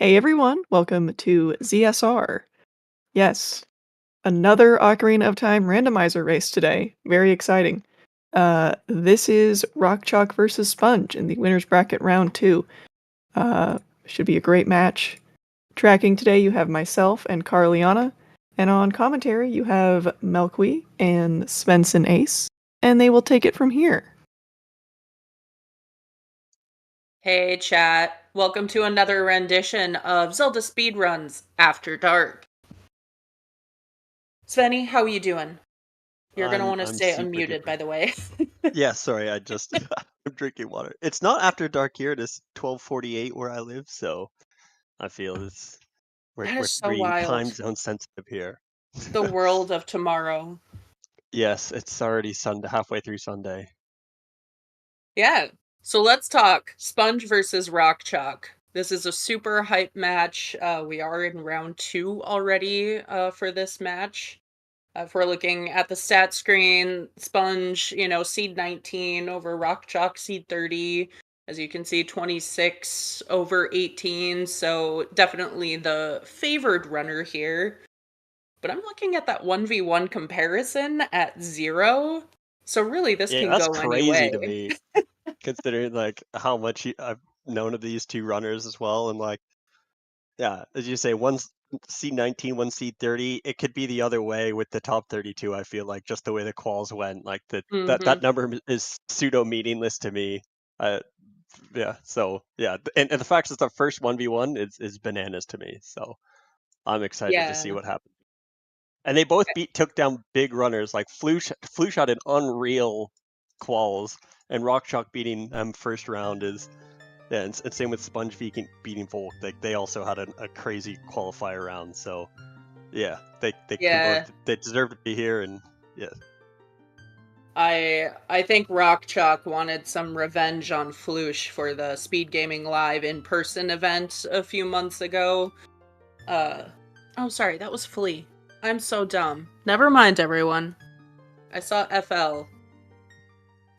Hey everyone, welcome to ZSR. Yes, another Ocarina of Time randomizer race today. Very exciting. This is Rock Chalk versus Sponge in the winner's bracket round 2. Should be a great match. Tracking today you have myself and Carliana, and on commentary you have Melqui and Svensson Ace, and they will take it from here. Hey chat, welcome to another rendition of Zelda Speedruns After Dark. Svenny, how are you doing? You're gonna want to I'm stay super unmuted, by duper. the way. Yeah, sorry, I just I'm drinking water. It's not after dark here. It is 12:48 where I live, so I feel it's That we're is so being time wild. zone sensitive here. The world of tomorrow. Yes, it's already Sunday, halfway through Sunday. Yeah, so let's talk Sponge versus Rock Chalk. This is a super hype match. We are in round 2 already for this match. If we're looking at the stat screen, Sponge, seed 19 over Rock Chalk, seed 30. As you can see, 26 over 18. So definitely the favored runner here. But I'm looking at that 1v1 comparison at 0. So really, this Yeah, can that's go any crazy to way. me, considering like how much I've known of these two runners as well, and like yeah, as you say, one's seed 19, one's seed 30. It could be the other way with the top 32. I feel like just the way the quals went, like that Hmm. number is pseudo meaningless to me. Uh, yeah, so yeah, and the fact it's the first 1v1 is bananas to me. So I'm excited to see Yeah. what happens. And they both took down big runners like Flush had an unreal quals, and Rockchalk beating them first round is yeah, and same with Sponge beating Volk. They also had a crazy qualifier round. So yeah, they can both Yeah. they deserve to be here, and yeah. I think Rock Chalk wanted some revenge on Floosh for the Speed Gaming Live in-person event a few months ago. Uh oh, sorry, that was Flea. I'm so dumb. Never mind, everyone. I saw FL.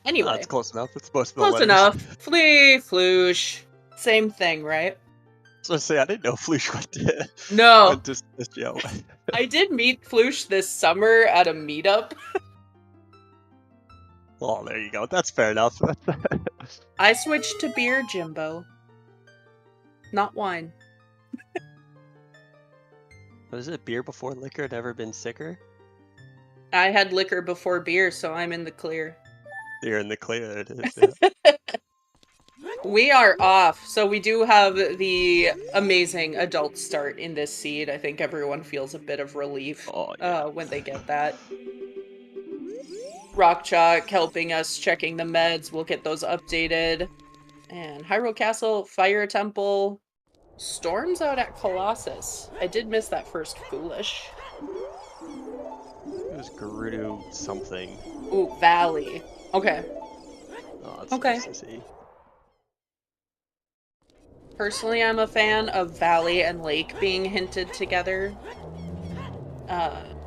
That's Anyway, close enough. It's most of the close letters. enough. Flea, Floosh. Same thing, right? So I say I didn't know Flush went to No, went to this show. I did meet Floosh this summer at a meetup. Well, there you go. That's fair enough. I switched to beer, Jimbo. Not wine. Was it beer before liquor? Never been sicker. I had liquor before beer, so I'm in the clear. You're in the clear. It is. Yeah. We are off, so we do have the amazing adult start in this seed. I think everyone feels a bit of relief Oh yeah. when they get that. Rock Chalk helping us checking the meds. We'll get those updated. And Hyrule Castle, Fire Temple, Storms out at Colossus. I did miss that first Foolish. It was Gerudo something. Ooh, Valley. Okay. Oh, that's Okay. nice to see. Personally, I'm a fan of Valley and Lake being hinted together.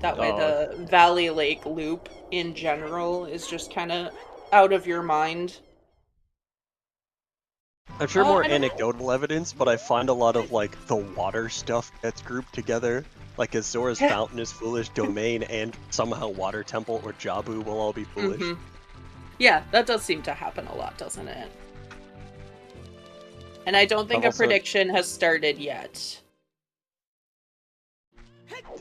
That way Oh, the Valley Lake loop in general is just kind of out of your mind. I'm sure more I don't. anecdotal evidence, but I find a lot of like the water stuff gets grouped together. Like Azora's Fountain is foolish, Domain and somehow Water Temple or Jabu will all be foolish. Yeah, that does seem to happen a lot, doesn't it? And I don't think I've a also prediction has started yet.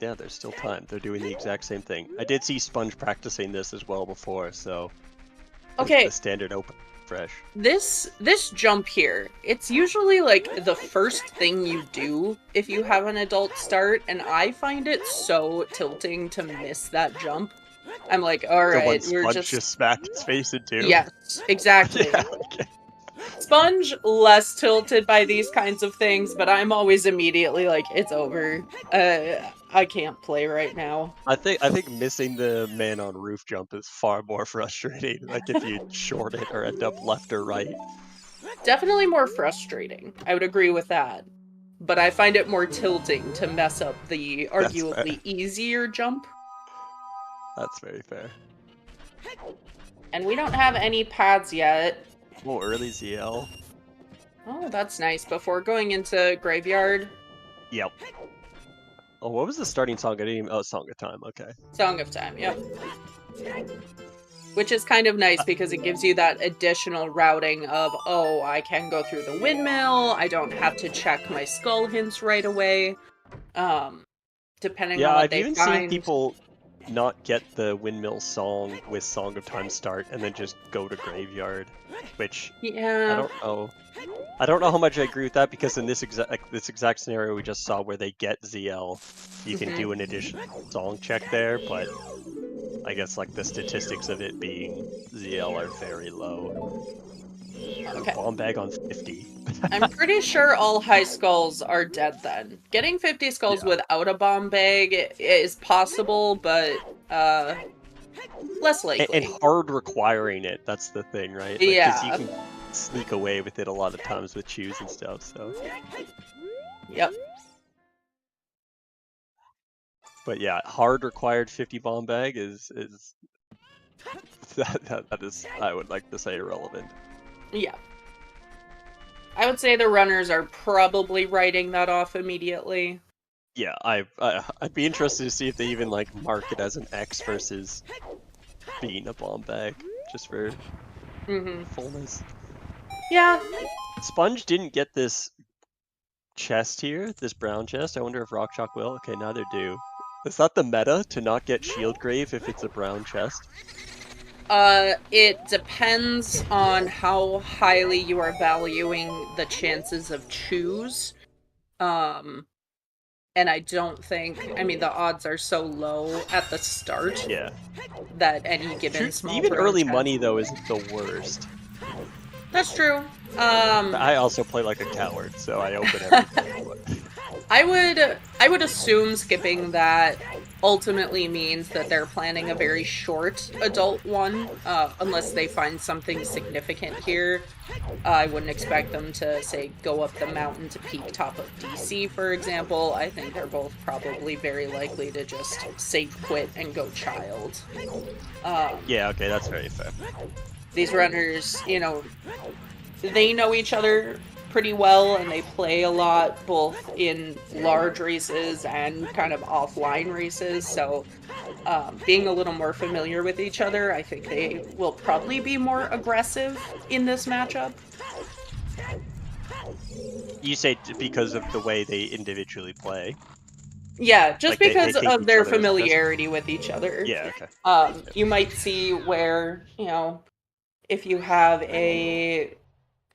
yeah, there's still time. They're doing the exact same thing. I did see Sponge practicing this as well before, so it's the Okay, standard open fresh. this jump here, it's usually like the first thing you do if you have an adult start, and I find it so tilting to miss that jump. I'm like, all The one right, we're Sponge just just smacked his face into. yes, exactly. Yeah, okay. Sponge less tilted by these kinds of things, but I'm always immediately like, it's over. I can't play right now. I think missing the man on roof jump is far more frustrating. Like if you short it or end up left or right. Definitely more frustrating. I would agree with that. But I find it more tilting to mess up the That's fair. arguably easier jump. That's very fair. And we don't have any pads yet. Oh, early ZL. Oh, that's nice. Before going into Graveyard, Yep. Oh, what was the starting song? I didn't even... Oh, Song of Time. Okay. Song of Time, yep. Which is kind of nice because it gives you that additional routing of, oh, I can go through the windmill, I don't have to check my skull hints right away, depending Yeah, on what I've they even seen find. people not get the windmill song with Song of Time start and then just go to Graveyard, which I Yeah. don't know. I don't know how much I agree with that because in this exact scenario we just saw where they get ZL, you can do an additional song check there, but I guess like the statistics of it being ZL are very low. Okay. Bomb bag on 50. I'm pretty sure all high skulls are dead then. Getting 50 skulls Yeah. without a bomb bag is possible, but less likely. And hard requiring it, that's the thing, right? Like, Yeah. because you can sneak away with it a lot of times with chews and stuff, so. Yep. But yeah, hard required 50 bomb bag is that is, I would like to say, irrelevant. Yeah. I would say the runners are probably writing that off immediately. Yeah, I'd be interested to see if they even like mark it as an X versus being a bomb bag, just for fullness. Yeah. Sponge didn't get this chest here, this brown chest. I wonder if rockchalk will. Okay, now they do. Is that the meta to not get shield grave if it's a brown chest? It depends on how highly you are valuing the chances of choose. And I don't think, I mean, the odds are so low at the start that any given small even brown early chest... money though isn't the worst. That's true. I also play like a coward, so I open everything. I would assume skipping that ultimately means that they're planning a very short adult one, unless they find something significant here. I wouldn't expect them to, say, go up the mountain to peak top of DC, for example. I think they're both probably very likely to just safe quit and go child. Yeah, okay, that's very fair. These runners, you know, they know each other pretty well, and they play a lot, both in large races and kind of offline races, so being a little more familiar with each other, I think they will probably be more aggressive in this matchup. You say because of the way they individually play? Yeah, just like because they of their familiarity with each other. Yeah, okay. You might see where, you know, if you have a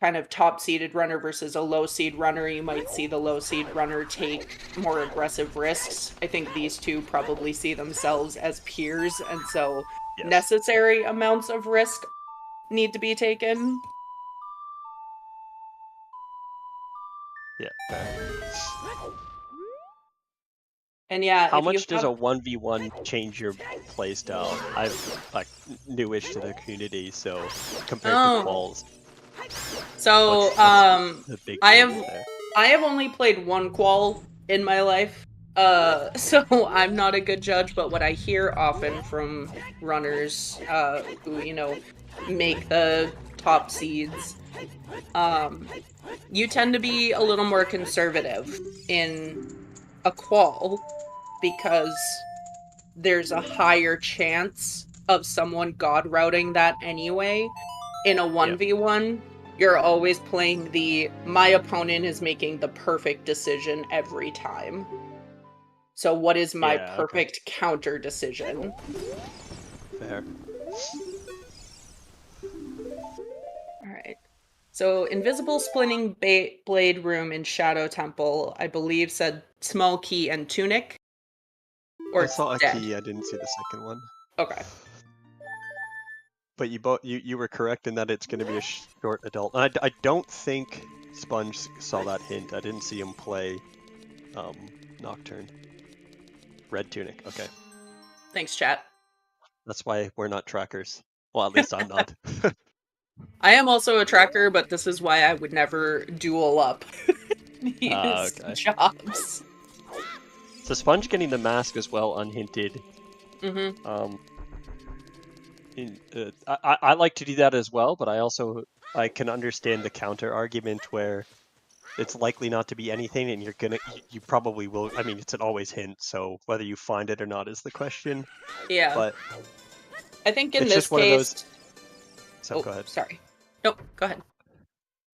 kind of top-seeded runner versus a low-seed runner, you might see the low-seed runner take more aggressive risks. I think these two probably see themselves as peers, and so necessary amounts of risk need to be taken. Yeah, fair. And yeah, how much does a 1v1 change your playstyle? I'm like newish to the community, so compared to quals. So the big I have only played one qual in my life. So I'm not a good judge, but what I hear often from runners who, you know, make the top seeds, you tend to be a little more conservative in a qual because there's a higher chance of someone god routing that anyway. In a 1v1, you're always playing the my opponent is making the perfect decision every time. So what is my perfect counter decision? Fair. Alright. So Invisible Splitting Blade Room in Shadow Temple, I believe, said Small Key and Tunic. Or I saw a dead. key, I didn't see the second one. Okay. But you were correct in that it's going to be a short adult. I don't think Sponge saw that hint. I didn't see him play Nocturne. Red Tunic, okay. Thanks, chat. That's why we're not trackers. Well, at least I'm not. I am also a tracker, but this is why I would never duel up these jobs. So Sponge getting the mask as well, unhinted. Mm-hmm. I like to do that as well, but I also I can understand the counter argument where it's likely not to be anything, and you probably will. I mean, it's an always hint, so whether you find it or not is the question. Yeah. But I think in it's this just one of case. those. So go ahead. Sorry. Nope. Go ahead.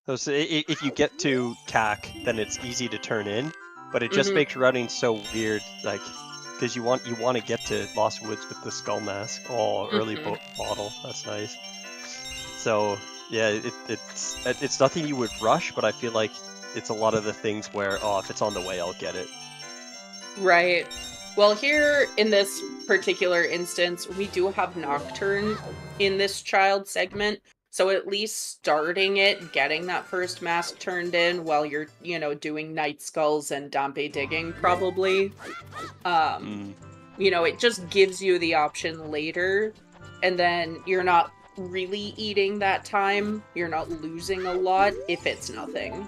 So if you get to CAC, then it's easy to turn in, but it just Mhm. makes running so weird, like because you want to get to Lost Woods with the Skull Mask. Oh, early bottle, that's nice. So yeah, it's nothing you would rush, but I feel like it's a lot of the things where if it's on the way, I'll get it. Right. Well, here in this particular instance, we do have Nocturne in this child segment. So at least starting it, getting that first mask turned in while you're, doing Night Skulls and Dampe digging, probably. It just gives you the option later, and then you're not really eating that time. You're not losing a lot if it's nothing.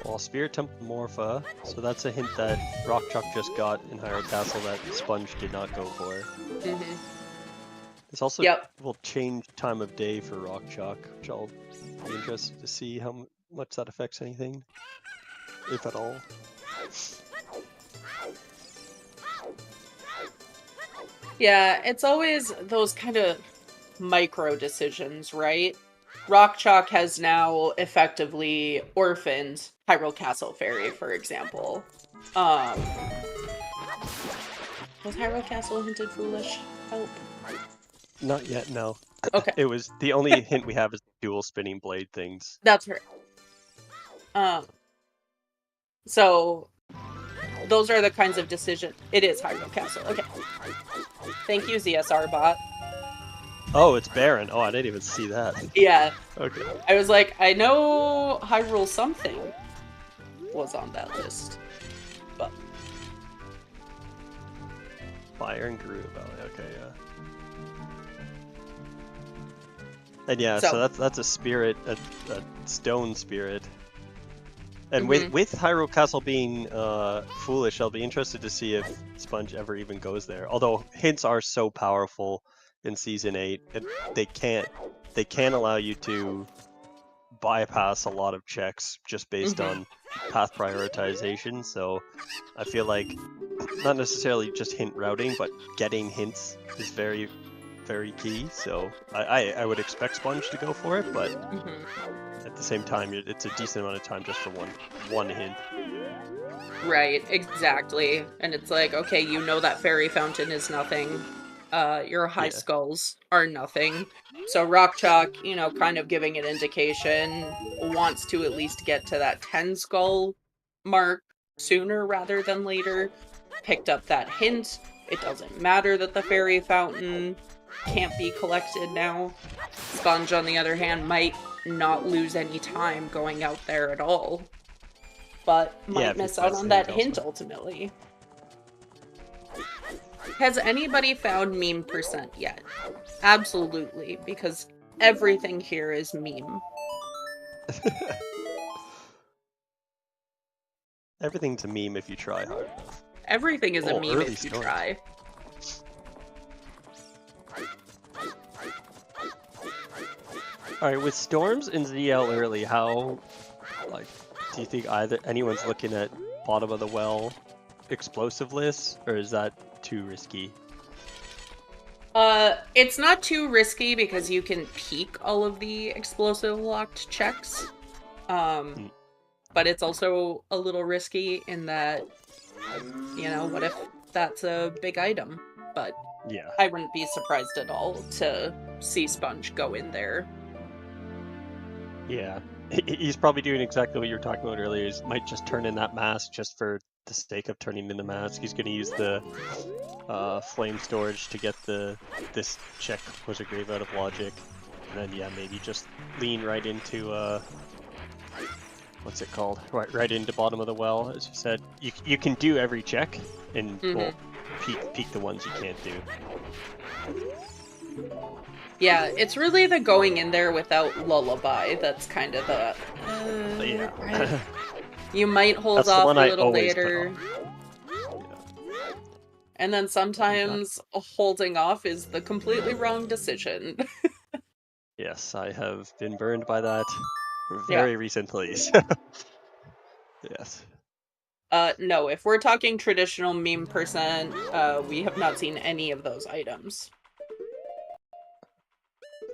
Well, Spirit Temple Morpha, so that's a hint that rockchalk just got in Hyrule Castle that Sponge did not go for. Mm-hmm. This also will change time of day for rockchalk, which I'll be interested to see how much that affects anything, if at all. Yeah, it's always those kind of micro decisions, right? Rockchalk has now effectively orphaned Hyrule Castle Fairy, for example. Was Hyrule Castle hinted foolish? Help. Not yet, no. Okay. It was the only hint we have is dual spinning blade things. That's right. So those are the kinds of decisions. It is Hyrule Castle. Okay. Thank you, ZSR bot. Oh, it's Baron. Oh, I didn't even see that. Yeah. Okay. I was like, I know Hyrule something was on that list, but Fire and Guru Valley. Okay, yeah. And yeah, so that's a spirit, a stone spirit. And with Hyrule Castle being foolish, I'll be interested to see if Sponge ever even goes there. Although hints are so powerful in Season 8, and they can allow you to bypass a lot of checks just based on path prioritization. So I feel like not necessarily just hint routing, but getting hints is very, very key. So I would expect Sponge to go for it, but at the same time, it's a decent amount of time just for one hint. Right, exactly. And it's like, okay, you know that fairy fountain is nothing. Your high skulls are nothing. So rockchalk, kind of giving an indication, wants to at least get to that 10 skull mark sooner rather than later. Picked up that hint. It doesn't matter that the fairy fountain can't be collected now. Sponge, on the other hand, might not lose any time going out there at all, but might miss out on that hint ultimately. Has anybody found meme percent yet? Absolutely, because everything here is meme. Everything's a meme if you try hard enough. Everything is a meme if you try. Alright, with storms in ZL early, how, do you think anyone's looking at bottom of the well explosive lists, or is that too risky? It's not too risky because you can peek all of the explosive locked checks. But it's also a little risky in that, what if that's a big item? But yeah, I wouldn't be surprised at all to see Sponge go in there. Yeah, he's probably doing exactly what you were talking about earlier. He might just turn in that mask just for the sake of turning in the mask. He's going to use the flame storage to get this check, was a grave out of logic. And then, maybe just lean right into, what's it called? Right into bottom of the well. As you said, you can do every check, and peek the ones you can't do. Yeah, it's really the going in there without lullaby that's kind of the... right. You might hold off a little later. And then sometimes holding off is the completely wrong decision. Yes, I have been burned by that very recently. So. Yes. No, if we're talking traditional meme percent, we have not seen any of those items.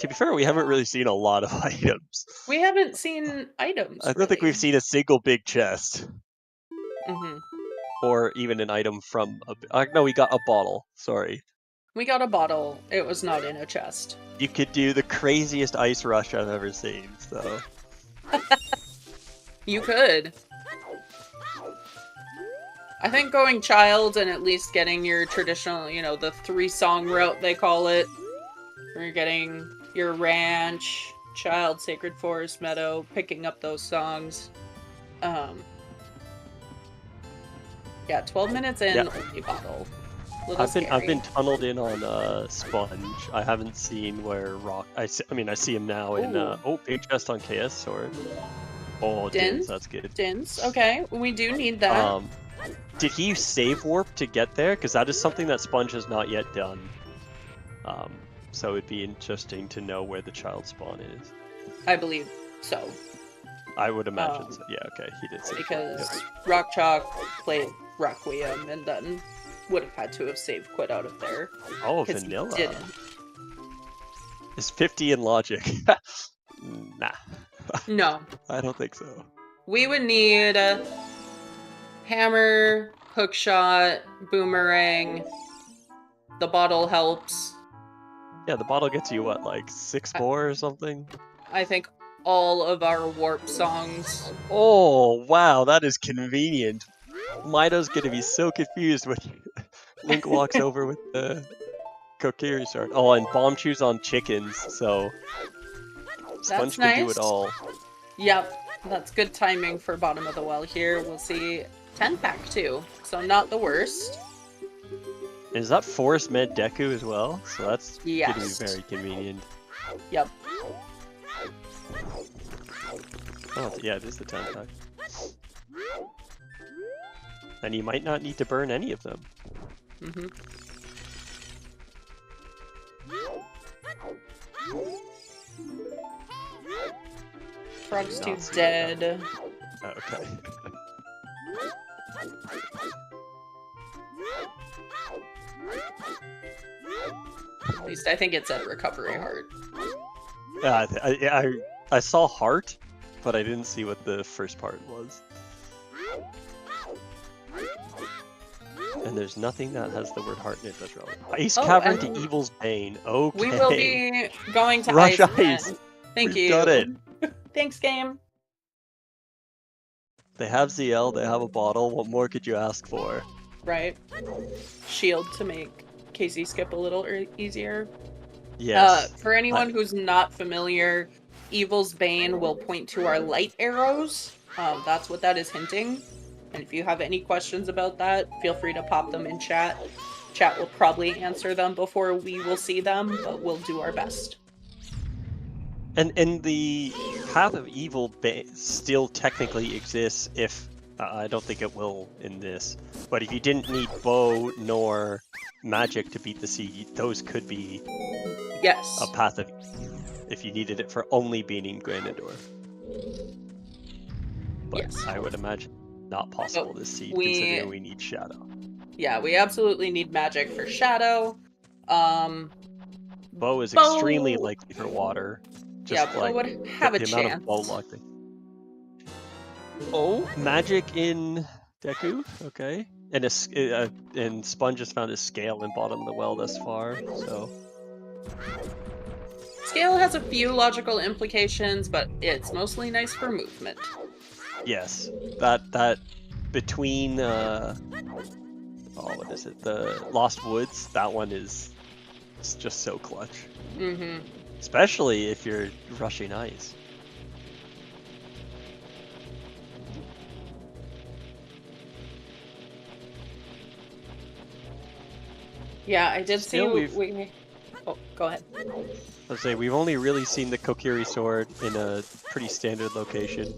To be fair, we haven't really seen a lot of items. We haven't seen items. I don't think we've seen a single big chest. Mm-hmm. Or even an item from a... no, we got a bottle. Sorry. We got a bottle. It was not in a chest. You could do the craziest ice rush I've ever seen, so... You could. I think going child and at least getting your traditional, you know, the 3-song route they call it. Where you're getting your ranch, child, sacred forest, meadow, picking up those songs. Yeah, 12 minutes in, only bottle. I've been tunneled in on Sponge. I haven't seen where Rock. I see him now in big chest on KS sword. Oh, Dins, that's good. Dins, okay, we do need that. Did he save warp to get there? Because that is something that Sponge has not yet done. So it'd be interesting to know where the child spawn is. I believe so. I would imagine so. Yeah, okay, he did save because rockchalk played Requiem and then would have had to have saved quit out of there. Oh, vanilla. He didn't. Is 50 in logic? Nah. No. I don't think so. We would need a hammer, hookshot, boomerang. The bottle helps. Yeah, the bottle gets you what, like 6-4 or something? I think all of our warp songs. Oh, wow, that is convenient. Mido's gonna be so confused when Link walks over with the Kokiri sword. Oh, and bomb chews on chickens, so Sponge can do it all. Yep, that's good timing for bottom of the well here. We'll see 10-pack too, so not the worst. Is that Forest Med Deku as well? So that's gonna be very convenient. Yep. Oh, yeah, it is the 10-pack. And you might not need to burn any of them. Mm-hmm. Frog's too dead. Okay. At least I think it said recovery heart. I saw heart, but I didn't see what the first part was. And there's nothing that has the word heart in it that's relevant. Ice Cavern to Evil's Bane. Okay. We will be going to Rush Ice. Thank you. Got it. Thanks, game. They have ZL, they have a bottle. What more could you ask for? Right. Shield to make Casey skip a little easier. Yes. For anyone who's not familiar, Evil's Bane will point to our light arrows. That's what that is hinting. And if you have any questions about that, feel free to pop them in chat. Chat will probably answer them before we will see them, but we'll do our best. And the Path of Evil still technically exists if... I don't think it will in this. But if you didn't need bow nor magic to beat the sea, those could be a Path of Evil. If you needed it for only beating Ganondorf. But I would imagine not possible this seed, considering we need Shadow. Yeah, we absolutely need magic for Shadow. Bow is extremely likely for water. Just Bow would have a chance. Amount of bow likely. Oh, magic in Deku. Okay, and Sponge has found his scale in bottom of the well thus far. So scale has a few logical implications, but it's mostly nice for movement. Yes, that between what is it? The Lost Woods. That one is just so clutch. Mm-hmm. Especially if you're rushing ice. Yeah, I did see. Oh, go ahead. I'll say we've only really seen the Kokiri sword in a pretty standard location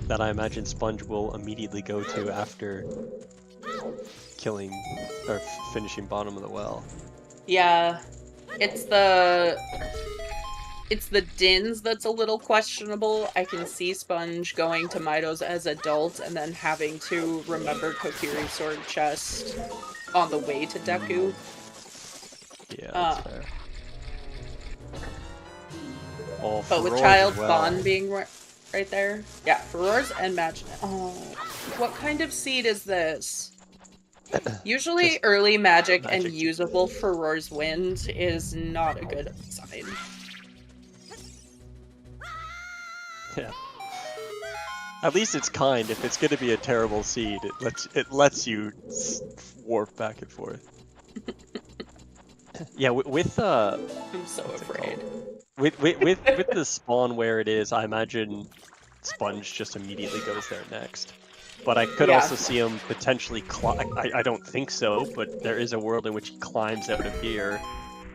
that I imagine Sponge will immediately go to after killing or finishing bottom of the well. Yeah, it's the It's the Dins that's a little questionable. I can see Sponge going to Midos as adult and then having to remember Kokiri's sword chest on the way to Deku. Yeah, that's fair. Oh, But with Furore Child as well. Spawn being right there. Yeah, Furore's and Magic. Oh, what kind of seed is this? Usually Just early magic and magic usable Furore's Wind is not a good sign. Yeah. At least it's kind. If it's going to be a terrible seed, it lets you warp back and forth. Yeah, with I'm so afraid. With the spawn where it is, I imagine Sponge just immediately goes there next. But I could also see him potentially I don't think so, but there is a world in which he climbs out of here,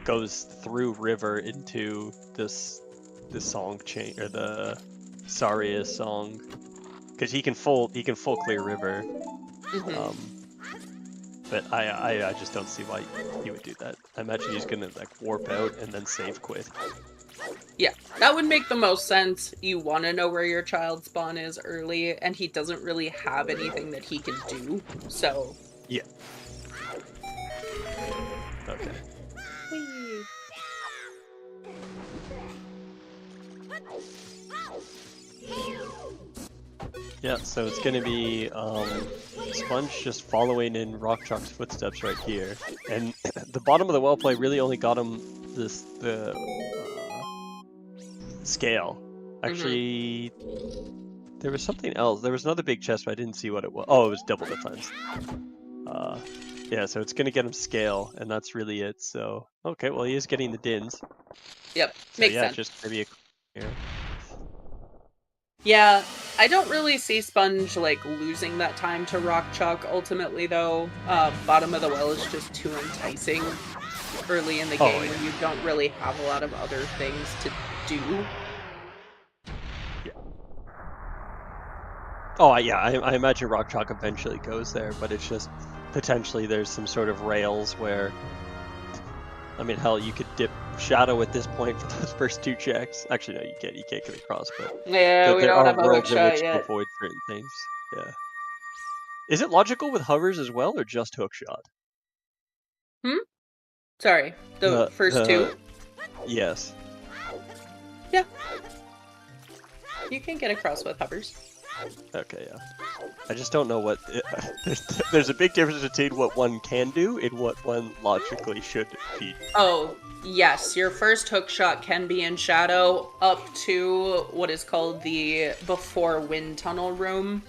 goes through river into the song chain or the Saria song, because he can full clear river. But I just don't see why he would do that. I imagine he's gonna like warp out and then save quit. Yeah, that would make the most sense. You want to know where your child spawn is early, and he doesn't really have anything that he can do, so... Yeah. Okay. Whee. Yeah, so it's gonna be Sponge just following in rockchalk's footsteps right here, and the bottom of the well play really only got him the scale. Actually, there was something else. There was another big chest, but I didn't see what it was. Oh, it was double the times. Yeah, so it's gonna get him scale, and that's really it. So okay, well he is getting the Dins. Yep, So makes yeah, sense. just maybe here. Yeah, I don't really see Sponge, like, losing that time to rockchalk ultimately, though. Bottom of the well is just too enticing early in the game when you don't really have a lot of other things to do. Yeah. Oh, yeah, I imagine rockchalk eventually goes there, but it's just potentially there's some sort of rails where, I mean, hell, you could dip Shadow at this point for those first two checks. Actually, no, you can't get across, but Yeah, we there don't are have a hook worlds in shot which you yet. avoid certain things. Yeah. Is it logical with hovers as well, or just hookshot? Sorry, the first two? Yes. Yeah. You can get across with hovers. Okay, yeah. I just don't know what... there's a big difference between what one can do and what one logically should be. Oh, yes. Your first hook shot can be in Shadow up to what is called the before wind tunnel room.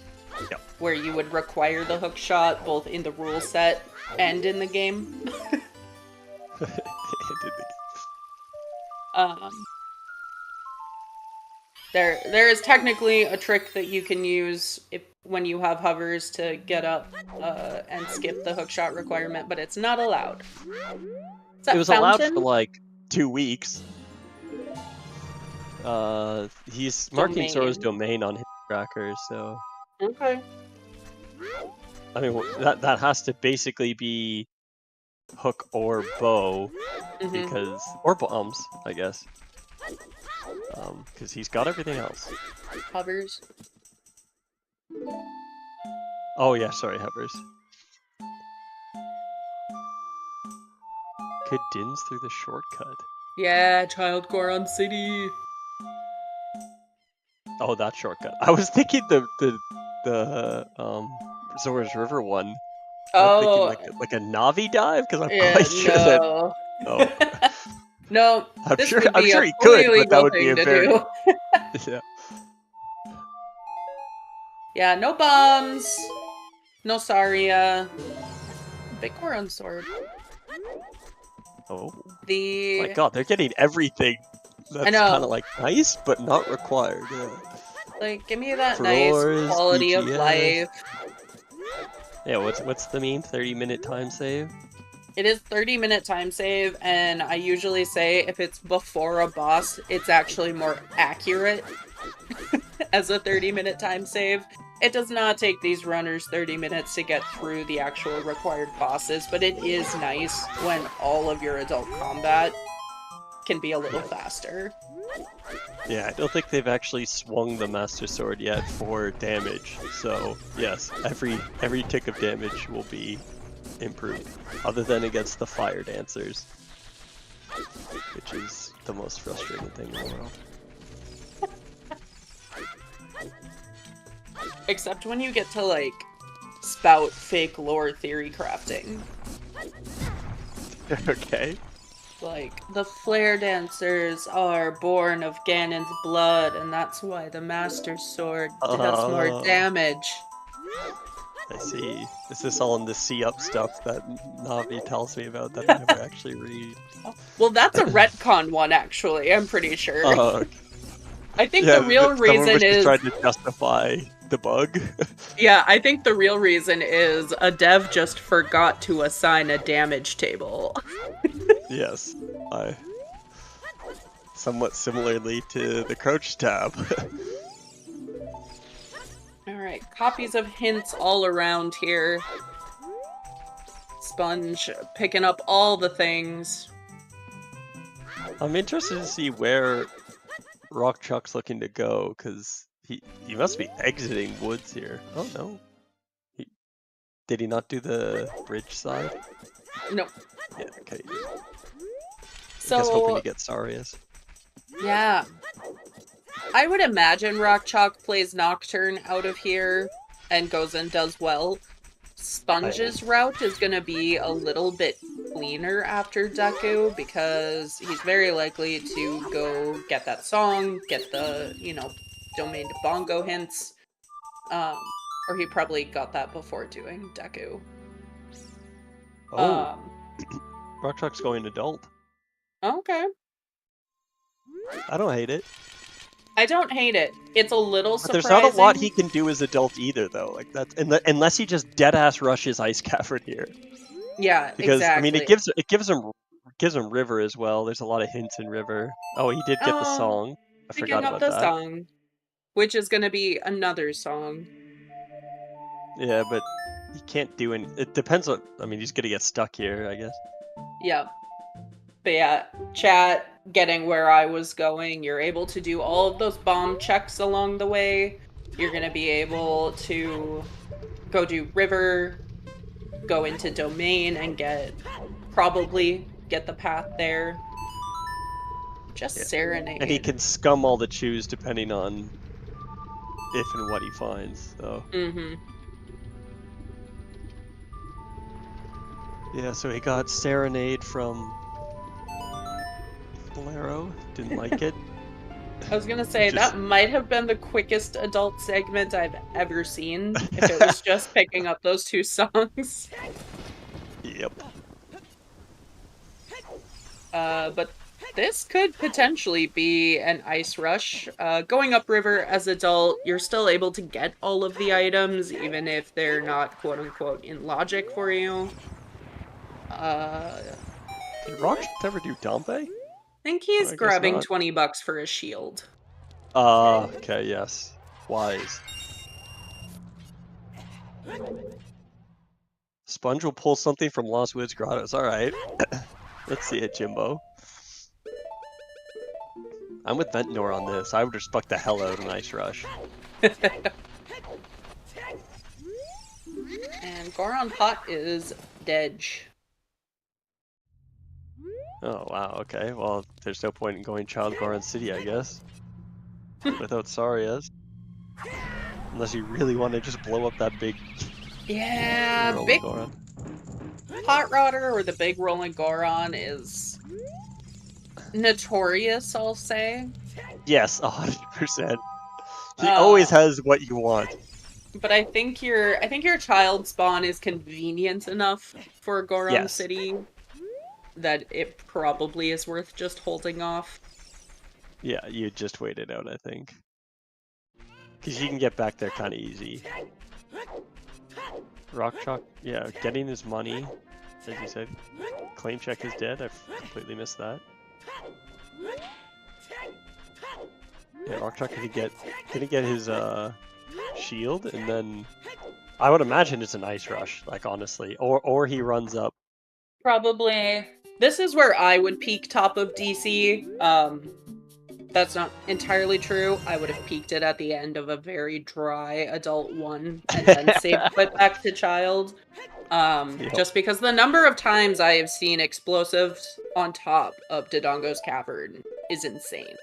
Yep. Where you would require the hook shot both in the rule set and in the game. There is technically a trick that you can use when you have hovers to get up and skip the hookshot requirement, but it's not allowed. It was allowed for like 2 weeks. He's marking Zoro's domain on his tracker, so... Okay. I mean, that has to basically be hook or bow, because... Or bombs, I guess. Because he's got everything else. Hovers. Oh yeah, sorry, hovers. Could Dins through the shortcut? Yeah, Child Goron City. Oh, that shortcut. I was thinking the Zora's River one. Oh, I'm thinking like a Navi dive, because I'm yeah, quite sure that. Oh. No, I'm this sure would be he a could, fully but that legal would be thing a to very. do. Yeah. Yeah, no bombs. No Saria. Big Goron sword. Oh. The... My God, they're getting everything. That's kind of like nice, but not required. Yeah. Like, give me that Furore's, nice quality of DGS. life. Yeah, what's the mean? 30-minute time save? It is 30-minute time save, and I usually say if it's before a boss, it's actually more accurate as a 30-minute time save. It does not take these runners 30 minutes to get through the actual required bosses, but it is nice when all of your adult combat can be a little faster. Yeah, I don't think they've actually swung the Master Sword yet for damage. So yes, every tick of damage will be improved, other than against the fire dancers, which is the most frustrating thing in the world. Except when you get to, like, spout fake lore theory crafting. Okay. Like, the flare dancers are born of Ganon's blood, and that's why the Master Sword does more damage. I see. Is this all in the C-up stuff that Navi tells me about that I never actually read? Well, that's a retcon one, actually, I'm pretty sure. Okay. I think the real reason is trying to justify the bug. Yeah, I think the real reason is a dev just forgot to assign a damage table. Yes, somewhat similarly to the crouch tab. Alright, copies of hints all around here. Sponge picking up all the things. I'm interested to see where rockchalk's looking to go, because he must be exiting woods here. Oh no. Did he not do the bridge side? Nope. Yeah, okay. So, I guess hoping to get Sarius. Yeah. I would imagine rockchalk plays Nocturne out of here and goes and does well. Sponge's route is going to be a little bit cleaner after Deku, because he's very likely to go get that song, get the, domain to bongo hints. Or he probably got that before doing Deku. Oh. Rockchalk's going adult. Okay. I don't hate it. I don't hate it. It's a little surprising. But there's not a lot he can do as adult either, though. Like that's unless he just dead ass rushes Ice Cavern here. Yeah, because exactly. I mean, it gives him River as well. There's a lot of hints in River. Oh, he did get the song. I forgot about that. Song, which is going to be another song. Yeah, but he can't do any. It depends on. I mean, he's gonna get stuck here, I guess. Yeah. But yeah, chat, getting where I was going, you're able to do all of those bomb checks along the way. You're going to be able to go do River, go into Domain, and probably get the path there. Just Serenade. And he can scum all the chews depending on if and what he finds, so. Mm-hmm. Yeah, so he got Serenade from Bolero. Didn't like it. I was gonna say, that might have been the quickest adult segment I've ever seen, if it was just picking up those two songs. Yep. But this could potentially be an ice rush. Going upriver as adult, you're still able to get all of the items, even if they're not quote-unquote in logic for you. Did Rock ever do Dompe? I think he's grabbing $20 for a shield. Okay, yes. Wise. Sponge will pull something from Lost Woods Grottos. Alright. Let's see it, Jimbo. I'm with Ventnor on this. I would respect the hell out of an Ice Rush. And Goron Pot is dead. Oh, wow, okay. Well, there's no point in going Child Goron City, I guess. Without Sarias. Unless you really want to just blow up that big... Yeah, big Goron. Hot Rodder or the big rolling Goron is notorious, I'll say. Yes, 100%. He always has what you want. But I think your child spawn is convenient enough for Goron City that it probably is worth just holding off. Yeah, you just wait it out, I think. Because you can get back there kind of easy. Rockchalk, yeah, getting his money, as you said. Claim check is dead, I've completely missed that. Yeah, Rockchalk can get his shield, and then I would imagine it's an ice rush, like honestly. Or he runs up. Probably This is where I would peak top of DC. That's not entirely true. I would have peaked it at the end of a very dry adult one and then saved it back to child. Just because the number of times I have seen explosives on top of Dodongo's cavern is insane.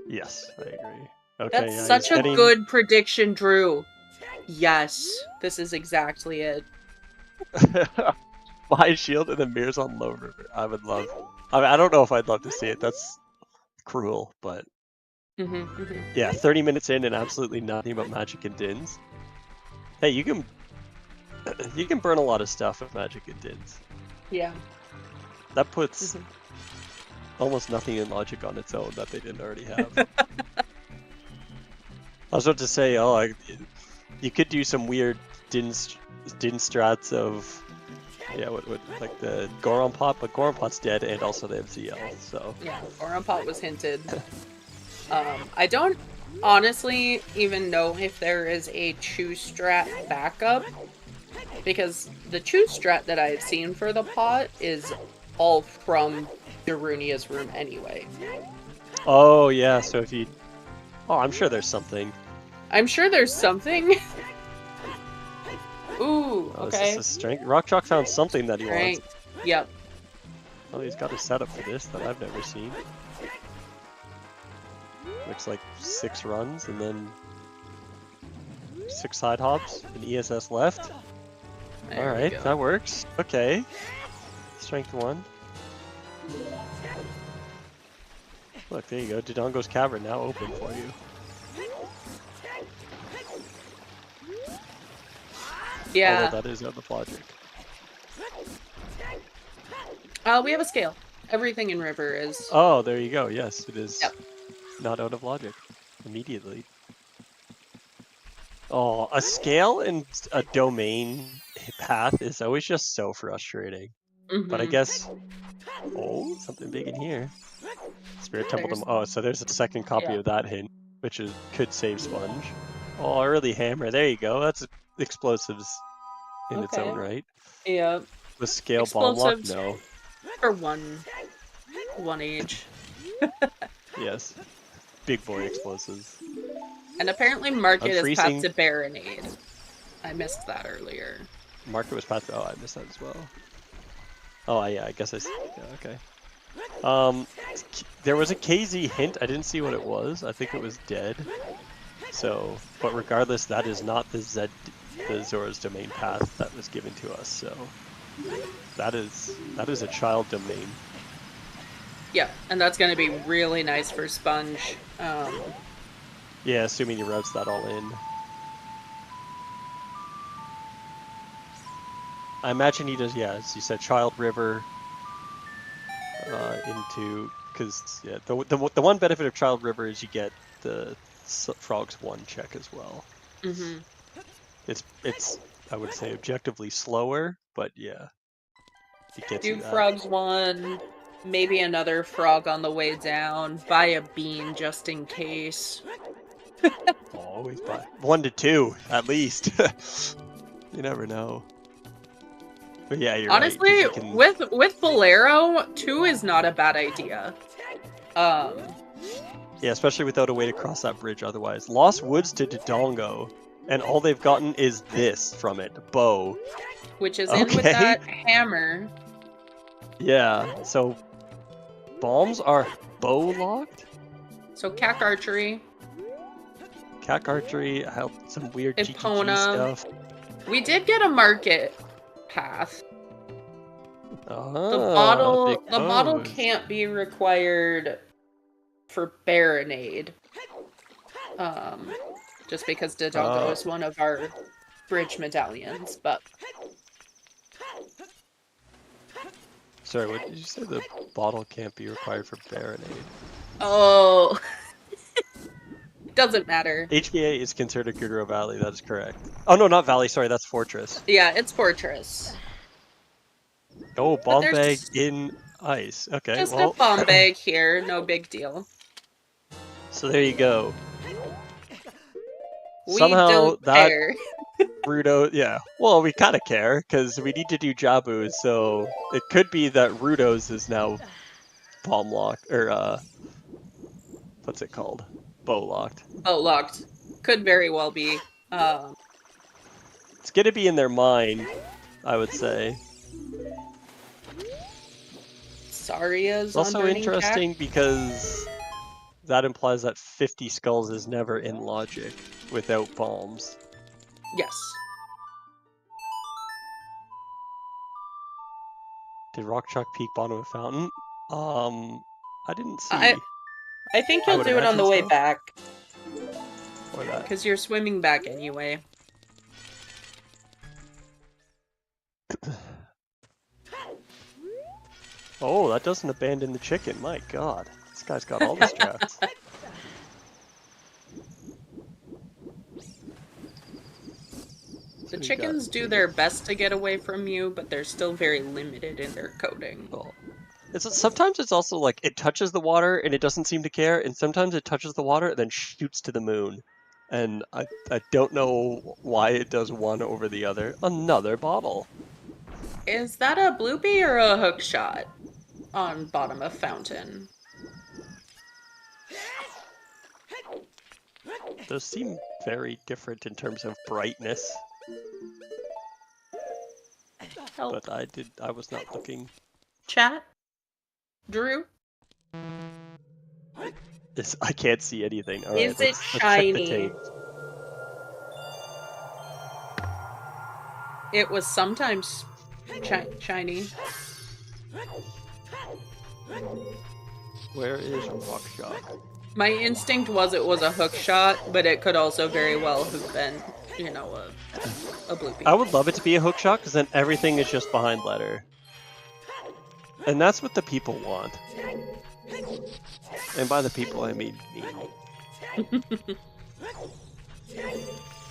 Yes, I agree. Okay, That's yeah, such a good prediction, Drew. Yes, this is exactly it. My shield and the mirrors on low river. I would love. I mean, I don't know if I'd love to see it. That's cruel, but yeah, 30 minutes in and absolutely nothing but magic and dins. Hey, you can burn a lot of stuff with magic and dins. Yeah. That puts almost nothing in logic on its own that they didn't already have. I was about to say, you could do some weird din strats of, what like the Goron Pot, but Goron Pot's dead, and also they have ZL, so. Yeah, Goron Pot was hinted. I don't honestly even know if there is a Chew strat backup, because the Chew strat that I've seen for the pot is all from Darunia's room anyway. Oh yeah, so if you... Oh, I'm sure there's something. I'm sure there's something. Ooh, okay. This is strength. Rockchalk found something that he wants. Yep. Well, he's got a setup for this that I've never seen. Looks like 6 runs and then 6 side hops and ESS left. Alright, that works. Okay. Strength 1. Look, there you go. Dodongo's Cavern now open for you. Yeah. Although that is out of logic. We have a scale. Everything in River is... Oh, there you go. Yes, it is. Yep. Not out of logic. Immediately. Oh, a scale and a domain path is always just so frustrating. But I guess... Oh, something big in here. Spirit Temple... Oh, so there's a second copy of that hint, which could save Sponge. Oh, early hammer. There you go. That's explosives in its own right. Yeah. The scale bomb lock? No. For one age. Yes. Big boy explosives. And apparently Market is path to Baronade. I missed that earlier. Market was path to... Oh, I missed that as well. Oh, yeah, I guess yeah, okay. There was a KZ hint. I didn't see what it was. I think it was dead. So, but regardless, that is not the Zora's Domain path that was given to us. So, that is a child domain. Yeah, and that's going to be really nice for Sponge. Yeah, assuming he routes that all in. I imagine he does, yeah, as you said, Child River into, because, yeah, the one benefit of Child River is you get the Frog's 1 check as well. It's I would say objectively slower, but yeah, it gets you that. Frog's 1, maybe another frog on the way down, buy a bean just in case. Always buy 1 to 2 at least. You never know. But yeah, you're honestly, right. Honestly, with Bolero, 2 is not a bad idea. Yeah, especially without a way to cross that bridge otherwise. Lost Woods to Dodongo, and all they've gotten is this from it, bow. Which is in with that hammer. Yeah, so bombs are bow locked? So Cack Archery. Cack Archery, some weird Epona. GGG stuff. We did get a market path. Oh, the bottle can't be required for Baronade. Just because Dodongo is one of our bridge medallions, but... Sorry, what did you say? The bottle can't be required for Baronade? Oh... Doesn't matter. HBA is considered Gudro Valley, that's correct. Oh no, not Valley, sorry, that's Fortress. Yeah, it's Fortress. Oh, bomb bag in ice. Okay, just a bomb bag here, no big deal. So there you go. Somehow don't care. Rudo, yeah. Well, we kind of care because we need to do Jabu, so it could be that Rudo's is now palm locked or what's it called? Bow locked. Bow locked. Could very well be. It's gonna be in their mind, I would say. Saria's It's also on Burning interesting Jack. because that implies that 50 skulls is never in logic without bombs. Yes. Did rockchalk peak bottom of fountain? I didn't see. I think I you'll would do it on the imagine way so. back. Or that. Because you're swimming back anyway. Oh, that doesn't abandon the chicken. My god. This guy's got all the strats. The chickens do their best to get away from you, but they're still very limited in their coding. Oh. Sometimes it's also like it touches the water and it doesn't seem to care, and sometimes it touches the water and then shoots to the moon. And I don't know why it does one over the other. Another bottle. Is that a bloopy or a hook shot on bottom of fountain? Those seem very different in terms of brightness. Help. But I was not looking. Chat? Drew? I can't see anything. All right, Is it let's check the shiny? tape. It was sometimes shiny. Where is rockchalk? My instinct was it was a hook shot, but it could also very well have been, you know, a bloopy. I would love it to be a hook shot because then everything is just behind letter. And that's what the people want. And by the people, I mean me.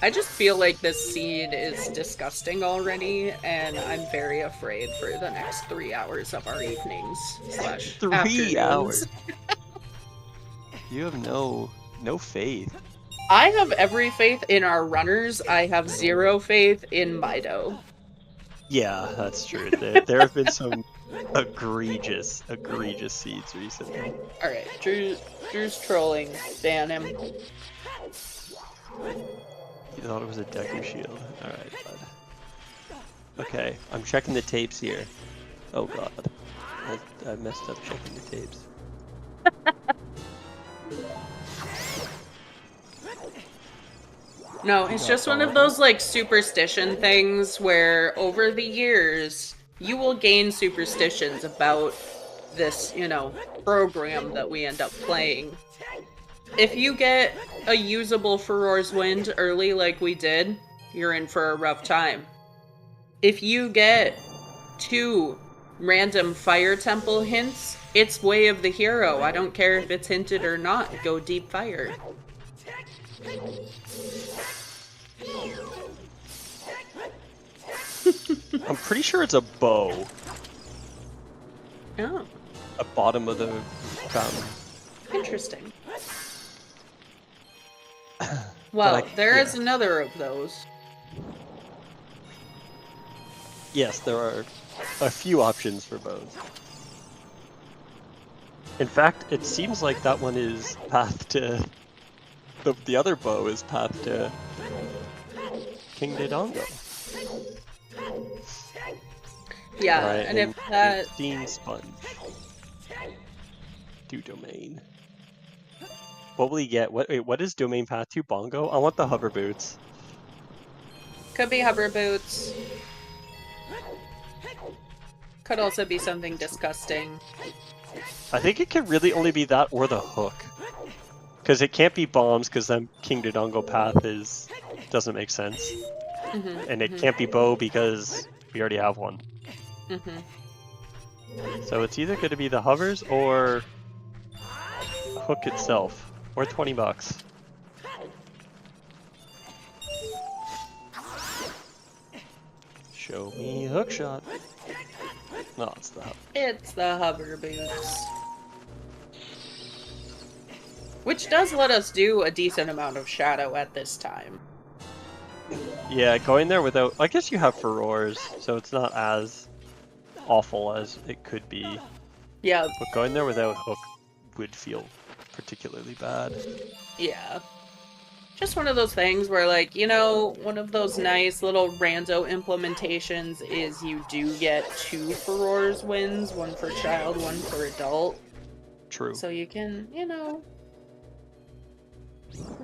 I just feel like this seed is disgusting already, and I'm very afraid for the next 3 hours of our evenings / 3 afternoons. hours. You have no faith. I have every faith in our runners. I have 0 faith in Mido. Yeah, that's true. There have been some egregious seeds recently. Alright, Drew's trolling. Ban him. You thought it was a Deku shield. Alright, bud. Okay, I'm checking the tapes here. Oh god. I messed up checking the tapes. No, it's just one of those, like, superstition things where over the years, you will gain superstitions about this, you know, program that we end up playing. If you get a usable Furor's Wind early like we did, you're in for a rough time. If you get 2 random Fire Temple hints, it's Way of the Hero. I don't care if it's hinted or not. Go deep fire. I'm pretty sure it's a bow. Oh, At bottom of the fountain. interesting. Well, there is yeah. another of those. Yes, there are a few options for bows. In fact, it seems like that one is path to... The other bow is path to King Dodongo. Yeah, Right, and if that... 15 sponge. Do domain. What will he get? Wait, what is domain path to? Bongo? I want the hover boots. Could be hover boots. Could also be something disgusting. I think it could really only be that or the hook. Because it can't be bombs, because then King Dodongo path doesn't make sense. And it can't be bow because we already have one. So it's either going to be the hovers or hook itself. Or 20 bucks. Show me hook shot. No, it's the hover. It's the hover boots. Which does let us do a decent amount of shadow at this time. Yeah, going there without... I guess you have furores, so it's not as awful as it could be. Yeah, But going there without hook would feel particularly bad. yeah. Just one of those things where, like, you know, one of those nice little rando implementations is you do get 2 furores wins, one for child, one for adult. True. So you can, you know,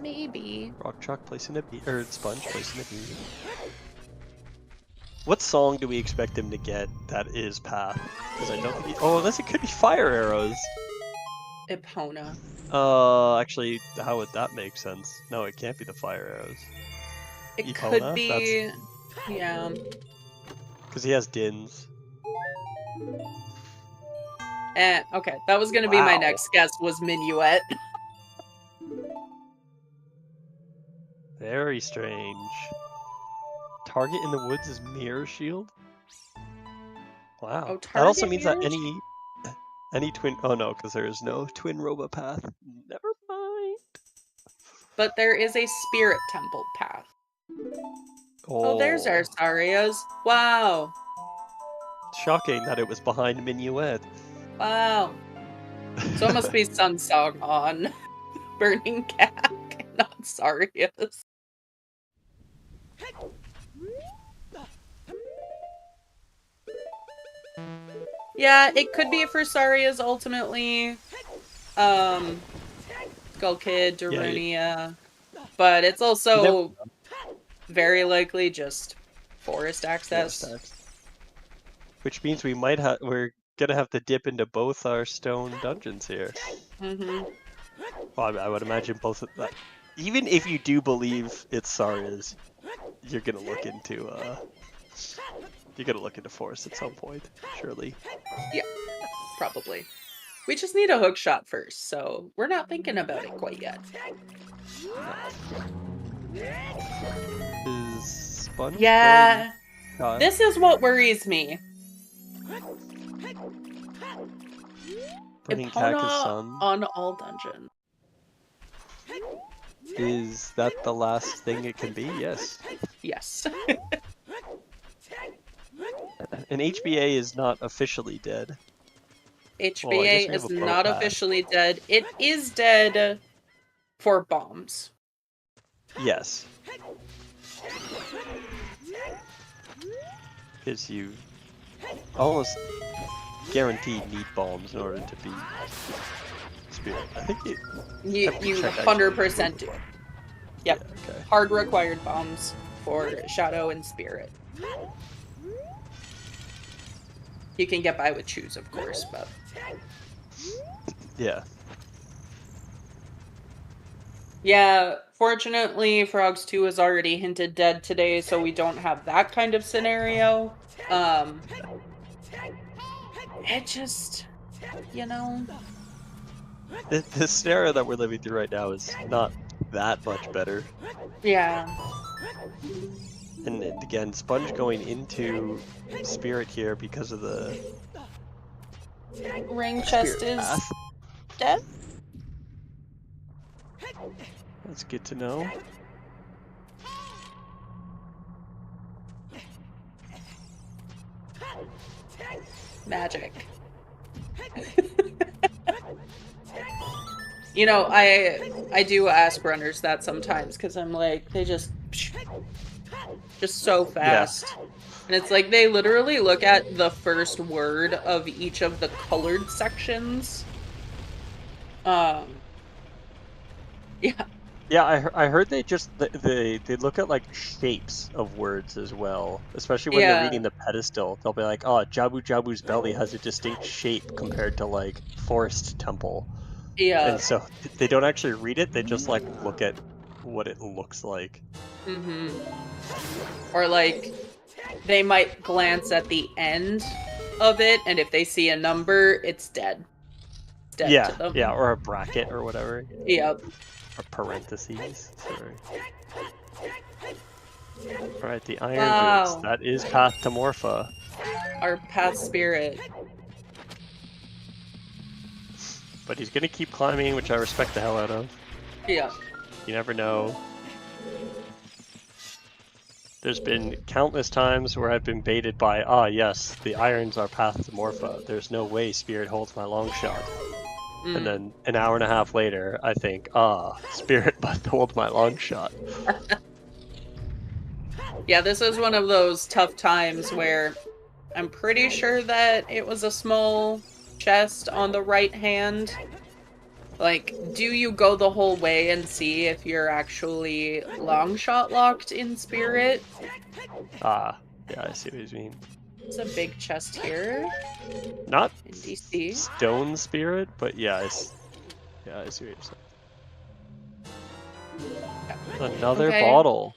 maybe. Rockchalk placing a beat, or Sponge placing a beat. What song do we expect him to get that is Path? Because I don't think he... Oh, unless it could be Fire Arrows. Epona. Actually, how would that make sense? No, it can't be the Fire Arrows. It Epona? could be, yeah. Because he has Dins. Okay, that was gonna be my Wow. next guess, was Minuet. Very strange. Target in the woods is Mirror Shield? Wow. Oh, That also target means that mirrors? any twin... Oh no, because there is no twin Robo Path. Never mind. But there is a spirit temple path. Oh, Oh, there's our Sarias. Wow. shocking that it was behind Minuet. Wow. So it must be Sunsong on Burning Cat, not Sarias. Yeah, it could be for Sarias ultimately. Skull Kid, Darunia. But it's also very likely just forest access. Which means we might have... We're gonna have to dip into both our stone dungeons here. Mm-hmm. Well, I would imagine both of that. Even if you do believe it's Sarias, you're gonna look into forest at some point, surely. Yeah, probably. We just need a hook shot first, so we're not thinking about it quite yet. Is Sponge Yeah, going... this is what worries me. Burning Epona Cactus Sun. on all dungeons. Is that the last thing it can be? Yes. Yes. And HBA is not officially dead. HBA is not officially dead. It is dead for bombs. Yes. Because you almost guaranteed need bombs in order to be spirit. I think you 100% do. Yep. Yeah, okay. Hard required bombs for Shadow and Spirit. You can get by with choose, of course, but... Yeah. Yeah, fortunately, Frogs 2 is already hinted dead today, so we don't have that kind of scenario. It just, you know... The scenario that we're living through right now is not that much better. Yeah. And again, Sponge going into Spirit here because of the... Ring chest is path. dead? That's good to know. Magic. You know, I do ask runners that sometimes because I'm like, they just so fast. Yeah. And it's like they literally look at the first word of each of the colored sections. Yeah. Yeah, I heard they just they look at like shapes of words as well, especially when they're reading the pedestal. They'll be like, "Oh, Jabu Jabu's belly has a distinct shape compared to like Forest Temple." Yeah. And so they don't actually read it; they just like look at what it looks like. Mm-hmm. Or like they might glance at the end of it, and if they see a number, it's dead. It's dead to them. Yeah, or a bracket or whatever. Yep. Or parentheses. Sorry. Alright, the Iron Boots. That is Path to Morpha. Our Path Spirit. But he's gonna keep climbing, which I respect the hell out of. Yeah. You never know. There's been countless times where I've been baited by, yes, the irons are path to Morpha. There's no way Spirit holds my long shot. And then an hour and a half later, I think, Spirit must hold my long shot. Yeah, this is one of those tough times where I'm pretty sure that it was a small chest on the right hand. Like, do you go the whole way and see if you're actually long shot locked in Spirit? Yeah, I see what you mean. There's a big chest here. Not in DC. Stone Spirit, but yeah, I see what you're saying. Another bottle.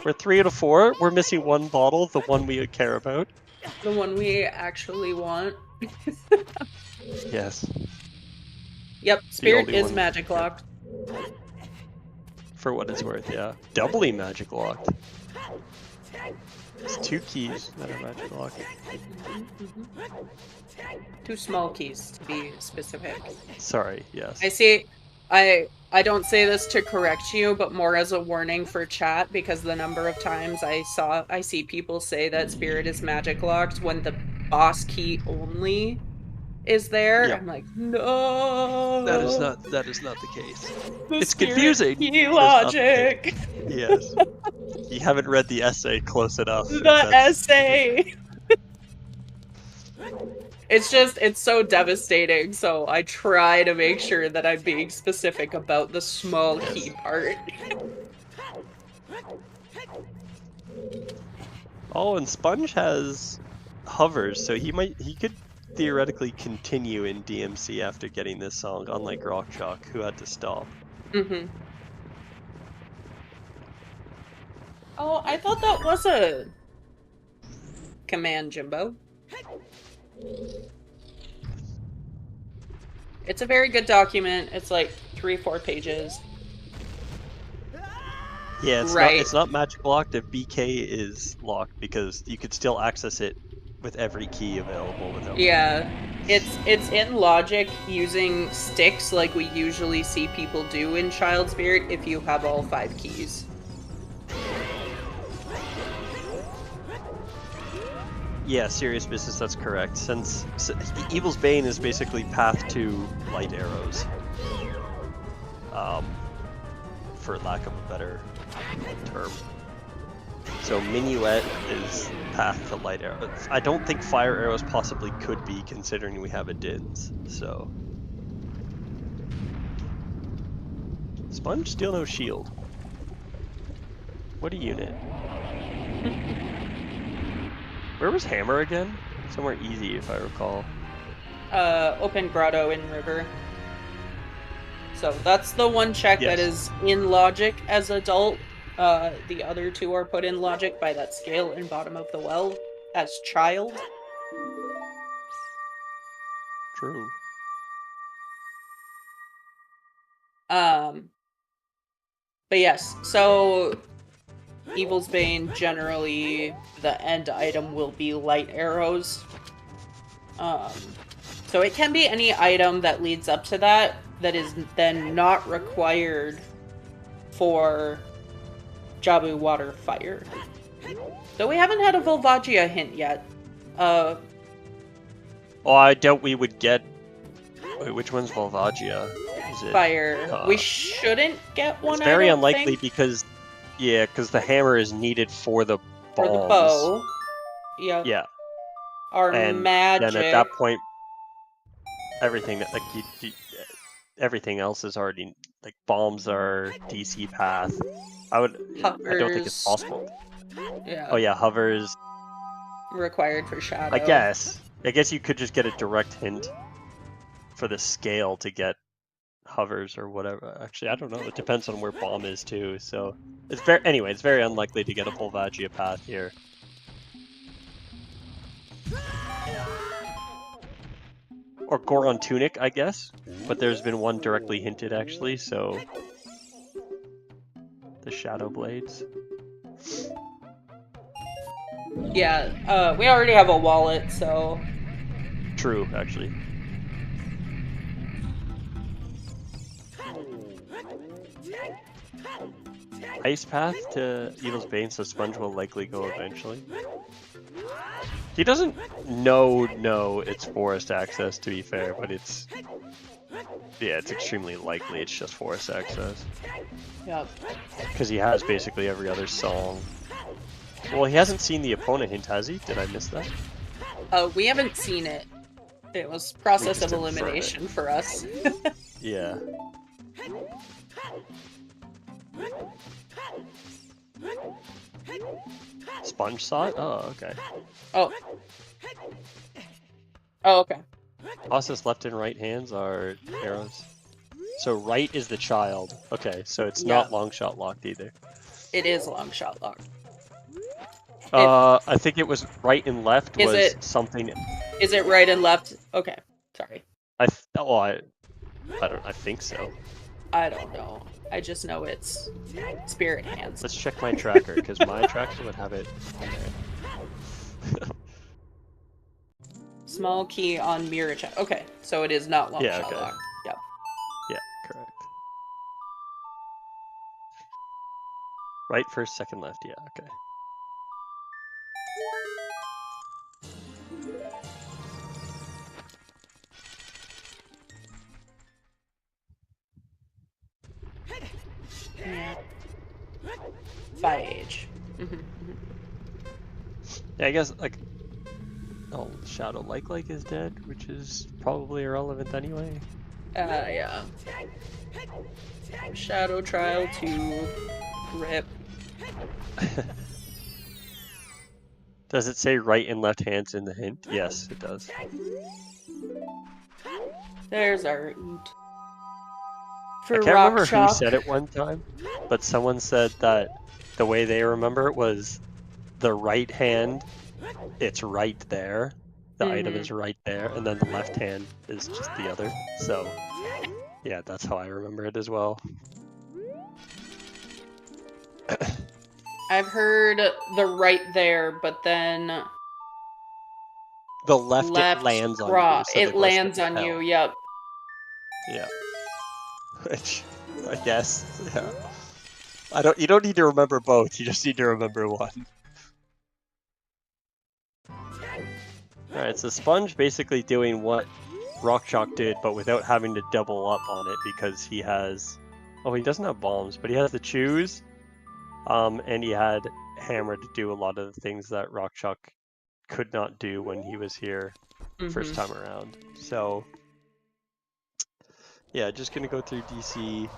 We're 3 out of 4. We're missing one bottle, the one we care about. The one we actually want. Yes. Yep, Spirit is magic locked. For what it's worth, yeah. Doubly magic locked. It's 2 keys that are magic locked. 2 small keys, to be specific. Sorry, yes. I see. I don't say this to correct you, but more as a warning for chat, because the number of times I see people say that Spirit is magic locked when the boss key only is there. Yep. I'm like, no. That is not the case. It's Spirit confusing. Key logic. Yes. You haven't read the essay close enough. The essay. It's so devastating, so I try to make sure that I'm being specific about the small key part. Oh, and Sponge has hovers, so he could theoretically continue in DMC after getting this song, unlike rockchalk, who had to stop. Oh, I thought that was a command, Jimbo. It's a very good document. It's like 3-4 pages. Yeah, it's not magic locked if BK is locked, because you could still access it with every key available without. Yeah, it's in logic using sticks like we usually see people do in Child Spirit if you have all 5 keys. Yeah, serious business, that's correct. Since Evil's Bane is basically path to light arrows. For lack of a better term. So Minuet is path to light arrows. I don't think fire arrows possibly could be, considering we have a Dins, so. Sponge still no shield. What a unit. Where was Hammer again? Somewhere easy, if I recall. Open grotto in river. So that's the one check that is in logic as adult. The other 2 are put in logic by that scale in bottom of the well as child. True. But yes, so Evil's Bane, generally the end item will be light arrows. So it can be any item that leads up to that is then not required for Jabu Water Fire. So we haven't had a Volvagia hint yet. Oh, I doubt we would get... Wait, which one's Volvagia? Is it... Fire. We shouldn't get one, It's very unlikely because... Yeah, because the hammer is needed for the bombs. For the bow. Yep. Yeah. Our magic. Then at that point, everything that everything else is already like bombs are DC path. Hovers. I don't think it's possible. Yeah. Oh yeah, hovers. Required for shadow. I guess you could just get a direct hint for the scale to get hovers or whatever. Actually, I don't know. It depends on where bomb is too. So it's very unlikely to get a Volvagia path here. Or Goron Tunic, I guess. But there's been one directly hinted actually, so the Shadow Blades. Yeah, we already have a wallet, so True, actually. ice path to Evil's Bane, so Sponge will likely go eventually. He doesn't know it's forest access, to be fair, but it's extremely likely it's just forest access. Yep. Because he has basically every other song. Well, he hasn't seen the opponent hint, has he? Did I miss that? We haven't seen it. It was process of just infer it. elimination for us. Yeah. Sponge saw it? Oh, okay. Oh. Oh, okay. Os's left and right hands are arrows. So right is the child. Okay, so it's not long shot locked either. It is long shot locked. I think it was right and left was something. Is it right and left? Okay, sorry. I think so. I don't know. I just know it's spirit hands. Let's check my tracker, because my tracker would have it on there. Small key on mirror check. Okay, so it is not long shot okay. locked. Yep. Yeah, correct. Right first, second left. Yeah, okay. Yeah. By age. Yeah, I guess like. Oh, Shadow like is dead, which is probably irrelevant anyway. Yeah. Shadow Trial 2. Rip. Does it say right and left hands in the hint? Yes, it does. There's our OoT. I can't remember who said it one time, but someone said that the way they remember it was the right hand, it's right there. The item is right there, and then the left hand is just the other. So, yeah, that's how I remember it as well. I've heard the right there, but then the left it lands on you. So it lands on you. Yep. Yeah. Which I guess, yeah. You don't need to remember both. You just need to remember one. All right, so Sponge basically doing what rockchalk did, but without having to double up on it because he has. Oh, he doesn't have bombs, but he has the chews. And he had Hammer to do a lot of the things that rockchalk could not do when he was here first time around. So, yeah, just gonna go through DC.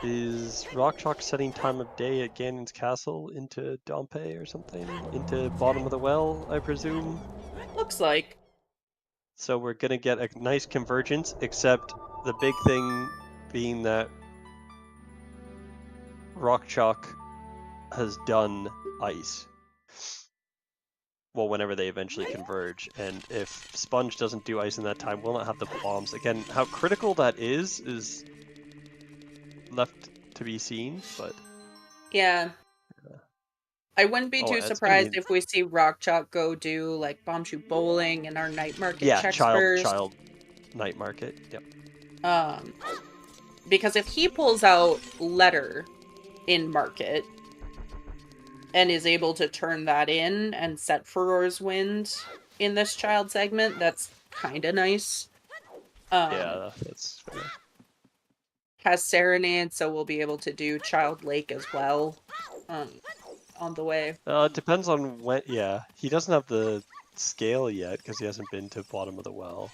Is rockchalk setting time of day at Ganon's castle into Dompe or something? Into bottom of the well, I presume? Looks like. So we're gonna get a nice convergence, except the big thing being that rockchalk has done ice. Well, whenever they eventually converge, and if Sponge doesn't do ice in that time, we'll not have the bombs. Again, how critical that is left to be seen, but... Yeah. I wouldn't be too surprised if we see rockchalk go do, like, bomb shoot bowling in our night market checks first. Child night market, yep. Because if he pulls out letter in market and is able to turn that in and set Furor's Wind in this child segment, that's kind of nice. Yeah, that's fair. Has Serenade, so we'll be able to do Child Lake as well on the way. It depends on when, yeah. He doesn't have the scale yet because he hasn't been to bottom of the well.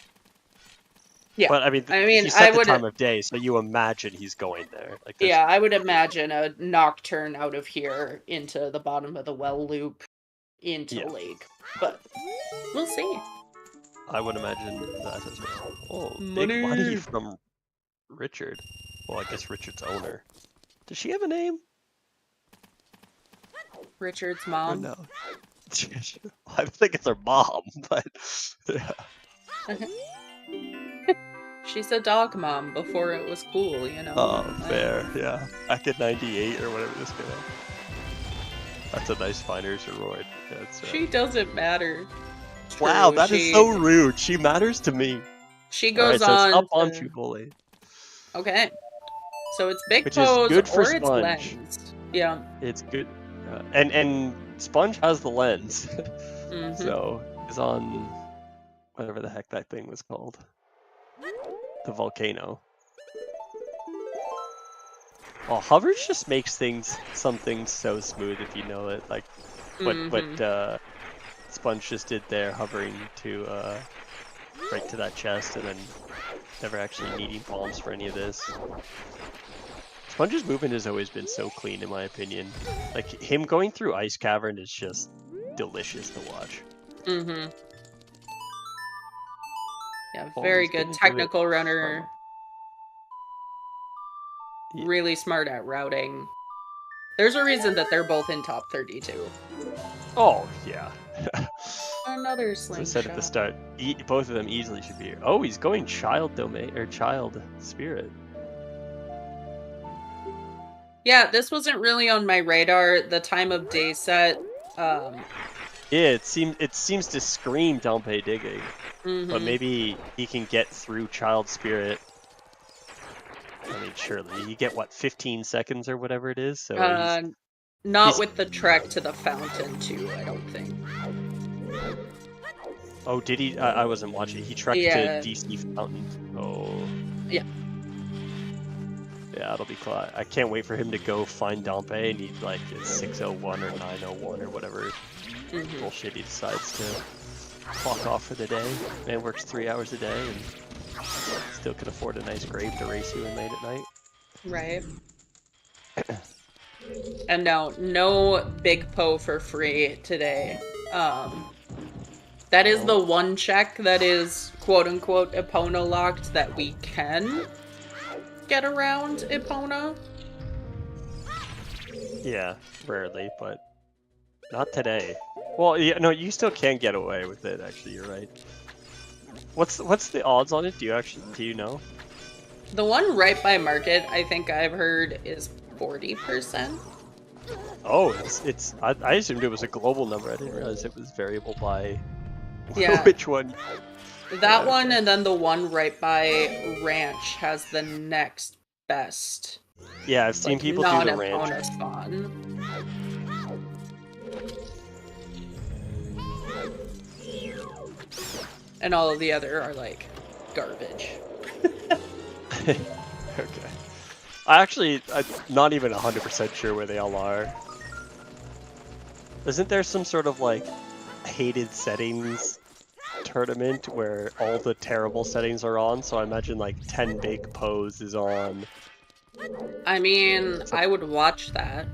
Yeah, but I mean he set the time of day, so you imagine he's going there. Like, yeah, I would imagine a Nocturne out of here into the bottom of the well loop into Lake, but we'll see. I would imagine that as well. Oh, big money from Richard. Well, I guess Richard's owner. Does she have a name? Richard's mom? Or no. I think it's her mom, but yeah. She's a dog mom before it was cool, you know. Oh, fair, yeah. Back in '98 or whatever this guy. That's a nice finder's reward. Yeah, she doesn't matter. Wow, that is so rude. She matters to me. She goes on. Up on you, bully. Okay. So it's big which is pose good for or it's Sponge. lens. Yeah. It's good, and Sponge has the lens, Mm-hmm. so it's on whatever the heck that thing was called, the volcano. Oh, hovers just makes some things so smooth if you know it, like what Sponge just did there, hovering to right to that chest, and then never actually needing bombs for any of this. Sponge's movement has always been so clean, in my opinion. Like, him going through Ice Cavern is just delicious to watch. Mm-hmm. Yeah, Oh, very he's good gonna do technical it. runner. Yeah. Really smart at routing. There's a reason that they're both in top 32. Oh, yeah. Another As I slingshot. said at the start, both of them easily should be here. Oh, he's going Child Domain, or Child Spirit. Yeah, this wasn't really on my radar. The time of day set. Yeah, it seems to scream Dompe digging, but maybe he can get through Child Spirit. I mean, surely you get what, 15 seconds or whatever it is. So not with the trek to the fountain too. I don't think. Oh, did he? I wasn't watching. He trekked to DC Fountain. Oh. Yeah. Yeah, it'll be cool. I can't wait for him to go find Dompe and he's like, it's 601 or 901 or whatever bullshit he decides to clock off for the day. Man works 3 hours a day and still can afford a nice grave to race you in late at night. Right. And no Big Po for free today. That is the one check that is quote-unquote Epona locked that we can get around Epona. Yeah, rarely, but not today. Well, yeah, no, you still can get away with it, actually, you're right. What's the odds on it? Do you know? The one right by market, I think I've heard, is 40%. Oh, I assumed it was a global number. I didn't realize it was variable by Yeah. which one. That one, and then the one right by Ranch has the next best. Yeah, I've seen people do the Ranch. Non-Epona spawn. And all of the other are like garbage. Okay. I'm not even 100% sure where they all are. Isn't there some sort of like hated settings tournament where all the terrible settings are on? So I imagine like 10 Big Pose is on. I mean, I would watch that.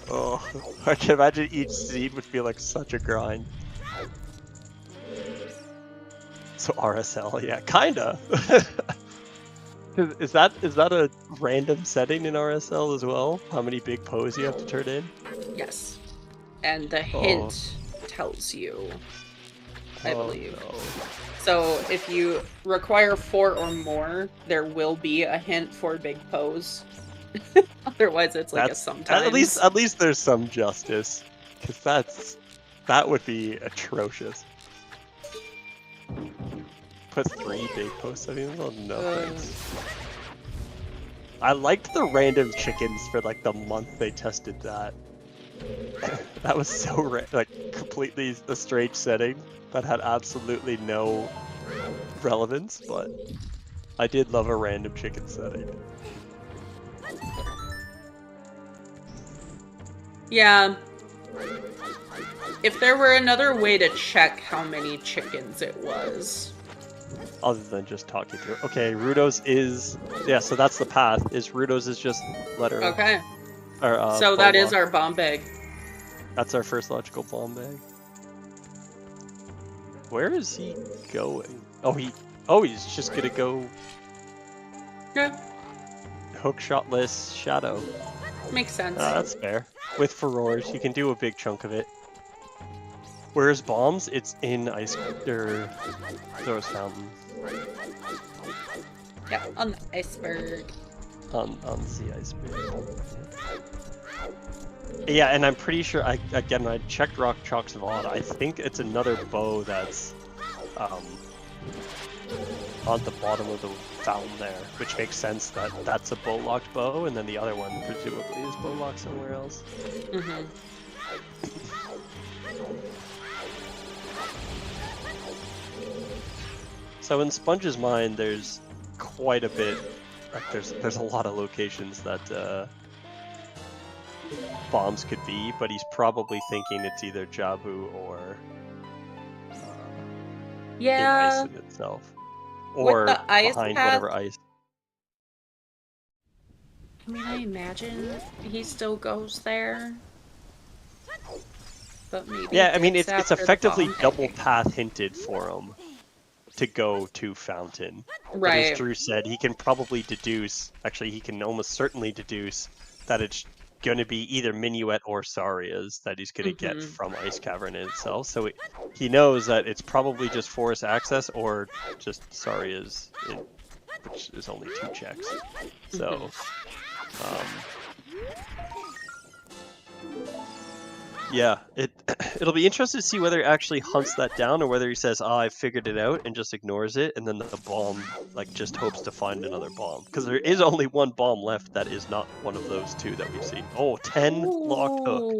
Oh, I can imagine each seed would feel like such a grind. So RSL, yeah, kinda. Is that a random setting in RSL as well? How many Big Pose you have to turn in? Yes. And the hint tells you, I believe. No. So if you require 4 or more, there will be a hint for Big Pose. Otherwise, it's like a sometimes. At least there's some justice, because that would be atrocious. Put 3 Big Pose settings on? No thanks. I liked the random chickens for like the month they tested that. That was so like completely a strange setting that had absolutely no relevance, but I did love a random chicken setting. Yeah. If there were another way to check how many chickens it was. Other than just talking to it. Okay, Rudo's is... Yeah, so that's the path. Rudo's is just letter... Okay. Or, so that is our bomb bag. That's our first logical bomb bag. Where is he going? He's just gonna go... Yeah. Hookshotless Shadow. Makes sense. That's fair. With furores, you can do a big chunk of it. Where's bombs? It's in Zora's Fountain. Yeah, on the iceberg. On the iceberg. Yeah, and I'm pretty sure I checked rockchalk's VOD. I think it's another bow that's on the bottom of the fountain there, which makes sense that that's a bow-locked bow, and then the other one presumably is bow-locked somewhere else. Mm-hmm. So in Sponge's mind, there's quite a bit. Like there's a lot of locations that bombs could be, but he's probably thinking it's either Jabu or in Yeah. Ice in itself, With or the ice behind path, whatever ice. I mean, I imagine he still goes there. But maybe Yeah, I mean, it's after the effectively bomb double thing. path hinted for him to go to Fountain. But Right. as Drew said, he can probably deduce, actually he can almost certainly deduce, that it's going to be either Minuet or Saria's that he's going to get from Ice Cavern itself. So he knows that it's probably just forest access or just Saria's, which is only 2 checks. So, yeah, it'll be interesting to see whether he actually hunts that down or whether he says, I figured it out, and just ignores it, and then the bomb, like, just hopes to find another bomb. Because there is only one bomb left that is not one of those 2 that we've seen. Oh, 10 locked hook.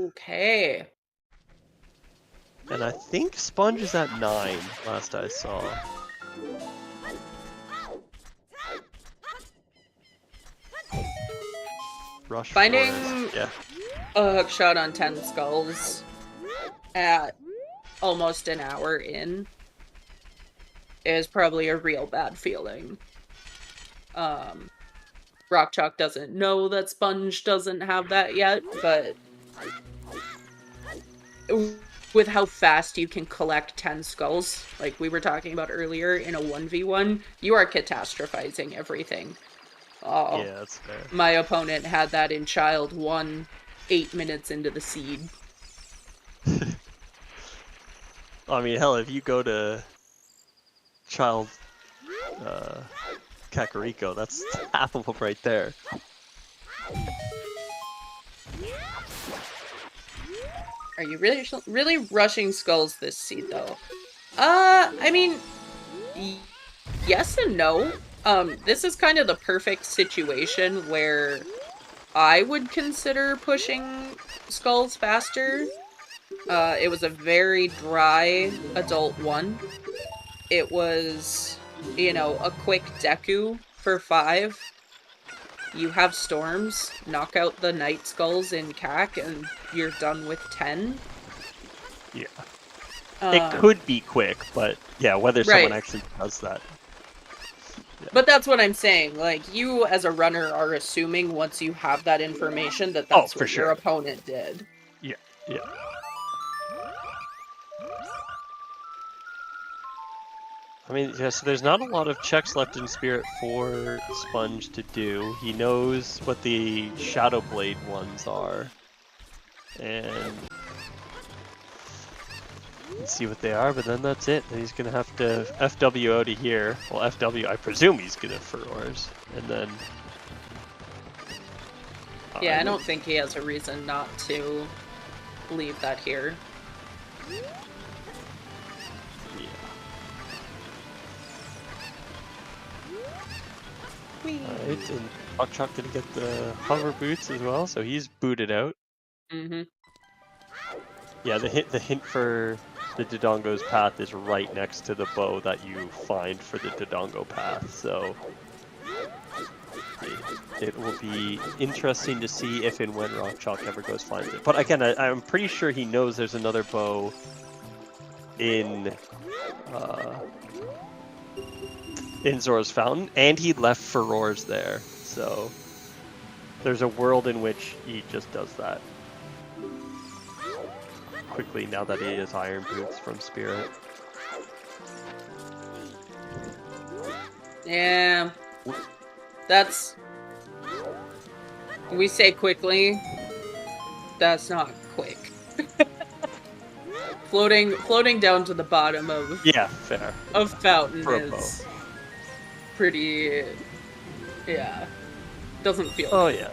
Okay. And I think Sponge is at 9, last I saw. Rush Finding Forest. Yeah. a hook shot on 10 skulls at almost an hour in is probably a real bad feeling. Rockchalk doesn't know that Sponge doesn't have that yet, but with how fast you can collect 10 skulls, like we were talking about earlier in a 1v1, you are catastrophizing everything. Oh, Yeah, that's fair. my opponent had that in Child 1, 8 minutes into the seed. I mean, hell, if you go to Child Kakariko, that's half of them right there. Are you really rushing skulls this seed, though? I mean, yes and no. This is kind of the perfect situation where I would consider pushing skulls faster. It was a very dry adult 1. It was, you know, a quick Deku for 5. You have storms, knock out the night skulls in CAC, and you're done with 10. Yeah. It could be quick, but yeah, whether someone actually does that. Yeah. But that's what I'm saying. Like, you as a runner are assuming once you have that information that that's what your opponent did. Yeah, yeah. I mean, yeah, so there's not a lot of checks left in Spirit for Sponge to do. He knows what the Shadow Blade ones are. And let's see what they are, but then that's it. He's going to have to FW out of here. Well, FW, I presume he's going to Furores. And then... yeah, I don't think he has a reason not to leave that here. Alright, and Rockchalk didn't get the hover boots as well, so he's booted out. Yeah, the hint for the Dodongo's path is right next to the bow that you find for the Dodongo path, so it will be interesting to see if and when Rockchalk ever goes finds it. But again, I'm pretty sure he knows there's another bow in Zora's Fountain, and he left Furores there, so there's a world in which he just does that quickly now that he has Iron Boots from Spirit. Yeah, that's... we say quickly, that's not quick. floating down to the bottom of... yeah, fair. Of Fountain is... pretty, yeah, doesn't feel good. Yeah.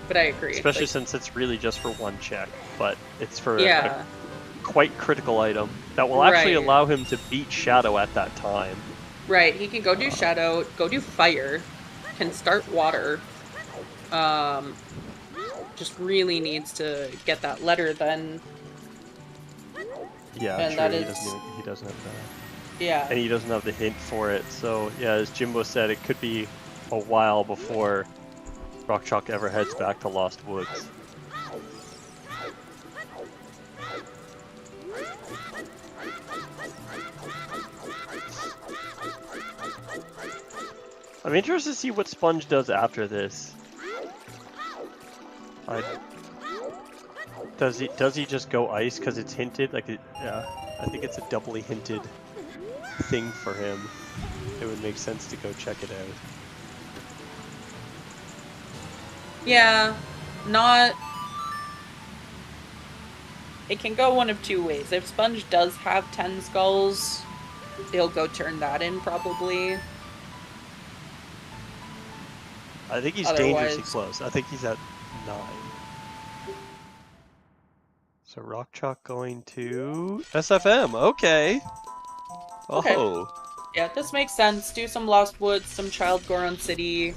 But I agree. Especially since it's really just for 1 check, but it's for a quite critical item. that will actually Right. allow him to beat Shadow at that time. Right, he can go do Shadow, go do Fire, can start Water. Just really needs to get that letter then. Yeah, And true. that He is, doesn't have that. yeah. And he doesn't have the hint for it. So yeah, as Jimbo said, it could be a while before rockchalk ever heads back to Lost Woods. I'm interested to see what Sponge does after this. Does he just go ice because it's hinted? Yeah, I think it's a doubly hinted thing for him. It would make sense to go check it out. Yeah, not... It can go one of two ways. If Sponge does have 10 skulls, he'll go turn that in, probably. I think he's Otherwise... dangerously close. I think he's at 9. So rockchalk going to SFM. Okay. Okay. Oh. Yeah, this makes sense. Do some Lost Woods, some Child Goron City,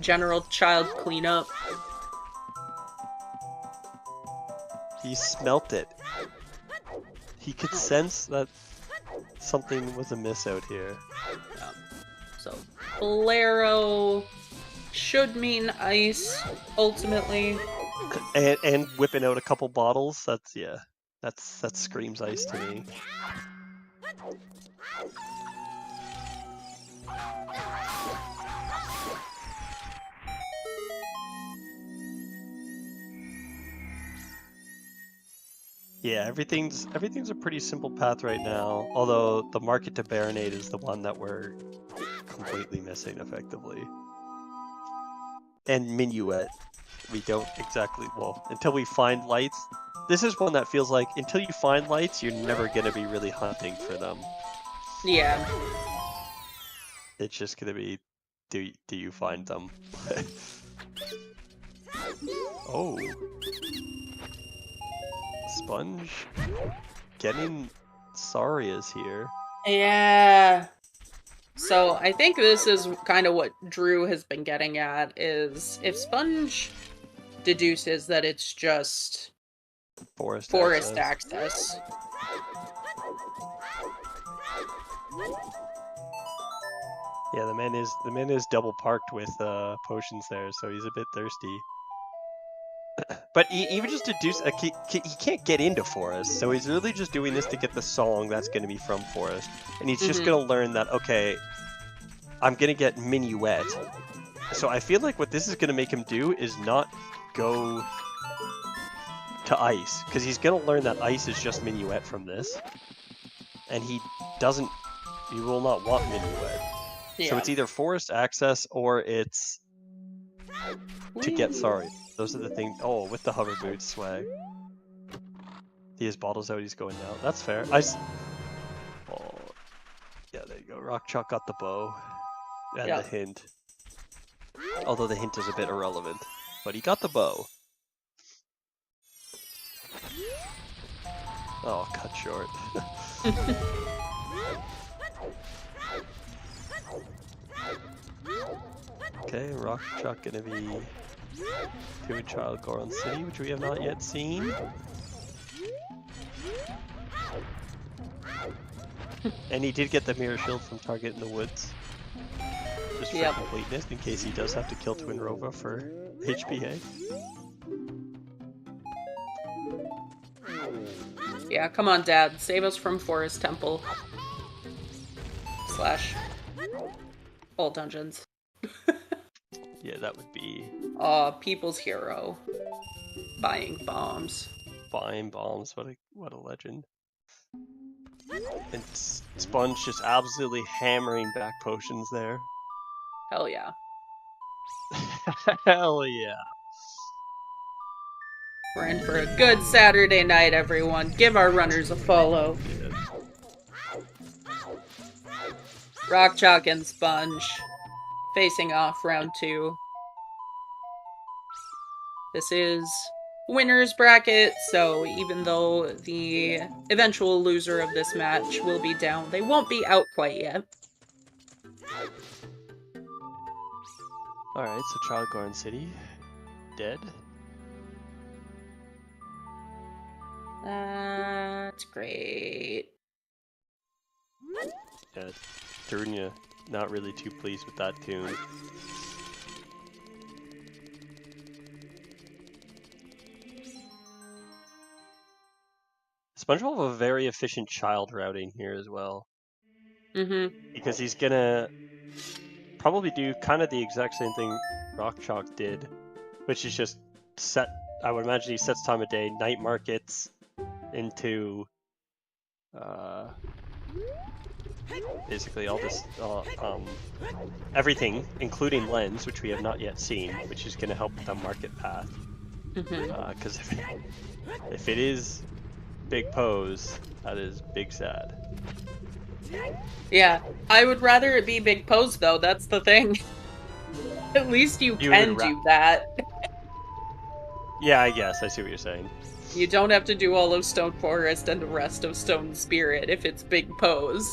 general child cleanup. He smelt it. He could sense that something was amiss out here. Yeah. So, Bolero should mean ice, ultimately. And whipping out a couple bottles. That screams ice to me. Yeah, everything's a pretty simple path right now. Although the market to Baronade is the one that we're completely missing effectively. And Minuet. We don't exactly, well, until we find lights. This is one that feels like until you find lights, you're never going to be really hunting for them. Yeah. It's just going to be, do you find them? Oh. Sponge getting Saria's here. Yeah. So I think this is kind of what Drew has been getting at, is if Sponge deduces that it's just Forest access. Yeah, the man is double parked with potions there, so he's a bit thirsty. But he even just deduce he can't get into Forest, so he's really just doing this to get the song that's going to be from Forest, and he's just going to learn that, okay, I'm going to get Minuet. So I feel like what this is going to make him do is not go to ice, because he's going to learn that ice is just Minuet from this, and he will not want Minuet. Yeah. So it's either Forest access or it's to get Sorry. Those are the things. Oh, with the hover boots swag. He has bottles out, he's going now. That's fair. Oh, yeah, there you go. rockchalk got the bow. And the hint. Although the hint is a bit irrelevant. But he got the bow. Oh, cut short. Okay, rockchalk gonna be doing Child Goron City, which we have not yet seen. And he did get the mirror shield from Target in the Woods. Just for completeness, in case he does have to kill Twinrova for HPA. Yeah, come on, Dad. Save us from Forest Temple. / all dungeons. Yeah, that would be... people's hero. Buying bombs. Buying bombs, what a legend. And Sponge just absolutely hammering back potions there. Hell yeah. Hell yeah. We're in for a good Saturday night, everyone. Give our runners a follow. rockchalk and Sponge facing off round 2. This is winner's bracket, so even though the eventual loser of this match will be down, they won't be out quite yet. Alright, so Child Garden City, dead. That's great. Yeah, Darunia not really too pleased with that tune. Sponge will have a very efficient child routing here as well. Because he's gonna probably do kind of the exact same thing rockchalk did, which is just set, I would imagine he sets time of day, night markets into basically all this, everything, including lens, which we have not yet seen, which is going to help with the market path. Because if it is big pose, that is big sad. Yeah, I would rather it be big pose though, that's the thing. At least you can do that. Yeah, I guess, I see what you're saying. You don't have to do all of Stone Forest and the rest of Stone Spirit if it's big pose.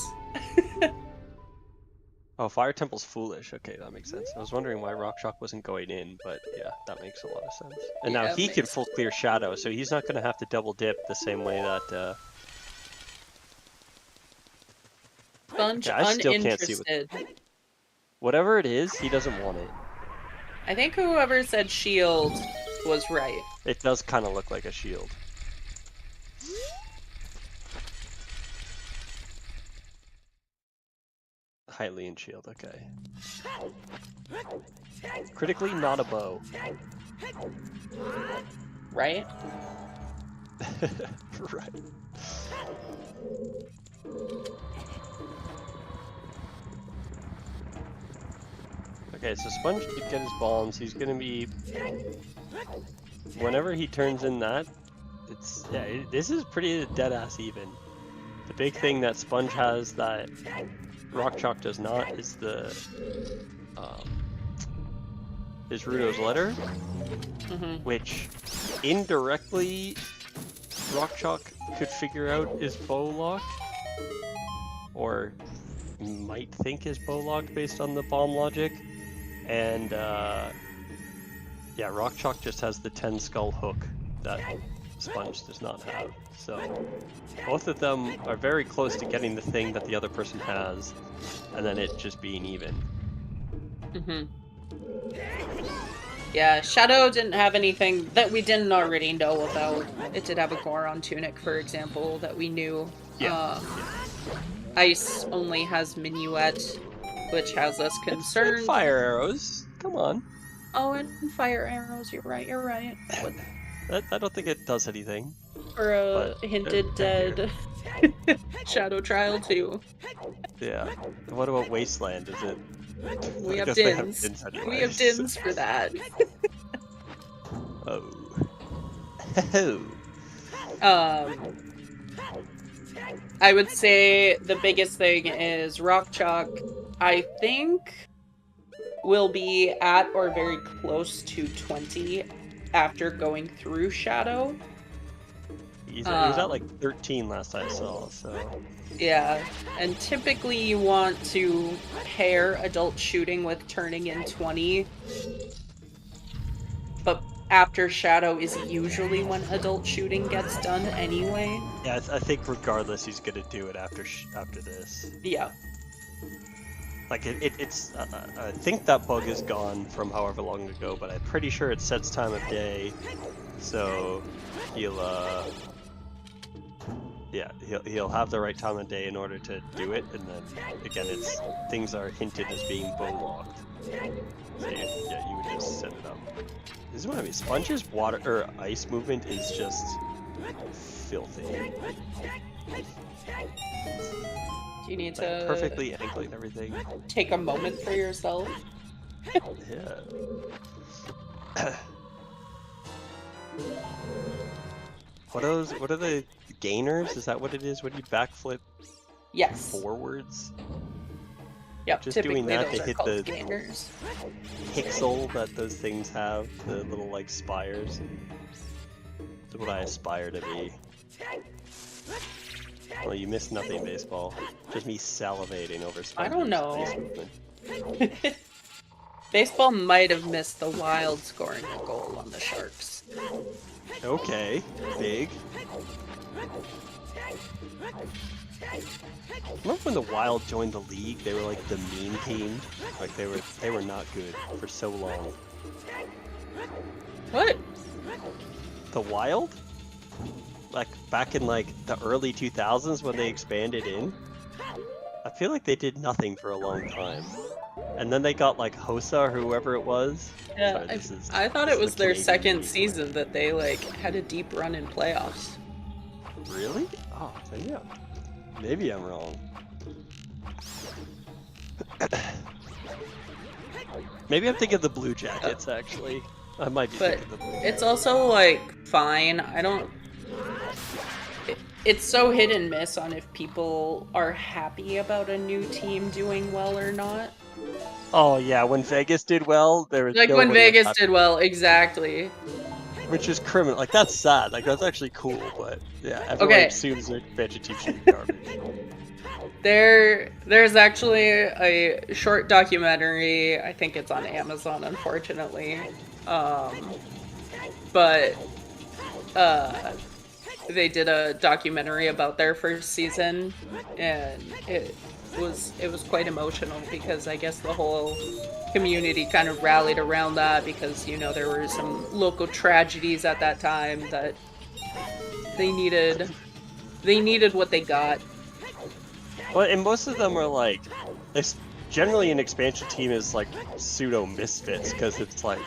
Oh, Fire Temple's foolish. Okay, that makes sense. I was wondering why rockchalk wasn't going in, but yeah, that makes a lot of sense. And Yeah, now he can full clear Shadow, so he's not going to have to double dip the same way that... Sponge I still can't see uninterested. Whatever it is, he doesn't want it. I think whoever said shield was right. It does kind of look like a shield. Hylian shield, okay. Critically not a bow. Right? Right. Okay, so Sponge did get his bombs. He's gonna be... Whenever he turns in that, it's... Yeah, this is pretty dead-ass even. The big thing that Sponge has that rockchalk does not is the... is Rudo's Letter, which indirectly rockchalk could figure out is bow lock, or might think is bow locked based on the bomb logic, and yeah, rockchalk just has the 10 skull hook that Sponge does not have, so both of them are very close to getting the thing that the other person has, and then it just being even. Yeah, Shadow didn't have anything that we didn't already know about. It did have a Goron tunic, for example, that we knew. Yeah. Ice only has Minuet, which has us concerned. It's fire arrows, come on. Oh, and fire arrows, you're right, you're right. I don't think it does anything. Or a hinted dead Shadow Trial too. Yeah. What about Wasteland? Is it? We have Dins. We have Dins for that. Oh. I would say the biggest thing is rockchalk, I think, will be at or very close to 20 after going through Shadow. He was at like 13 last I saw, so... Yeah, and typically you want to pair adult shooting with turning in 20, but after Shadow is usually when adult shooting gets done anyway. Yeah, I think regardless he's gonna do it after this. Yeah. Like, it's I think that bug is gone from however long ago, but I'm pretty sure it sets time of day, so he'll have the right time of day in order to do it, and then again things are hinted as being bow locked. So you would just set it up. This is what I mean. Sponge's water or ice movement is just filthy. Do you need to perfectly angling everything? Take a moment for yourself. Yeah. What are the gainers? Is that what it is when you backflip? Yes. Forwards? Yep, just typically doing that those to are hit called the gainers. pixel that those things have, the little like spires. what I aspire to be. Well, you missed nothing, baseball. Just me salivating over I don't know. face movement. Baseball might have missed the Wild scoring a goal on the Sharks. Okay, big. Remember when the Wild joined the league? They were like the meme team. Like they were not good for so long. What? The Wild? Like back in like the early 2000s when they expanded in. I feel like they did nothing for a long time. And then they got like Hossa or whoever it was. Yeah, Sorry, I thought it was the their Canadian second team. season that they like had a deep run in playoffs. Really? Oh, then yeah. Maybe I'm wrong. Maybe I'm thinking of the Blue Jackets, actually. I might be But thinking of the Blue it's also like fine. I don't. It's so hit and miss on if people are happy about a new team doing well or not. Oh yeah, when Vegas did well, there was Like when nobody was Vegas happy, did well, exactly. which is criminal. Like that's sad. Like that's actually cool, but yeah, everyone Okay. assumes the expansion team should be garbage. There's actually a short documentary. I think it's on Amazon, unfortunately. But they did a documentary about their first season, and it was quite emotional because I guess the whole community kind of rallied around that because, you know, there were some local tragedies at that time that they needed what they got. Well, and most of them are like, generally an expansion team is like pseudo misfits because it's like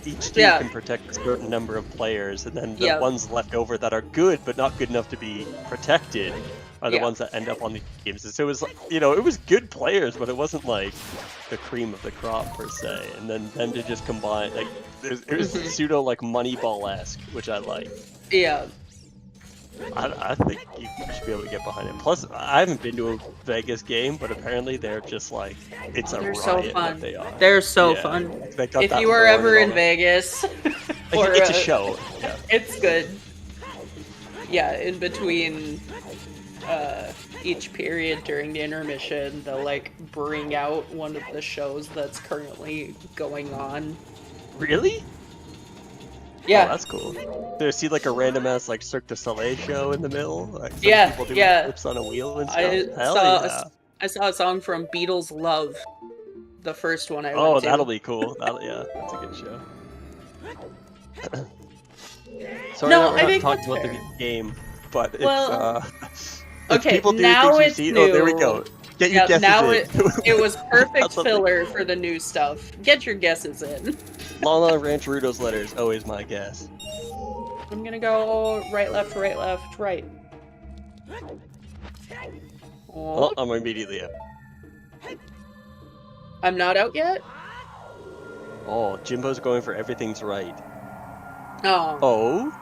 each team Yeah. can protect a certain number of players, and then the Yeah. ones left over that are good but not good enough to be protected are the Yeah. ones that end up on the teams. And so it was like, you know, it was good players, but it wasn't like the cream of the crop per se. And then them to just combine, like it was pseudo like Moneyball-esque, which I like. Yeah. I think you should be able to get behind it. Plus, I haven't been to a Vegas game, but apparently they're just like, it's a They're riot so that fun. they are. They're so Yeah, fun. they got If that you are horn ever and in all Vegas, that. or, It's a show. Yeah. it's good. Yeah, in between each period during the intermission, they'll like bring out one of the shows that's currently going on. Really? Yeah. Oh, that's cool. Do you see like a random ass like Cirque du Soleil show in the middle? Like some Yeah, people doing yeah. flips on a wheel and stuff? I saw a song from Beatles' Love, the first one I Oh, went to. that'll be cool. Yeah, that's a good show. Sorry, No, we're I not think talking that's about fair. the game, but Well, it's okay, people do now things it's you've seen. new. Oh, there we go. Get your Yeah, guesses now in. it was perfect That's something. filler for the new stuff. Get your guesses in. Lala Rancherudo's letters, always my guess. I'm gonna go right, left, right, left, right. Oh, I'm immediately out. I'm not out yet? Oh, Jimbo's going for everything's right. Oh. Oh?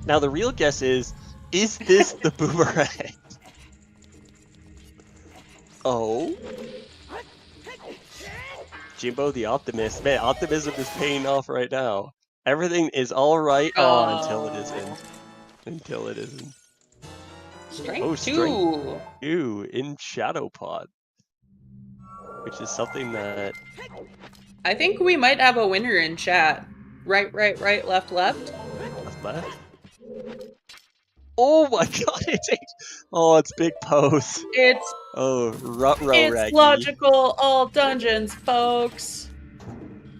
Now the real guess is this the boomerang? Oh? Jimbo the optimist. Man, optimism is paying off right now. Everything is alright. Oh, until it isn't. Until it isn't. Strength Oh, 2. 2 in Shadow Pod. Which is something that... I think we might have a winner in chat. Right, right, right, left, left. Left? Oh my god, it's Big Pose. It's Raggy. logical all dungeons, folks.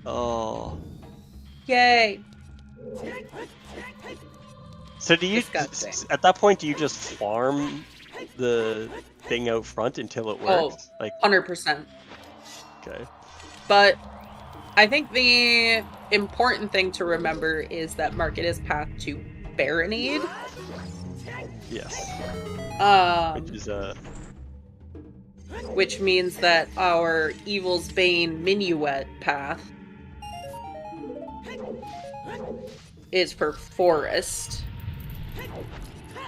Oh. Yay. So do you, Disgusting. at that point, do you just farm the thing out front until it works? Oh, like 100%. Okay. But I think the important thing to remember is that Market is path to Baronade. Yes. Which means that our Evil's Bane Minuet path is for Forest.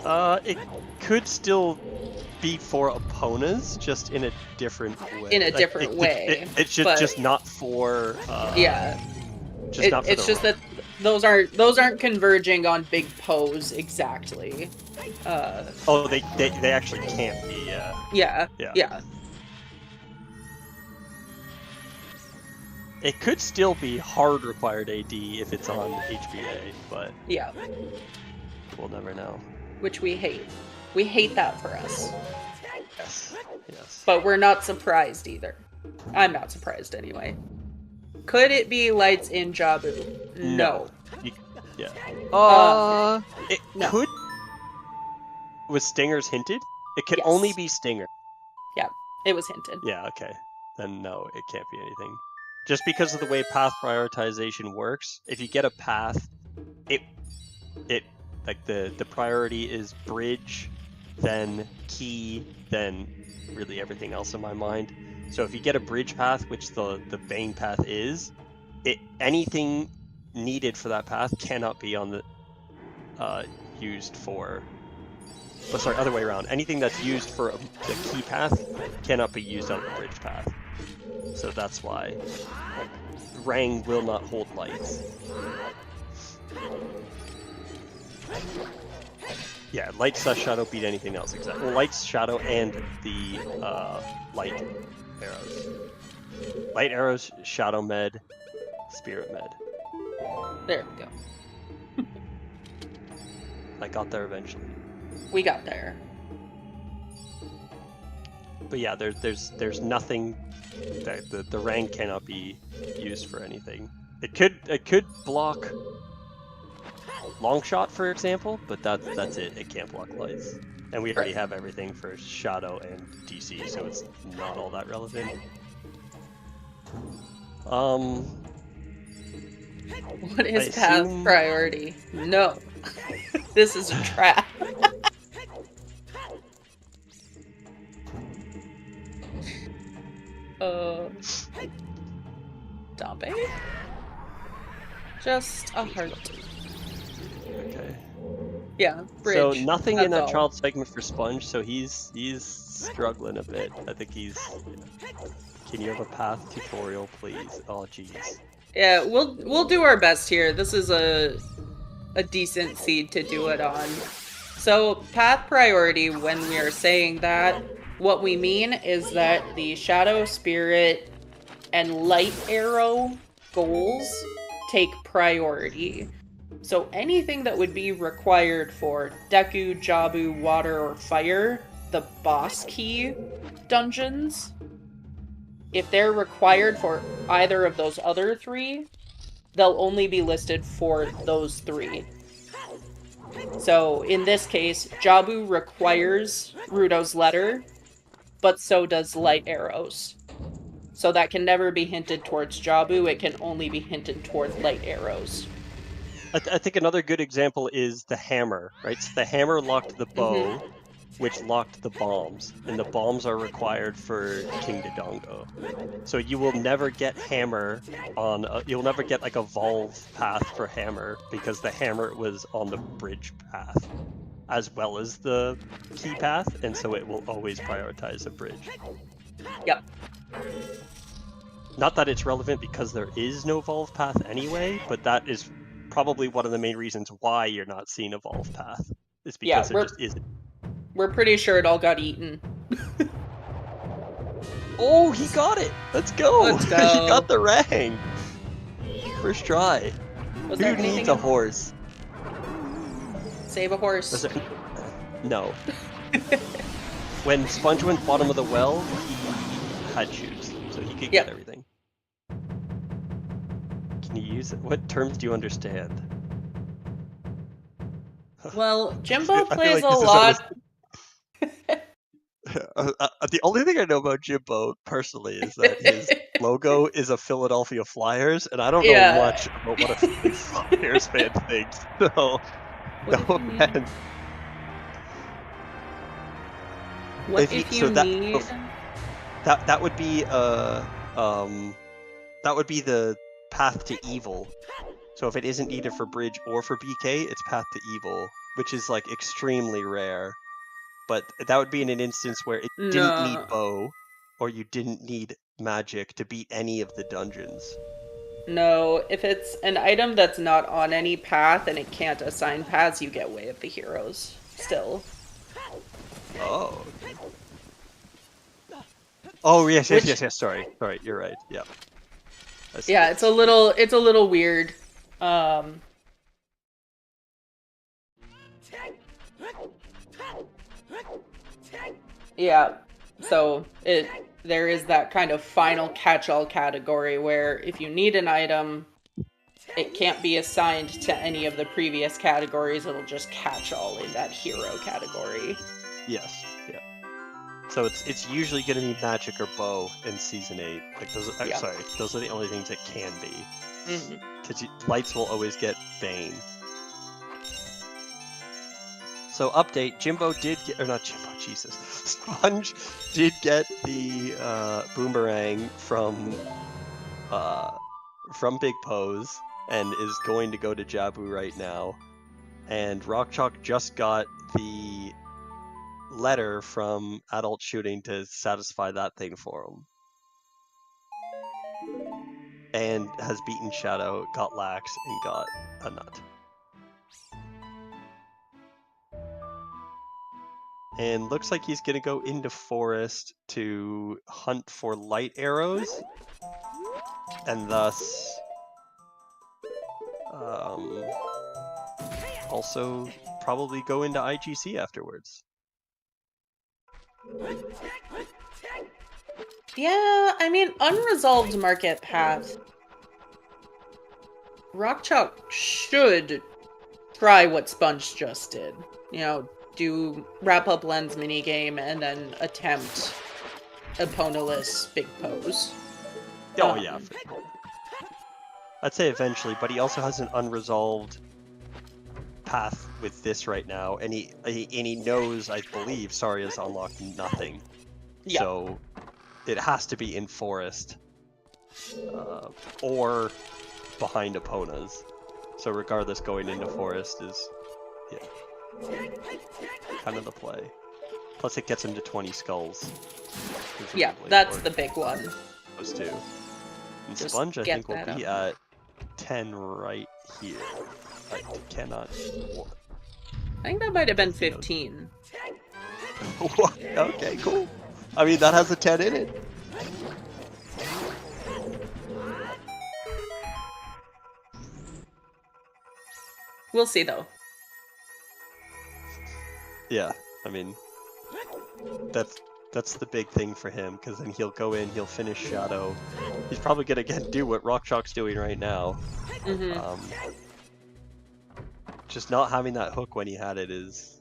It could still be for opponents, just in a different way. In a different way. It's just not for. Yeah. Just not for it's just that those aren't converging on big pose exactly. Oh, they actually can't be. Yeah. It could still be hard required AD if it's on HBA, but yeah, we'll never know. which we hate. We hate that for us. Yes. But we're not surprised either. I'm not surprised anyway. Could it be lights in Jabu? No. Yeah. It no. could. Was Stingers hinted? It could Yes. only be Stinger. Yeah, it was hinted. Yeah, okay. Then no, it can't be anything. Just because of the way path prioritization works, if you get a path, it like the priority is bridge, then key, then really everything else in my mind. So if you get a bridge path, which the main path is, anything needed for that path cannot be on the used for. Oh, sorry, other way around. Anything that's used for the key path cannot be used on the bridge path. So that's why Rang will not hold lights. Yeah, light / shadow beat anything else except lights, shadow, and the light arrows. Light arrows, shadow med, spirit med. There we go. I got there eventually. We got there. But yeah, there's nothing that the Rang cannot be used for anything. It could block long shot, for example, but that's it. It can't block lights. And we already have everything for shadow and DC, so it's not all that relevant. What is path priority? No. This is a trap. Dampe? Just a heart. Okay. Yeah, bridge. So nothing in that all. child segment for Sponge, so he's struggling a bit. I think he's... Can you have a path tutorial, please? Oh, jeez. Yeah, we'll do our best here. This is a decent seed to do it on. So path priority, when we are saying that, what we mean is that the Shadow Spirit and Light Arrow goals take priority. So anything that would be required for Deku, Jabu, Water, or Fire, the boss key dungeons, if they're required for either of those other three, they'll only be listed for those three. So in this case, Jabu requires Rudo's letter, but so does Light Arrows. So that can never be hinted towards Jabu, it can only be hinted towards Light Arrows. I think another good example is the hammer, right? So the hammer locked the bow, which locked the bombs, and the bombs are required for King Dodongo. So you will never get hammer on, you'll never get like a Volve path for hammer, because the hammer was on the bridge path, as well as the key path, and so it will always prioritize a bridge. Yep. Not that it's relevant because there is no Volve path anyway, but that is probably one of the main reasons why you're not seeing a Volve path. Is because there just isn't. We're pretty sure it all got eaten. Oh, he got it! Let's go! Let's go. He got the Rang! First try. Who needs a horse? Save a horse. No. When Sponge went bottom of the well, he had shoes, so he could get everything. Can you use it? What terms do you understand? Well, Jimbo plays a lot. The only thing I know about Jimbo personally is that his logo is a Philadelphia Flyers, and I don't know much about what a Flyers fan thinks. So, no offense. What if you need? That would be that would be the path to evil. So if it isn't needed for bridge or for BK, it's path to evil, which is like extremely rare. But that would be in an instance where it didn't need bow, or you didn't need magic to beat any of the dungeons. No, if it's an item that's not on any path and it can't assign paths, you get Way of the Heroes still. Oh. Oh yes, Which- Sorry, you're right. Yeah. Yeah, it's a little weird. Yeah, so there is that kind of final catch-all category where if you need an item, it can't be assigned to any of the previous categories. It'll just catch all in that hero category. Yes. Yeah. So it's usually going to be magic or bow in season 8. Like those. Yeah. Sorry, those are the only things it can be. Mhm. Because lights will always get Bane. So update, Jimbo did get, or not Jimbo, Jesus, Sponge did get the boomerang from Big Pose and is going to go to Jabu right now. And Rockchalk just got the letter from Adult Shooting to satisfy that thing for him. And has beaten Shadow, got Lax, and got a nut. And looks like he's going to go into forest to hunt for light arrows. And thus also probably go into IGC afterwards. Yeah, I mean, unresolved market path. Rockchalk should try what Sponge just did. You know, do wrap-up lens minigame and then attempt opponentless Big Pose. Oh yeah. I'd say eventually, but he also has an unresolved path with this right now, and he knows, I believe, Sorry has unlocked nothing. Yeah. So it has to be in forest or behind Epona's. So regardless, going into forest is kind of the play. Plus it gets him to 20 skulls. Yeah, that's the big one. Those two. And Just Sponge, I think, will be at 10 right here. I cannot. I think that might have been 15. Okay, cool. I mean, that has a 10 in it. We'll see, though. Yeah, I mean, that's the big thing for him, because then he'll go in, he'll finish Shadow. He's probably gonna do what Rockchalk's doing right now. Mm-hmm. Just not having that hook when he had it is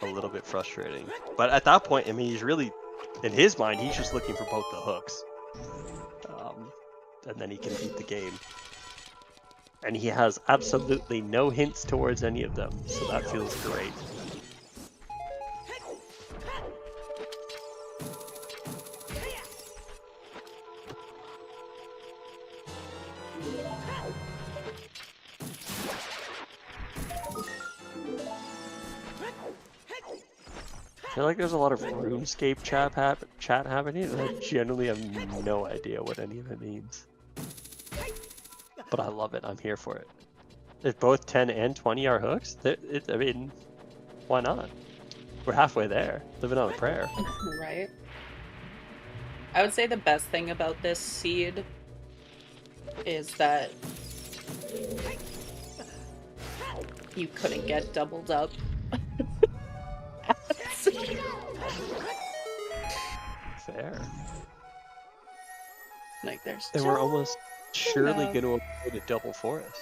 a little bit frustrating. But at that point, I mean, he's really, in his mind, he's just looking for both the hooks. And then he can beat the game. And he has absolutely no hints towards any of them, so that feels great. I feel like there's a lot of RuneScape chat happening, and I generally have no idea what any of it means. But I love it. I'm here for it. If both 10 and 20 are hooks, I mean, why not? We're halfway there, living on a prayer. Right. I would say the best thing about this seed is that you couldn't get doubled up. Fair. Like there's. And we're almost surely going to avoid a double forest.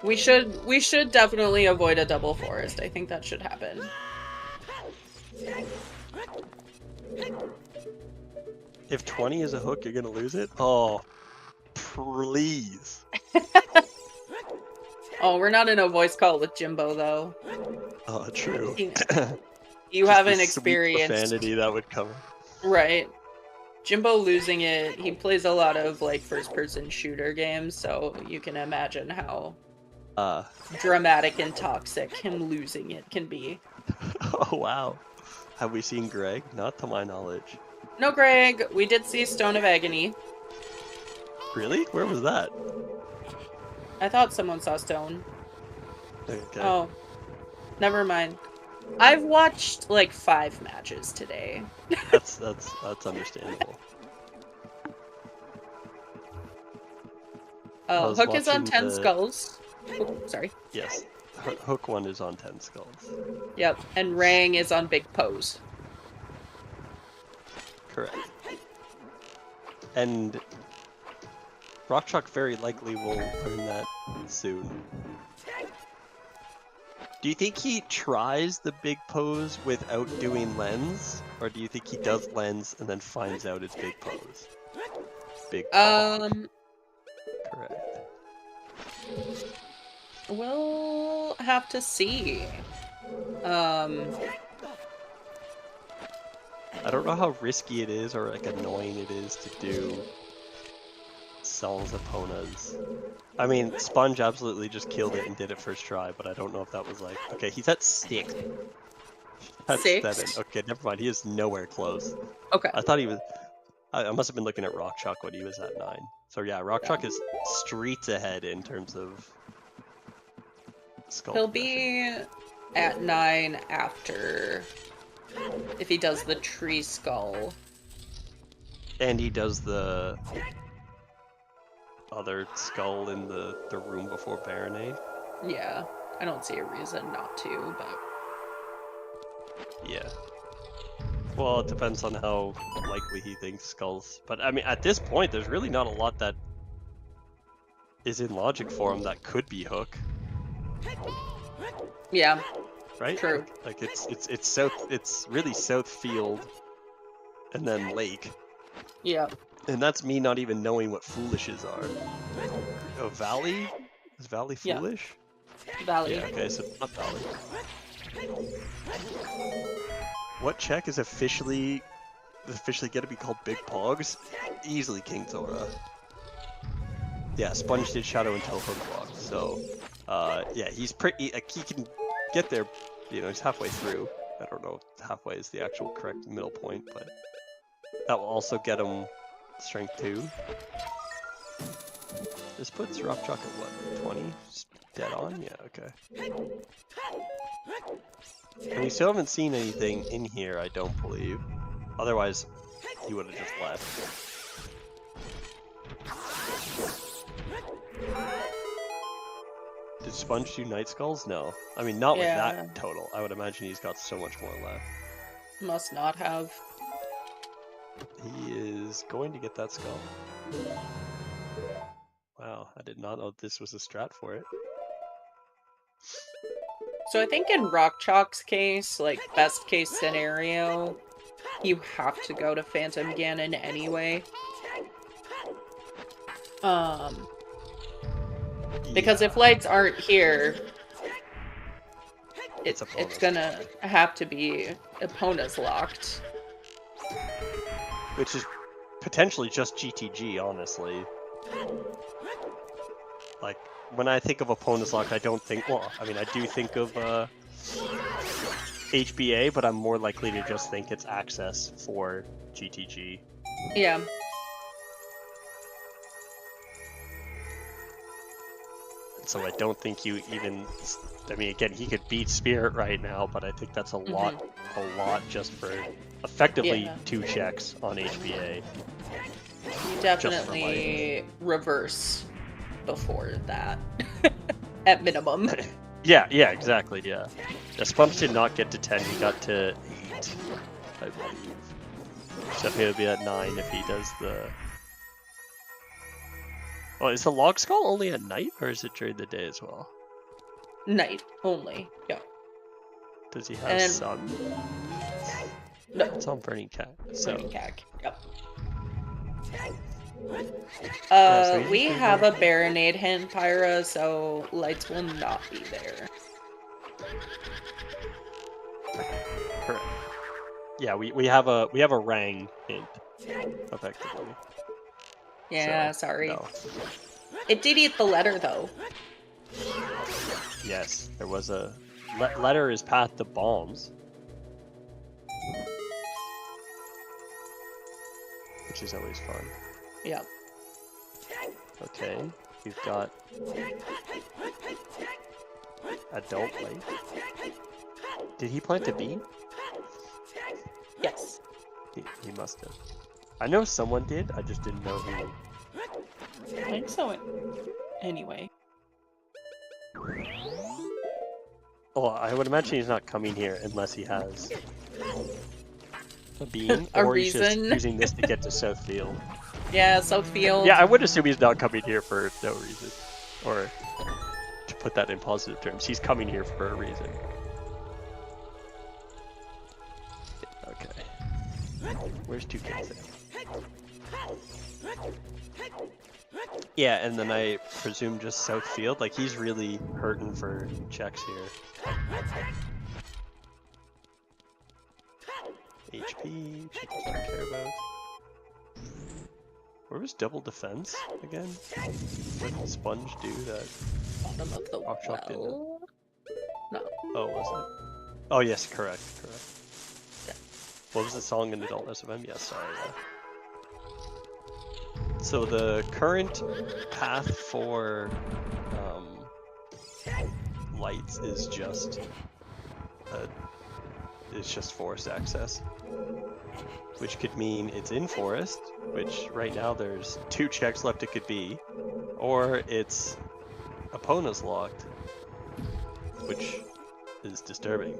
We should definitely avoid a double forest. I think that should happen. If 20 is a hook, you're going to lose it? Oh, please. Oh, we're not in a voice call with Jimbo, though. Oh, true. You haven't experienced profanity that would come. Right. Jimbo losing it, he plays a lot of like first-person shooter games, so you can imagine how dramatic and toxic him losing it can be. Oh, wow. Have we seen Greg? Not to my knowledge. No, Greg. We did see Stone of Agony. Really? Where was that? I thought someone saw stone. Okay. Oh, never mind. I've watched like 5 matches today. That's understandable. I was Hook is on watching 10 skulls. Oh, sorry. Yes, Hook 1 is on 10 skulls. Yep, and Rang is on Big Pose. Correct. And rockchalk very likely will learn that soon. Do you think he tries the big pose without doing lens? Or do you think he does lens and then finds out it's big pose? Big pog. Correct. We'll have to see. I don't know how risky it is or like annoying it is to do Cell's Eponas. I mean, Sponge absolutely just killed it and did it first try, but I don't know if that was like... Okay, he's at 6. That's 6? 7. Okay, never mind. He is nowhere close. Okay. I thought he was... I must have been looking at rockchalk when he was at 9. So yeah, rockchalk is streets ahead in terms of skull He'll progression. be at 9 after... if he does the tree skull. And he does the other skull in the room before Baronade. Yeah, I don't see a reason not to, but... Yeah. Well, it depends on how likely he thinks skulls. But I mean, at this point, there's really not a lot that is in logic for him that could be Hook. Yeah. Right? True. Like it's south. It's really South Field, and then Lake. Yeah. And that's me not even knowing what foolishes are. Oh, Valley? Is Valley foolish? Valley. Yeah. Okay, so not Valley. What check is officially going to be called Big Pogs? Easily King Zora. Yeah, Sponge did Shadow until Hook blocked, so yeah, he's pretty. Like, he can get there. You know, he's halfway through. I don't know if halfway is the actual correct middle point, but that will also get him Strength 2. This puts rockchalk at what? 20? Just dead on? Yeah. Okay. And we still haven't seen anything in here, I don't believe. Otherwise, he would have just left. Did Sponge do Night Skulls? No. I mean, not with that total. I would imagine he's got so much more left. Must not have. He is going to get that skull. Wow, I did not know this was a strat for it. So I think in rockchalk's case, like, best case scenario, you have to go to Phantom Ganon anyway. Because if lights aren't here, it's gonna have to be Epona's locked. Which is potentially just GTG, honestly. Like, when I think of Epona's locked, I don't think... Well, I mean, I do think of HBA, but I'm more likely to just think it's access for GTG. Yeah. So I don't think you even... I mean, again, he could beat Spirit right now, but I think that's a lot just for effectively 2 checks on HBA. You definitely reverse before that, at minimum. Yeah, exactly, yeah. Sponge did not get to 10, he got to 8, I believe. So he'll be at 9 if he does the... Oh, is the log skull only at night, or is it during the day as well? Night only, yeah. Does he have sun? No. It's on Burning Cat. So. Burning Cat, yep. We have a Baronade hint, Pyra, so lights will not be there. Correct. Yeah, we have a Rang hint, effectively. Yeah, so, sorry. No. It did eat the letter, though. Yes, there was a... letter is path to bombs. Which is always fun. Yeah. Okay, we've got adult life. Did he plant a bee? Yes. He must have. I know someone did, I just didn't know who. I think so. Anyway. Oh, I would imagine he's not coming here unless he has a bean, A or he's just reason. using this to get to Southfield. Yeah, Southfield. Yeah, I would assume he's not coming here for no reason. Or, to put that in positive terms, he's coming here for a reason. Okay. Where's 2K? Yeah, and then I presume just Southfield. Like, he's really hurting for checks here. HP, she does not care about. Where was double defense again? What did Sponge do that Bottom of the rockchalk didn't? well. No. Oh, was it? Oh, yes, correct. Yeah. What was the song in Adult SFM? Yes, sorry. So the current path for lights is just forest access, which could mean it's in forest, which right now there's 2 checks left it could be, or it's Epona's locked, which is disturbing.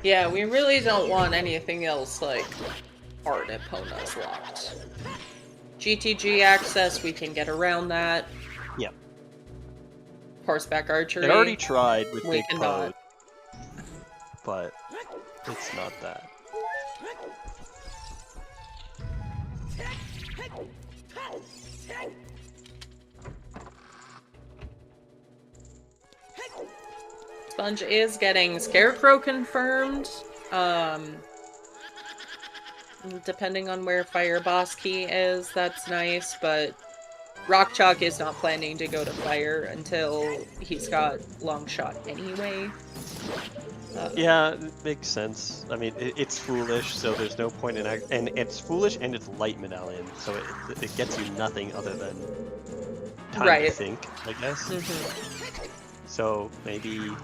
Yeah, we really don't want anything else like hard Epona's locked. GTG access, we can get around that. Yep. Horseback archery. It already tried with we Big cannot. Pose, but it's not that. Sponge is getting Scarecrow confirmed. Depending on where Fire Boss Key is, that's nice, but rockchalk is not planning to go to Fire until he's got Long Shot anyway. Yeah, it makes sense. I mean, it's foolish, so there's no point in and it's foolish and it's light medallion, so it gets you nothing other than time to think, I guess. So maybe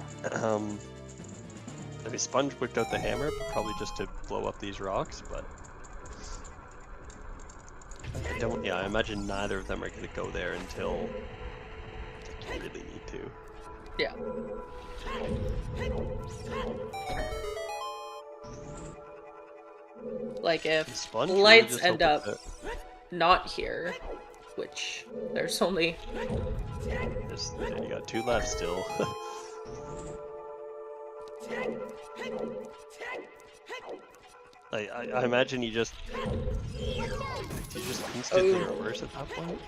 Sponge whipped out the hammer, but probably just to blow up these rocks, but I imagine neither of them are going to go there until they really need to. Yeah. Like if Sponge lights really end up not here, which there's only... you got 2 left still. I imagine you just instantly reverse at that point.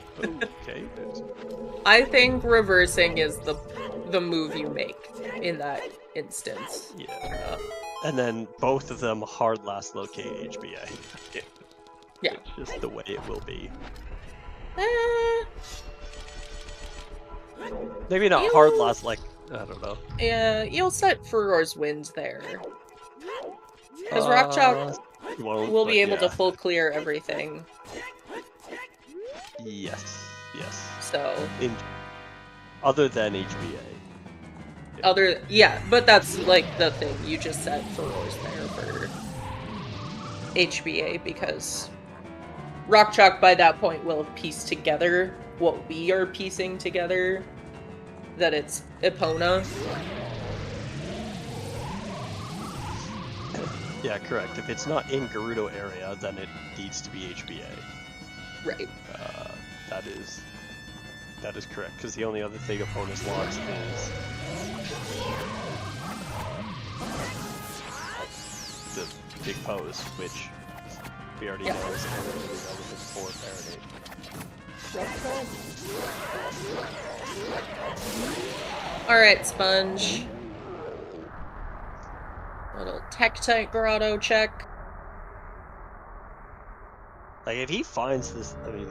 Okay. I think reversing is the move you make in that instance. Yeah. And then both of them hard last locate HBA. Yeah. It's just the way it will be. Maybe not hard last, like, I don't know. Yeah, you'll set Furor's wins there. Because rockchalk will be able to full clear everything. Yes. So. Other than HBA. But that's like the thing. You just set Furor's there for HBA because rockchalk by that point will have pieced together what we are piecing together. That it's Epona. Yeah, correct. If it's not in Gerudo area, then it needs to be HBA. Right. That is correct, because the only other thing Epona's lost is the Big Pose, which we already know is only relevant for Faraday. Alright, Sponge. Little Tektite Grotto check. Like, if he finds this, I mean,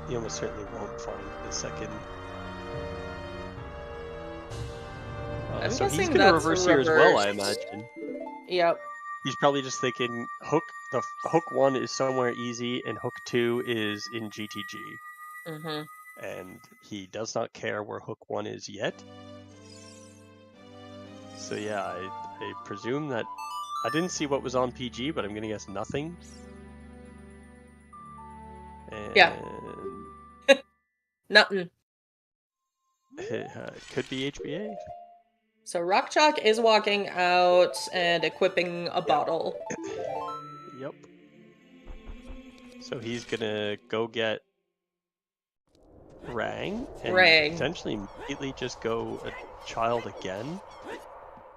he almost certainly won't find the second. I'm so he's guessing gonna that's reverse here as well, I reversed. imagine. Yep. He's probably just thinking hook 1 is somewhere easy and hook 2 is in GTG. Mm-hmm. And he does not care where hook 1 is yet. So yeah, I presume that I didn't see what was on PG, but I'm gonna guess nothing. And Yeah. Nothing. It could be HBA. So rockchalk is walking out and equipping a bottle. Yep. So he's gonna go get Rang and potentially immediately just go a child again.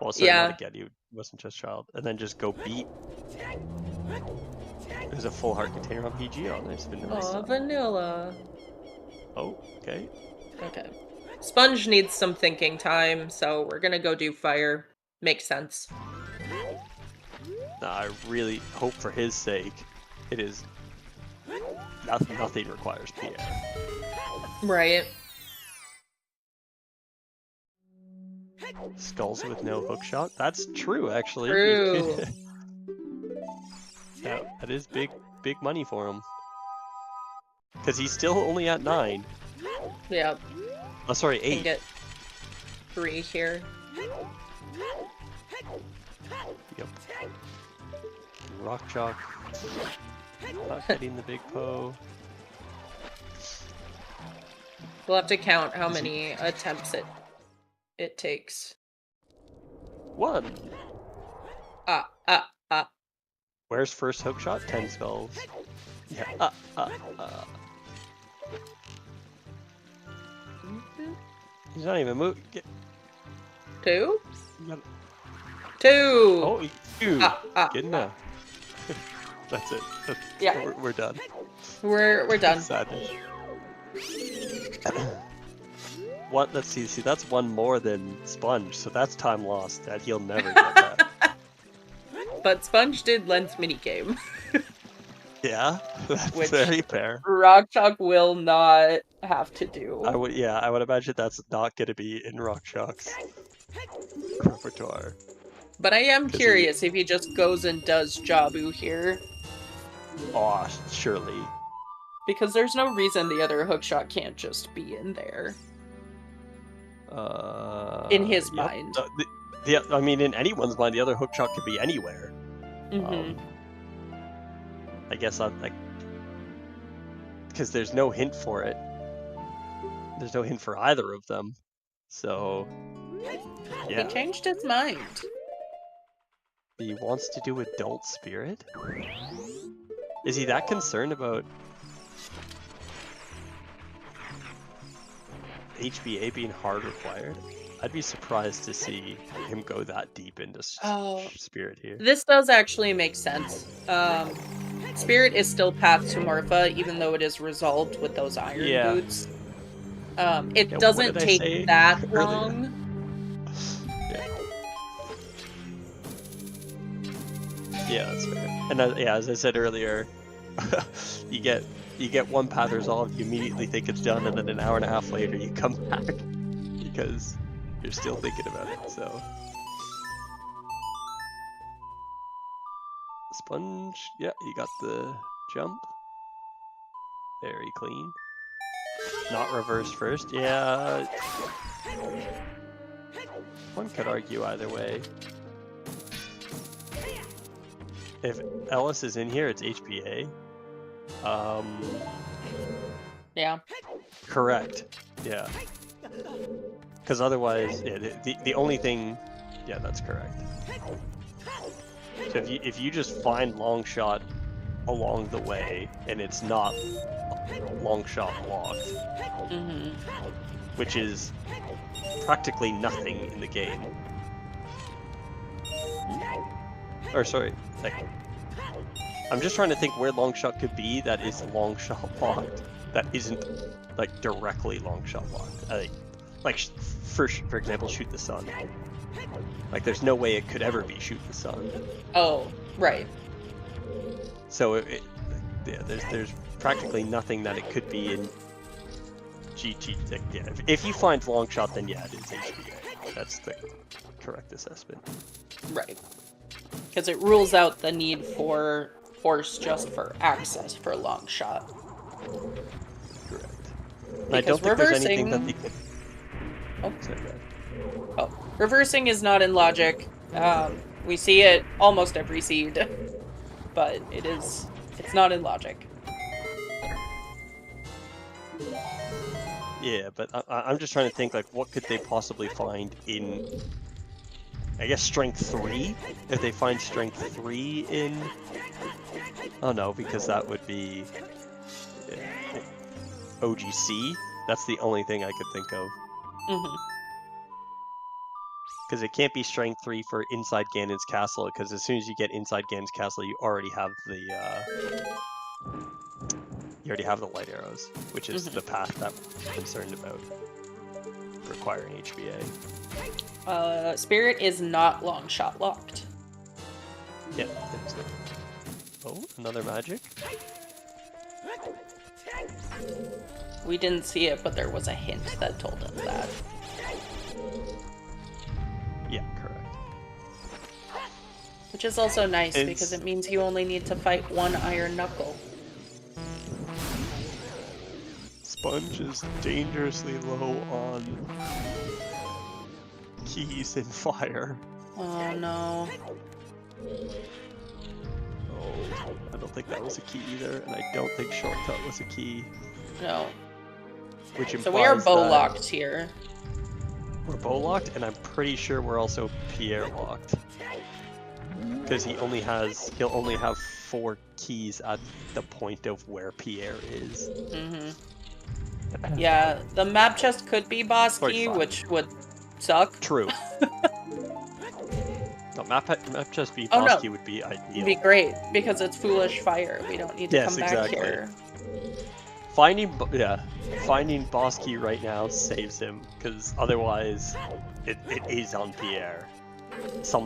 Well, sorry, not again. He wasn't just child, and then just go beat. There's a full heart container on PG on this vanilla side. Vanilla. Oh, okay. Okay. Sponge needs some thinking time, so we're gonna go do fire. Makes sense. I really hope for his sake, it is nothing requires Pierre. Right. Skulls with no hook shot. That's true, actually. True. Yeah, that is big money for him. Because he's still only at 9. Yep. Oh, sorry, 8. Can get 3 here. Yep. Rockchalk. Not getting the big Poe. We'll have to count how many attempts it takes. 1. Ah. Where's first hook shot? 10 skulls. Yeah. He's not even moving. 2? Got... 2! Oh, 2. Good enough. That's it. Yeah. We're done. We're done. Sadness. What? Let's see. That's 1 more than Sponge, so that's time lost. That he'll never get that. But Sponge did Lens minigame. Yeah, that's Which very fair. Rockchalk will not have to do. I would imagine that's not going to be in Rockchalk's repertoire. But I am curious if he just goes and does Jabu here. Oh, surely. Because there's no reason the other hookshot can't just be in there. In his mind. I mean, in anyone's mind, the other hookshot could be anywhere. Mm-hmm. I guess I'm like, because there's no hint for it. There's no hint for either of them. So, yeah. He changed his mind. He wants to do Adult Spirit? Is he that concerned about HBA being hard required? I'd be surprised to see him go that deep into Spirit here. This does actually make sense. Spirit is still path to Marfa, even though it is resolved with those iron boots. It doesn't take that long. Yeah, that's fair. And as I said earlier, you get one path resolved, you immediately think it's done, and then an hour and a half later you come back because you're still thinking about it. So Sponge, yeah, you got the jump. Very clean. Not reverse first. Yeah. One could argue either way. If Ellis is in here, it's HPA. Yeah. Correct. Yeah. Because otherwise, the only thing, that's correct. So if you just find long shot along the way and it's not long shot blocked, which is practically nothing in the game. Or sorry, like, I'm just trying to think where long shot could be that is long shot blocked, that isn't like directly long shot blocked. For example, shoot the sun. Like, there's no way it could ever be shoot the sun. Oh, right. So there's practically nothing that it could be in GT. Yeah, if you find long shot, then yeah, it is HBA. That's the correct assessment. Right. Because it rules out the need for horse just for access for long shot. Correct. And I don't think there's anything that they could... Oh. Sorry, go ahead. Oh, reversing is not in logic. We see it almost every seed, but it's not in logic. Yeah, but I'm just trying to think, like, what could they possibly find in, I guess, Strength 3? If they find Strength 3 in... Oh no, because that would be... OGC? That's the only thing I could think of. Mm-hmm. Because it can't be Strength 3 for inside Ganon's castle, because as soon as you get inside Ganon's castle, you already have the light arrows, which is the path that we're concerned about requiring HBA. Spirit is not long shot locked. Yeah. Oh, another magic? We didn't see it, but there was a hint that told us that. Yeah, correct. Which is also nice because it means you only need to fight one iron knuckle. Sponge is dangerously low on keys in fire. Oh no. Oh, I don't think that was a key either, and I don't think shortcut was a key. No. Which implies so we are bow locked here. We're bow locked, and I'm pretty sure we're also Pierre locked. Because he'll only have 4 keys at the point of where Pierre is. Mm-hmm. Yeah, the map chest could be boss key, which would suck. True. No, map chest be boss key would be ideal. It'd be great, because it's foolish fire. We don't need to come back here. Finding boss key right now saves him, because otherwise it is on Pierre.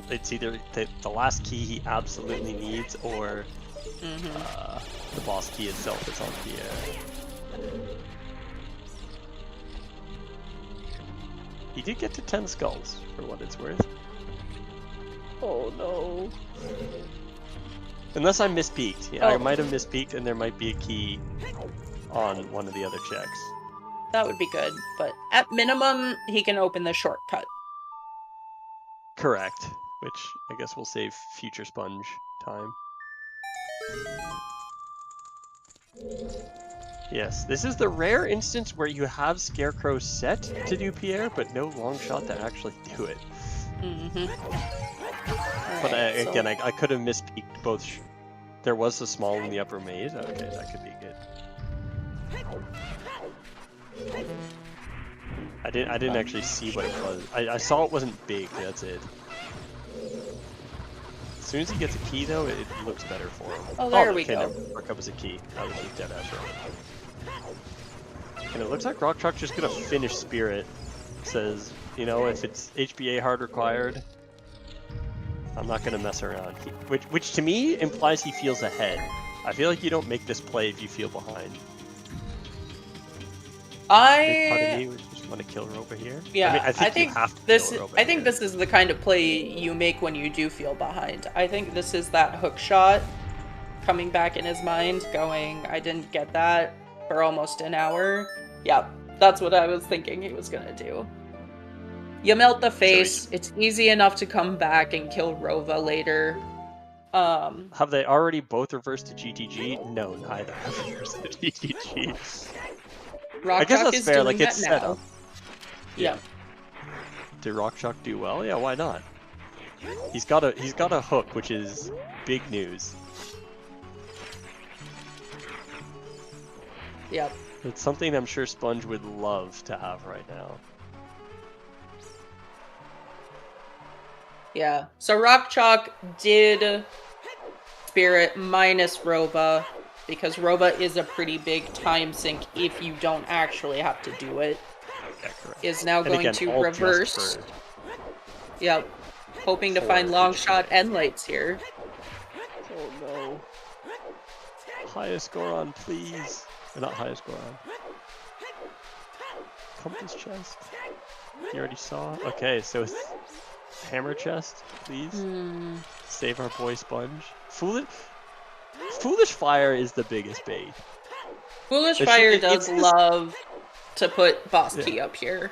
It's either the last key he absolutely needs, or the boss key itself is on Pierre. He did get to 10 skulls, for what it's worth. Oh no. Unless I mispeaked. Yeah, I might have mispeaked, and there might be a key on one of the other checks. That would be good, but at minimum, he can open the shortcut. Correct. Which I guess will save future sponge time. Yes, this is the rare instance where you have Scarecrow set to do Pierre, but no long shot to actually do it. But again, I could have mispeaked both. There was a small in the upper maze. Okay, that could be good. I didn't actually see what it was. I saw it wasn't big. That's it. As soon as he gets a key, though, it looks better for him. Oh, there we go. Rockchalk was a key. That was dead ass right. And it looks like rockchalk's just gonna finish Spirit. It says, you know, if it's HBA hard required, I'm not gonna mess around. Which to me implies he feels ahead. I feel like you don't make this play if you feel behind. Big part of me would just want to kill Roba here. Yeah, I mean, I think you have to this. kill Roba I think here. this is the kind of play you make when you do feel behind. I think this is that hook shot coming back in his mind, going, "I didn't get that for almost an hour." Yeah, that's what I was thinking he was gonna do. You melt the face. It's easy enough to come back and kill Rova later. Have they already both reversed to GTG? No, neither have reversed to GTG. I guess that's fair, like it's set up. Yeah. Did rockchalk do well? Yeah, why not? He's got a hook, which is big news. Yep. It's something I'm sure Sponge would love to have right now. Yeah. So rockchalk did Spirit minus Roba, because Roba is a pretty big time sink if you don't actually have to do it. Yeah, correct. Is now going again, to all reverse. just for... Yep. Hoping to find long shot and lights here. Oh no. Highest Goron, please. Or not highest Goron. Compass chest. You already saw? Okay, so Hammer chest, please. Hmm. Save our boy Sponge. Foolish Fire is the biggest bait. Foolish It Fire should- does it's love to put boss Yeah. key up here.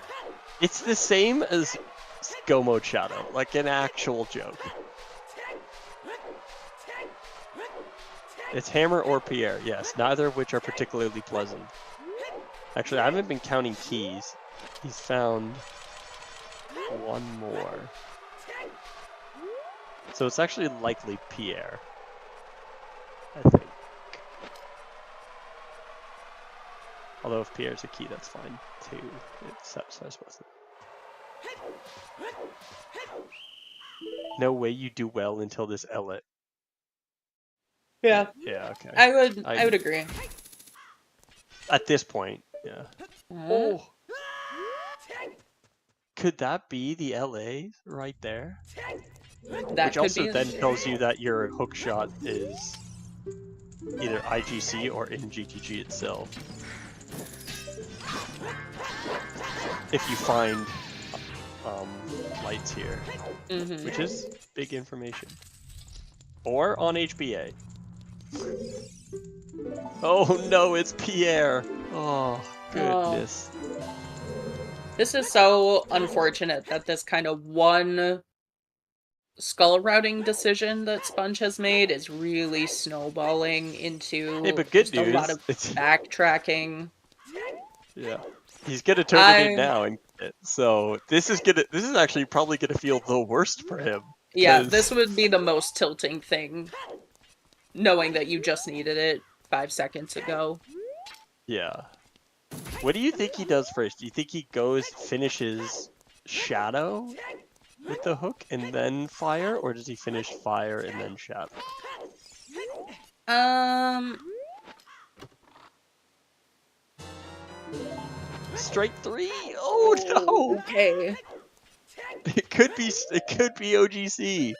It's the same as Go Mode Shadow, like an actual joke. It's Hammer or Pierre, yes, neither of which are particularly pleasant. Actually, I haven't been counting keys. He's found one more. So it's actually likely Pierre, I think. Although if Pierre's a key, that's fine too. It satisfies both. No way you do well until this Ellet. Yeah, Yeah, okay. I would agree. At this point, yeah. Oh! Could that be the LA right there? That Which could also be. then tells you that your hook shot is either IGC or in GTG itself. If you find lights here, Mhm. which is big information. Or on HBA. Oh no, it's Pierre! Oh, goodness. This is so unfortunate that this kind of one skull routing decision that Sponge has made is really snowballing into Hey, but good just a lot news, of it's backtracking. yeah. He's gonna turn it in now, and so this is actually probably gonna feel the worst for him. Yeah, 'cause- this would be the most tilting thing, knowing that you just needed it 5 seconds ago. Yeah. What do you think he does first? Do you think he finishes Shadow with the hook and then Fire, or does he finish Fire and then Shadow? Strike 3. Oh no! Okay. It could be OGC.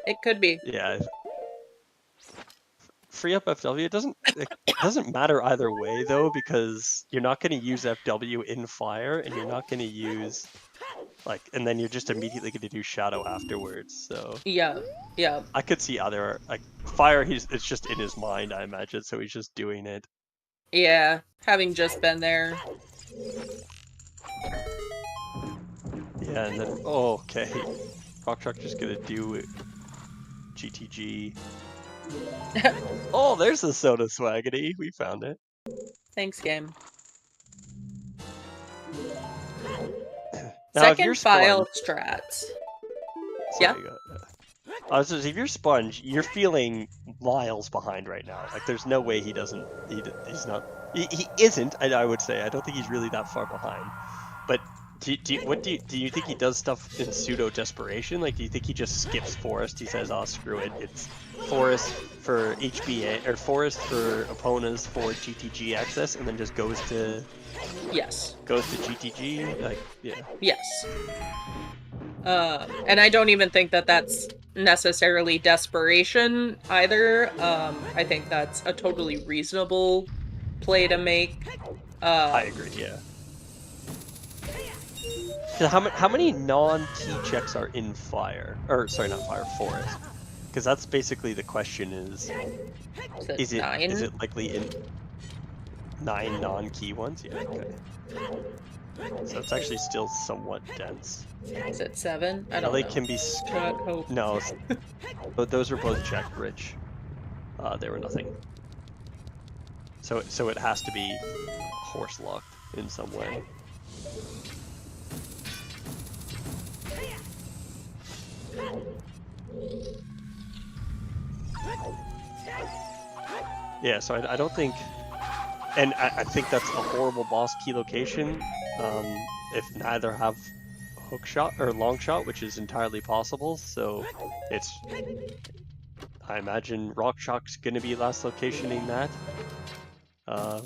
It could be. Yeah. Free up FW. It doesn't matter either way though, because you're not going to use FW in Fire, and you're not going to use and then you're just immediately going to do Shadow afterwards. So Yeah. I could see other Fire. It's just in his mind, I imagine. So he's just doing it. Yeah, having just been there. Yeah, and then okay, rockchalk just gonna do it. GTG. Oh, there's the soda swaggity. We found it. Thanks, game. Now, if Second you're file Sponge, strats. yeah. If you're Sponge, you're feeling miles behind right now. Like, there's no way he doesn't. He's not. He isn't. I would say. I don't think he's really that far behind. But do you think he does stuff in pseudo desperation? Like, do you think he just skips Forest? He says, "Oh, screw it. It's Forest for HBA or Forest for opponents for GTG access," and then just goes to GTG. Like, yeah. Yes. And I don't even think that that's necessarily desperation either. I think that's a totally reasonable play to make. I agree, yeah. How many non-key checks are in Fire? Or, sorry, not Fire, Forest. Because that's basically the question is Is it 9? Is it likely in 9 non-key ones? Yeah, okay. So it's actually still somewhat dense. Is it 7? I don't know. Can be... Hope. No, but those were both checked, Rich. They were nothing. So it has to be horse-locked in some way. Yeah, so I don't think... And I think that's a horrible boss key location. If neither have hook shot or long shot, which is entirely possible. So it's... I imagine rockchalk's going to be last location in that.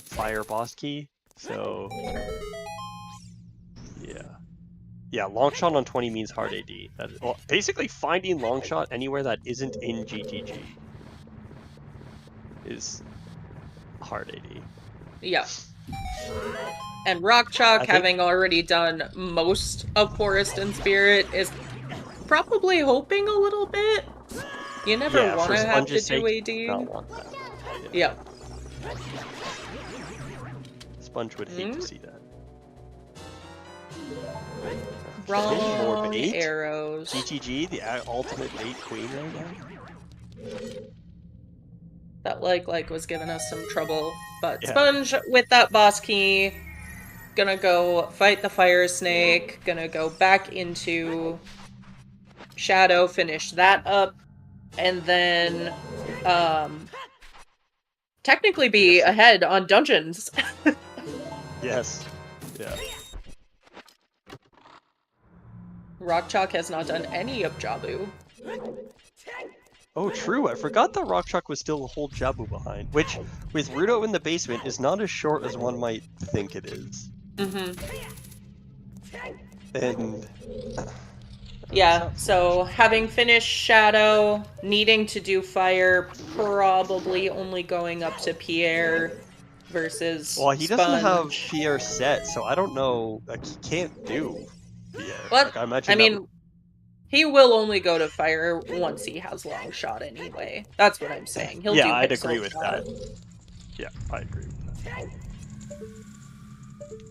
Fire boss key. So... Yeah. Yeah, long shot on 20 means hard AD. Well, basically finding long shot anywhere that isn't in GTG is hard AD. Yeah. And rockchalk, having already done most of Forest and Spirit, is Probably hoping a little bit. You never Yeah, want for to have to Sponge's do sake, not AD. want that. Yeah. Sponge would hate to see that. Wrong More bait? arrows. GTG, the ultimate bait queen right now. That like was giving us some trouble. But Yeah. Sponge with that boss key, gonna go fight the fire snake, gonna go back into Shadow, finish that up, and then technically be ahead on dungeons. Yes. Yeah. Rockchalk has not done any of Jabu. Oh, true. I forgot that rockchalk was still a whole Jabu behind, which, with Rudo in the basement, is not as short as one might think it is. And yeah, so having finished Shadow, needing to do fire, probably only going up to Pierre versus well, he Sponge. doesn't have Pierre set, so I don't know. Like, he can't do Pierre. What? Like, I imagine. I mean, he will only go to fire once he has long shot anyway. That's what I'm saying. He'll do I'd pixel agree with shot. that. Yeah, I agree with that.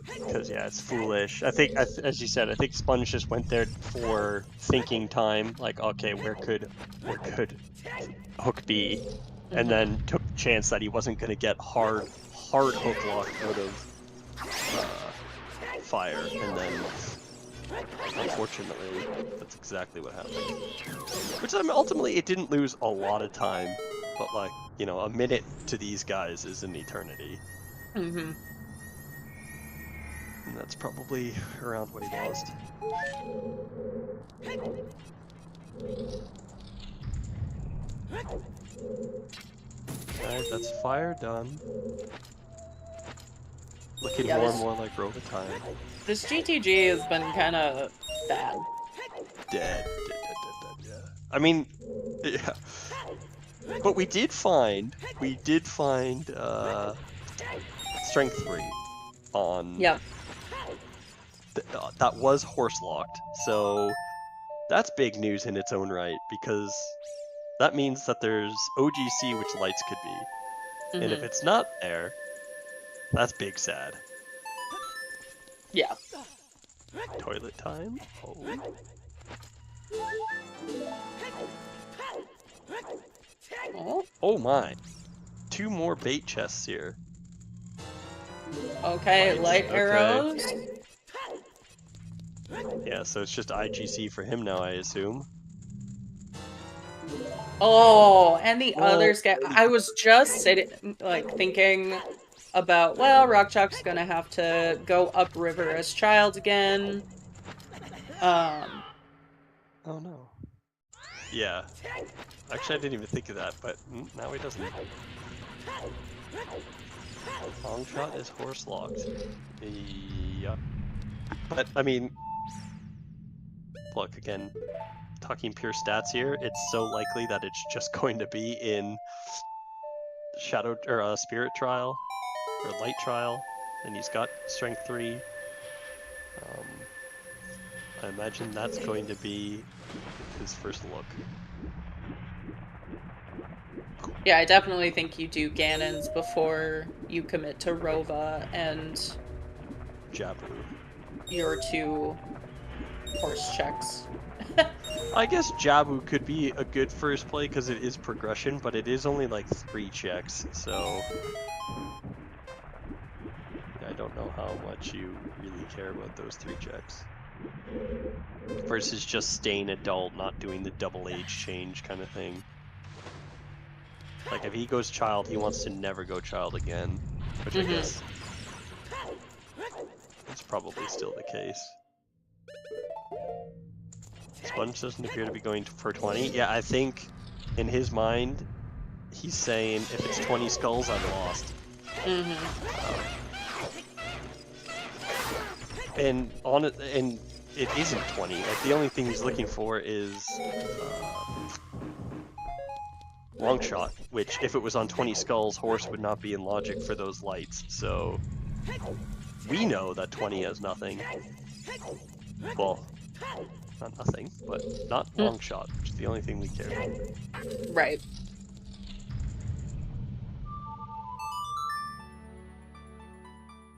Because it's foolish. I think, as you said, I think Sponge just went there for thinking time. Like, okay, where could Hook be? And then took the chance that he wasn't going to get hard hook lock out of fire, and then unfortunately, that's exactly what happened. Which, I mean, ultimately, it didn't lose a lot of time, but like, you know, a minute to these guys is an eternity. And that's probably around what he lost. Alright, that's fire done. Looking more and more like Rover time. This GTG has been kind of bad. Dead, yeah. I mean, yeah. But we did find strength 3 on. Yeah. That was horse locked, so that's big news in its own right, because that means that there's OGC which lights could be. And if it's not there, that's big sad. Yeah. Toilet time? Oh my. 2 more bait chests here. Okay, light arrows. Yeah, so it's just IGC for him now, I assume. Oh, and the others get. I was just sitting, like, thinking about, well, Rockchalk's gonna have to go upriver as child again. Oh no. Yeah. Actually, I didn't even think of that, but now he doesn't. Long shot is horse locked. Yeah. But, I mean, look, again, talking pure stats here, it's so likely that it's just going to be in Shadow or Spirit Trial or Light Trial, and he's got Strength 3. I imagine that's going to be his first look. Yeah, I definitely think you do Ganon's before you commit to Rova and Jabu. your 2 horse checks. I guess Jabu could be a good first play because it is progression, but it is only like 3 checks, so I don't know how much you really care about those 3 checks. Versus just staying adult, not doing the double age change kind of thing. Like if he goes child, he wants to never go child again, which I guess is probably still the case. Sponge doesn't appear to be going for 20. Yeah, I think in his mind, he's saying if it's 20 skulls, I'm lost. And it isn't 20. Like the only thing he's looking for is long shot, which if it was on 20 skulls, horse would not be in logic for those lights. So we know that 20 has nothing. Well, not nothing, but not long shot, which is the only thing we care about. Right.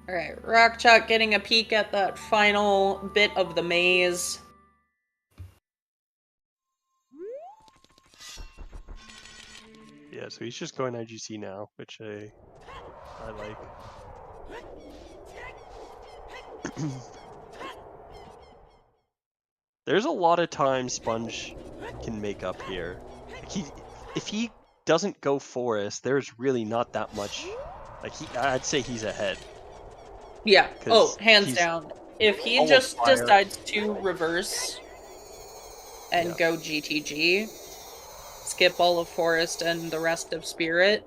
All right, rockchalk getting a peek at that final bit of the maze. Yeah, so he's just going IGC now, which I like. There's a lot of time Sponge can make up here. Like if he doesn't go forest, there's really not that much. Like I'd say he's ahead. Yeah. Oh, 'Cause hands he's down. If he all of just fire. decides to reverse and Yeah. go GTG, skip all of forest and the rest of spirit.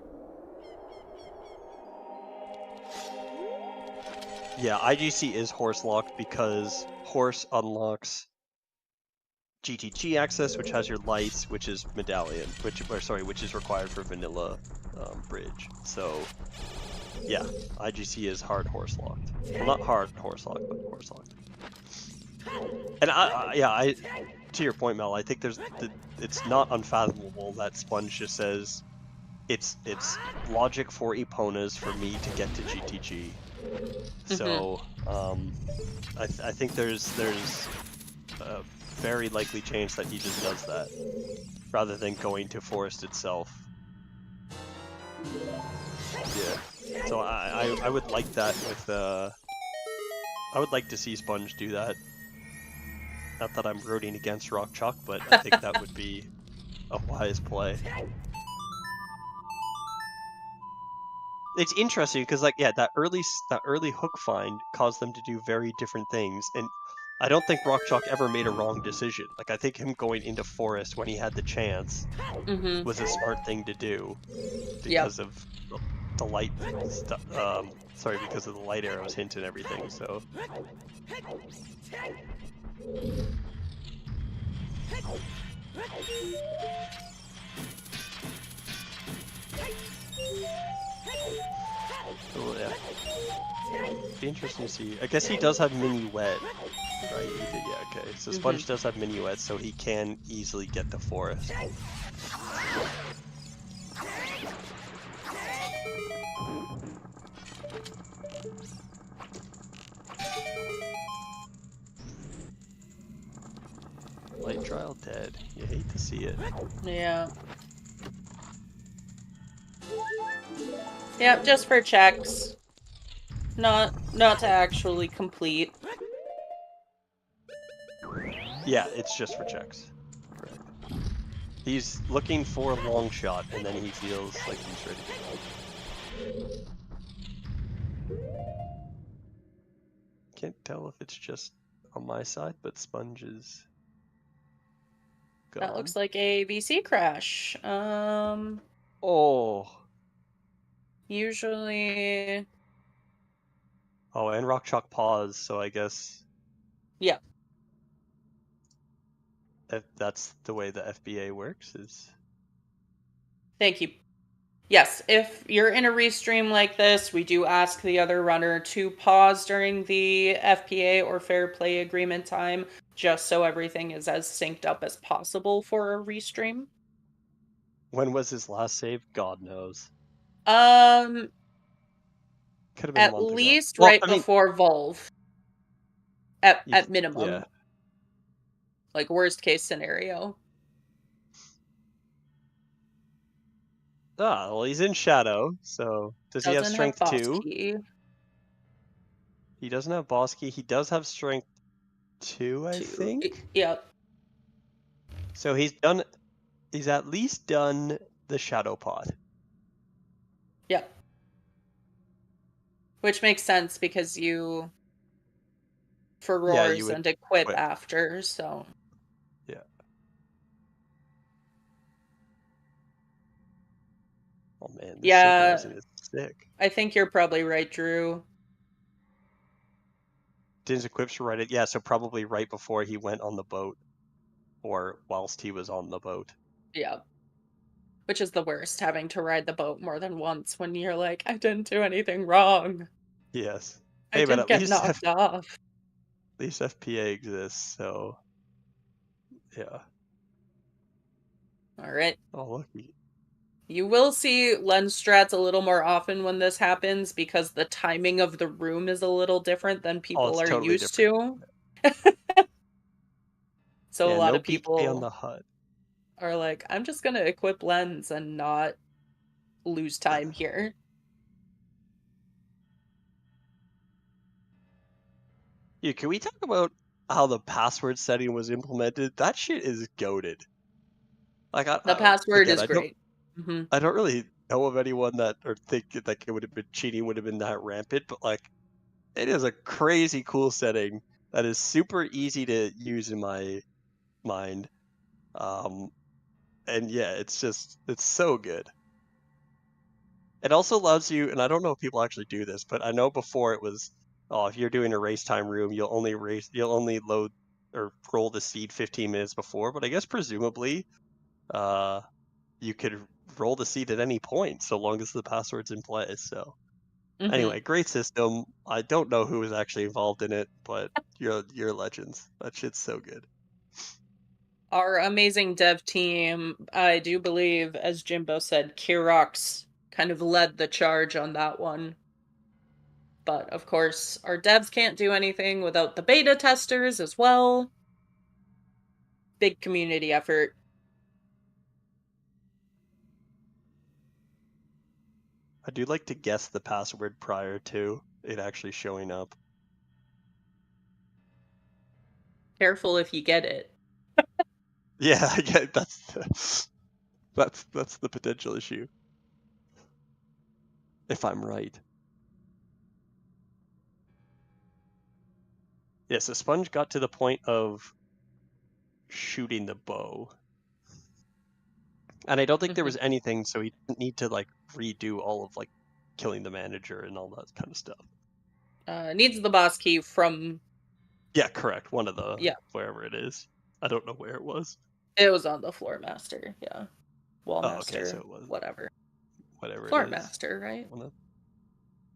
Yeah, IGC is horse locked because horse unlocks GTG access, which has your lights, which is medallion, which is required for vanilla bridge. So yeah, IGC is hard horse locked. Well, not hard horse locked, but horse locked. And I to your point, Mel, I think it's not unfathomable that Sponge just says it's logic for Eponas for me to get to GTG. So I think there's a very likely chance that he just does that rather than going to forest itself. Yeah. So I would like that with I would like to see Sponge do that. Not that I'm rooting against rockchalk, but I think that would be a wise play. It's interesting because, like, yeah, that early hook find caused them to do very different things, and I don't think rockchalk ever made a wrong decision. Like, I think him going into forest when he had the chance was a smart thing to do because of the light stuff. Because of the light arrows hint and everything. So. Oh yeah. Be interesting to see. I guess he does have mini wet, right? Yeah. Okay. So Sponge does have mini wet, so he can easily get to forest. Light trial dead. You hate to see it. Yeah. Yeah, just for checks. Not to actually complete. Yeah, it's just for checks. Correct. He's looking for a long shot, and then he feels like he's ready to go. Can't tell if it's just on my side, but Sponge is gone. That looks like a VC crash. Oh. Usually. Oh, and rockchalk pause, so I guess. Yeah. If that's the way the FBA works, is. Thank you. Yes, if you're in a restream like this, we do ask the other runner to pause during the FPA or fair play agreement time, just so everything is as synced up as possible for a restream. When was his last save? God knows. Could have been at least right before Volve. At minimum. Yeah. Like worst case scenario. Ah, well, he's in shadow, so does he have strength 2? He doesn't have boss key. He does have strength 2, I think. Yep. So he's at least done the shadow pod. Yep. Which makes sense because you roars and equip after, so. Yeah. Oh man, this synchronizing is sick. I think you're probably right, Drew. Din's equips right at, yeah, so probably right before he went on the boat. Or whilst he was on the boat. Yeah. Which is the worst, having to ride the boat more than once when you're like, I didn't do anything wrong. Yes. I didn't get knocked off. At least FPA exists, so. Yeah. All right. Oh, look. You will see lens strats a little more often when this happens because the timing of the room is a little different than people it's are totally used different. to. So a Yeah, lot no of BK on people the HUD. are like, I'm just gonna equip lens and not lose time here. Yeah, can we talk about how the password setting was implemented? That shit is goated. Like, The password again, is great. Mm-hmm. I don't really know of anyone that or think that it would have been cheating would have been that rampant, but like, it is a crazy cool setting that is super easy to use in my mind. And yeah, it's so good. It also allows you, and I don't know if people actually do this, but I know before it was, oh, if you're doing a race time room, you'll only load or roll the seed 15 minutes before. But I guess presumably, you could roll the seed at any point so long as the password's in place. So Mm-hmm. anyway, great system. I don't know who was actually involved in it, but you're legends. That shit's so good. Our amazing dev team, I do believe, as Jimbo said, Kirox kind of led the charge on that one. But of course, our devs can't do anything without the beta testers as well. Big community effort. I do like to guess the password prior to it actually showing up. Careful if you get it. Yeah, I get that's the potential issue. If I'm right. Yeah, so Sponge got to the point of shooting the bow. And I don't think there was anything, so he didn't need to like redo all of like killing the manager and all that kind of stuff. Needs the boss key from... Yeah, correct. One of the wherever it is. I don't know where it was. It was on the Floor Master, yeah. Wall Master, okay, so it was whatever. Whatever Floor it is. Master, right?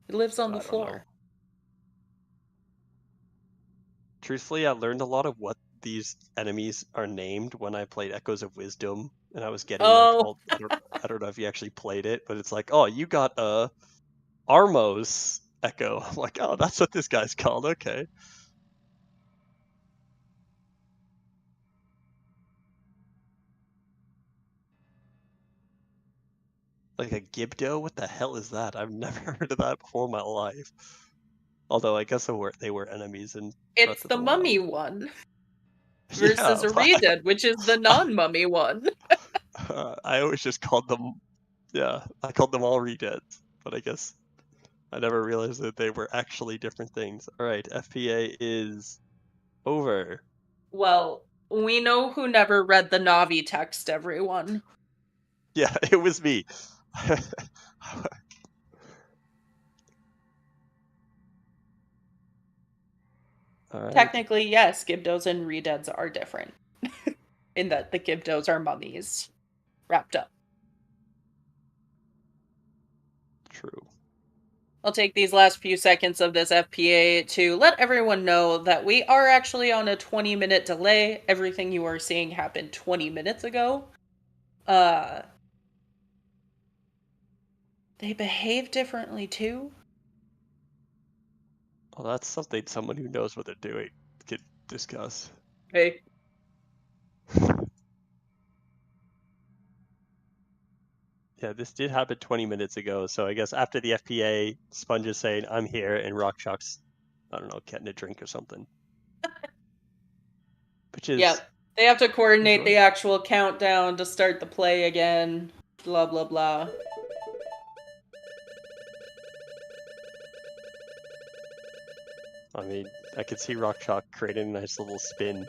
It lives on the floor. Truthfully, I learned a lot of what these enemies are named when I played Echoes of Wisdom, and I was getting like all I don't know if you actually played it, but it's like, oh, you got a Armos Echo. I'm like, oh, that's what this guy's called. Okay. Like a Gibdo? What the hell is that? I've never heard of that before in my life. Although I guess they were enemies in It's Breath of the the mummy Wild. one. Versus a Redead, which is the non-mummy one. I always just called them, I called them all Redeads, but I guess I never realized that they were actually different things. Alright, FPA is over. Well, we know who never read the Navi text, everyone. Yeah, it was me. Right. Technically, yes, Gibdos and Redeads are different. In that the Gibdos are mummies wrapped up. True. I'll take these last few seconds of this FPA to let everyone know that we are actually on a 20-minute delay. Everything you are seeing happened 20 minutes ago. They behave differently too. Well, that's something someone who knows what they're doing could discuss. Hey. Yeah, this did happen 20 minutes ago, so I guess after the FPA, Sponge is saying, I'm here, and rockchalk's, I don't know, getting a drink or something. Which is... Yep. They have to coordinate the actual countdown to start the play again. Blah, blah, blah. I mean, I could see rockchalk creating a nice little spin.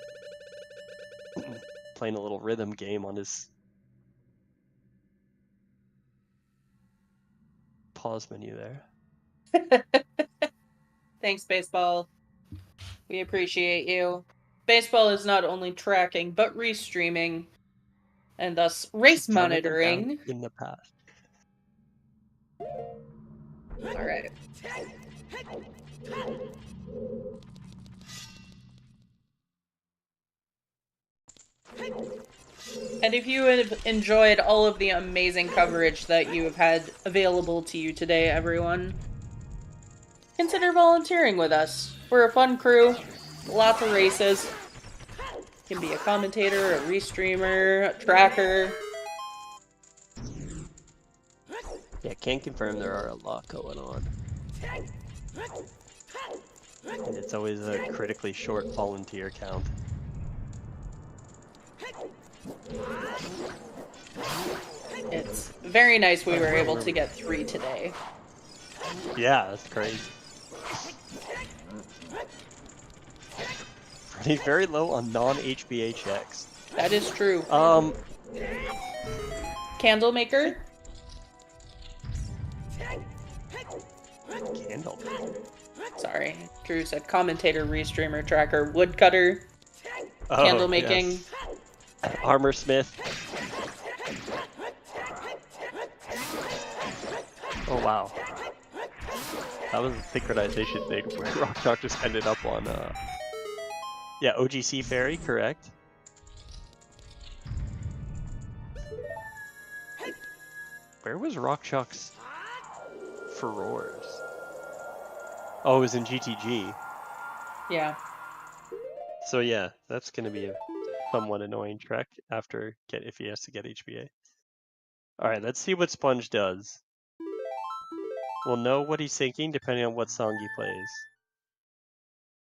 Playing a little rhythm game on his pause menu there. Thanks, Baseball. We appreciate you. Baseball is not only tracking, but restreaming, and thus race monitoring. In the past. Alright. And if you have enjoyed all of the amazing coverage that you have had available to you today, everyone, consider volunteering with us. We're a fun crew, lots of races. You can be a commentator, a restreamer, a tracker. Yeah, can't confirm there are a lot going on. And it's always a critically short volunteer count. It's very nice we were able to get 3 today. Yeah, that's crazy. He's very low on non-HBA checks. That is true. Candlemaker? Candle. Sorry. Drew said commentator, restreamer, tracker, woodcutter, Oh, candle making. yes. Armor smith. Oh wow. That was a synchronization thing where rockchalk just ended up on yeah, OGC Fairy, correct? Where was rockchalk's furores? Oh, it was in GTG. Yeah. So yeah, that's gonna be a somewhat annoying trek after if he has to get HBA. Alright, let's see what Sponge does. We'll know what he's thinking depending on what song he plays.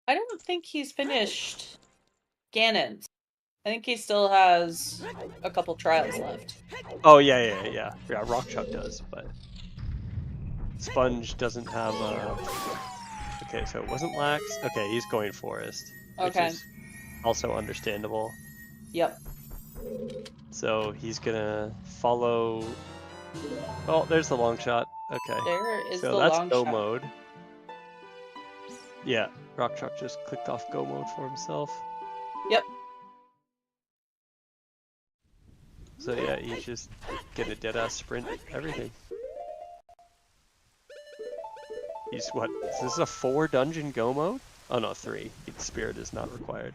I don't think he's finished Ganon's. I think he still has a couple trials left. Oh yeah, rockchalk does, but Sponge doesn't have okay, so it wasn't Lax. Okay, he's going Forest. Which Okay. is also understandable. Yep. So he's gonna follow. Oh, there's the long shot. Okay. There is So the that's long go shot. mode. Yeah, rockchalk just clicked off go mode for himself. Yep. So yeah, he's just gonna deadass sprint everything. He's what? Is this a 4 dungeon go mode? Oh no, 3. Spirit is not required.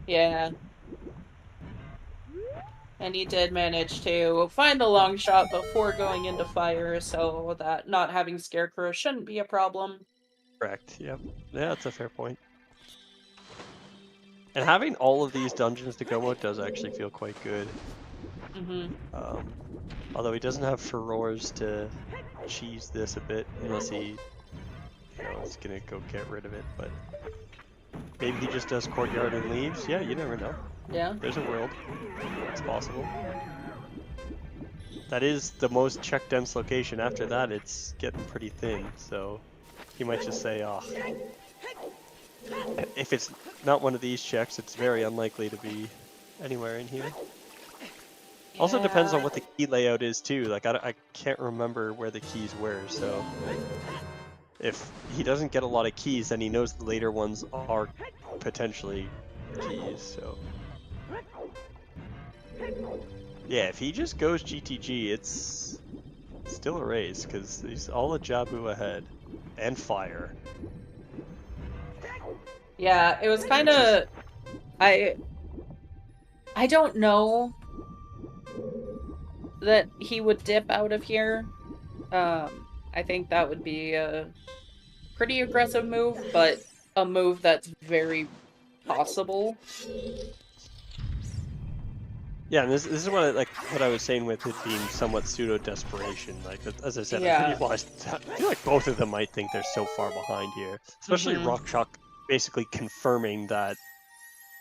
Yeah. And he did manage to find the long shot before going into fire, so that not having Scarecrow shouldn't be a problem. Correct, yep. Yeah, that's a fair point. And having all of these dungeons to go mode does actually feel quite good. Mm-hmm. Although he doesn't have furores to cheese this a bit, unless he, is gonna go get rid of it, but maybe he just does courtyard and leaves. Yeah, you never know. Yeah. There's a world. It's possible. That is the most check dense location. After that, it's getting pretty thin, so he might just say, oh. If it's not one of these checks, it's very unlikely to be anywhere in here. Also depends on what the key layout is too. Like I can't remember where the keys were, so if he doesn't get a lot of keys, then he knows the later ones are potentially keys. So yeah, if he just goes GTG, it's still a race because he's all a Jabu ahead and fire. Yeah, it was kind of. I don't know that he would dip out of here. I think that would be a pretty aggressive move, but a move that's very possible. Yeah, and this is what I was saying with it being somewhat pseudo desperation. Like as I said, Yeah. I feel like both of them might think they're so far behind here, especially rockchalk basically confirming that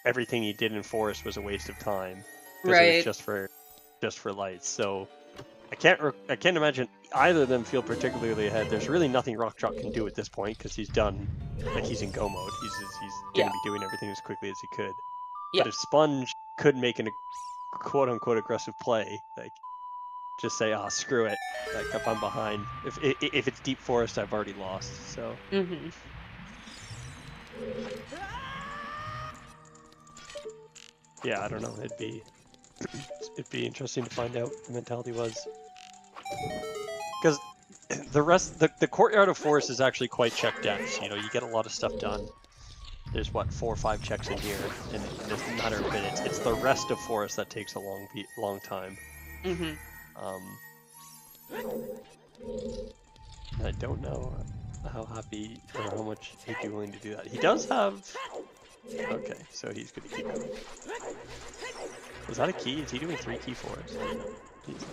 everything he did in Forest was a waste of time because it was just for lights. So I can't imagine either of them feel particularly ahead. There's really nothing rockchalk can do at this point because he's done. Like he's in go mode. He's gonna be doing everything as quickly as he could. Yeah. But if Sponge could make an quote unquote aggressive play, like just say, "Ah, screw it. Like if I'm behind, if it's deep forest, I've already lost." So. Mm-hmm. Yeah, I don't know. It'd be interesting to find out what the mentality was. Because the courtyard of forest is actually quite check dense. You get a lot of stuff done. there's what 4 or 5 checks in here in a matter of minutes. It's the rest of forest that takes a long time. I don't know how happy or how much he'd be willing to do that. He does have. Okay, so he's gonna keep going. Was that a key? Is he doing 3 key fours? He's...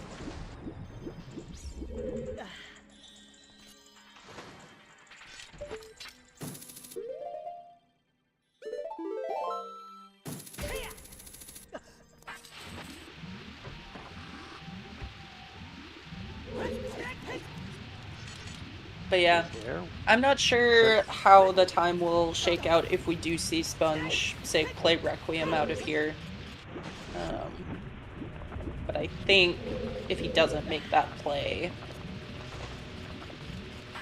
But yeah, I'm not sure how the time will shake out if we do see Sponge, say, play Requiem out of here. But I think if he doesn't make that play,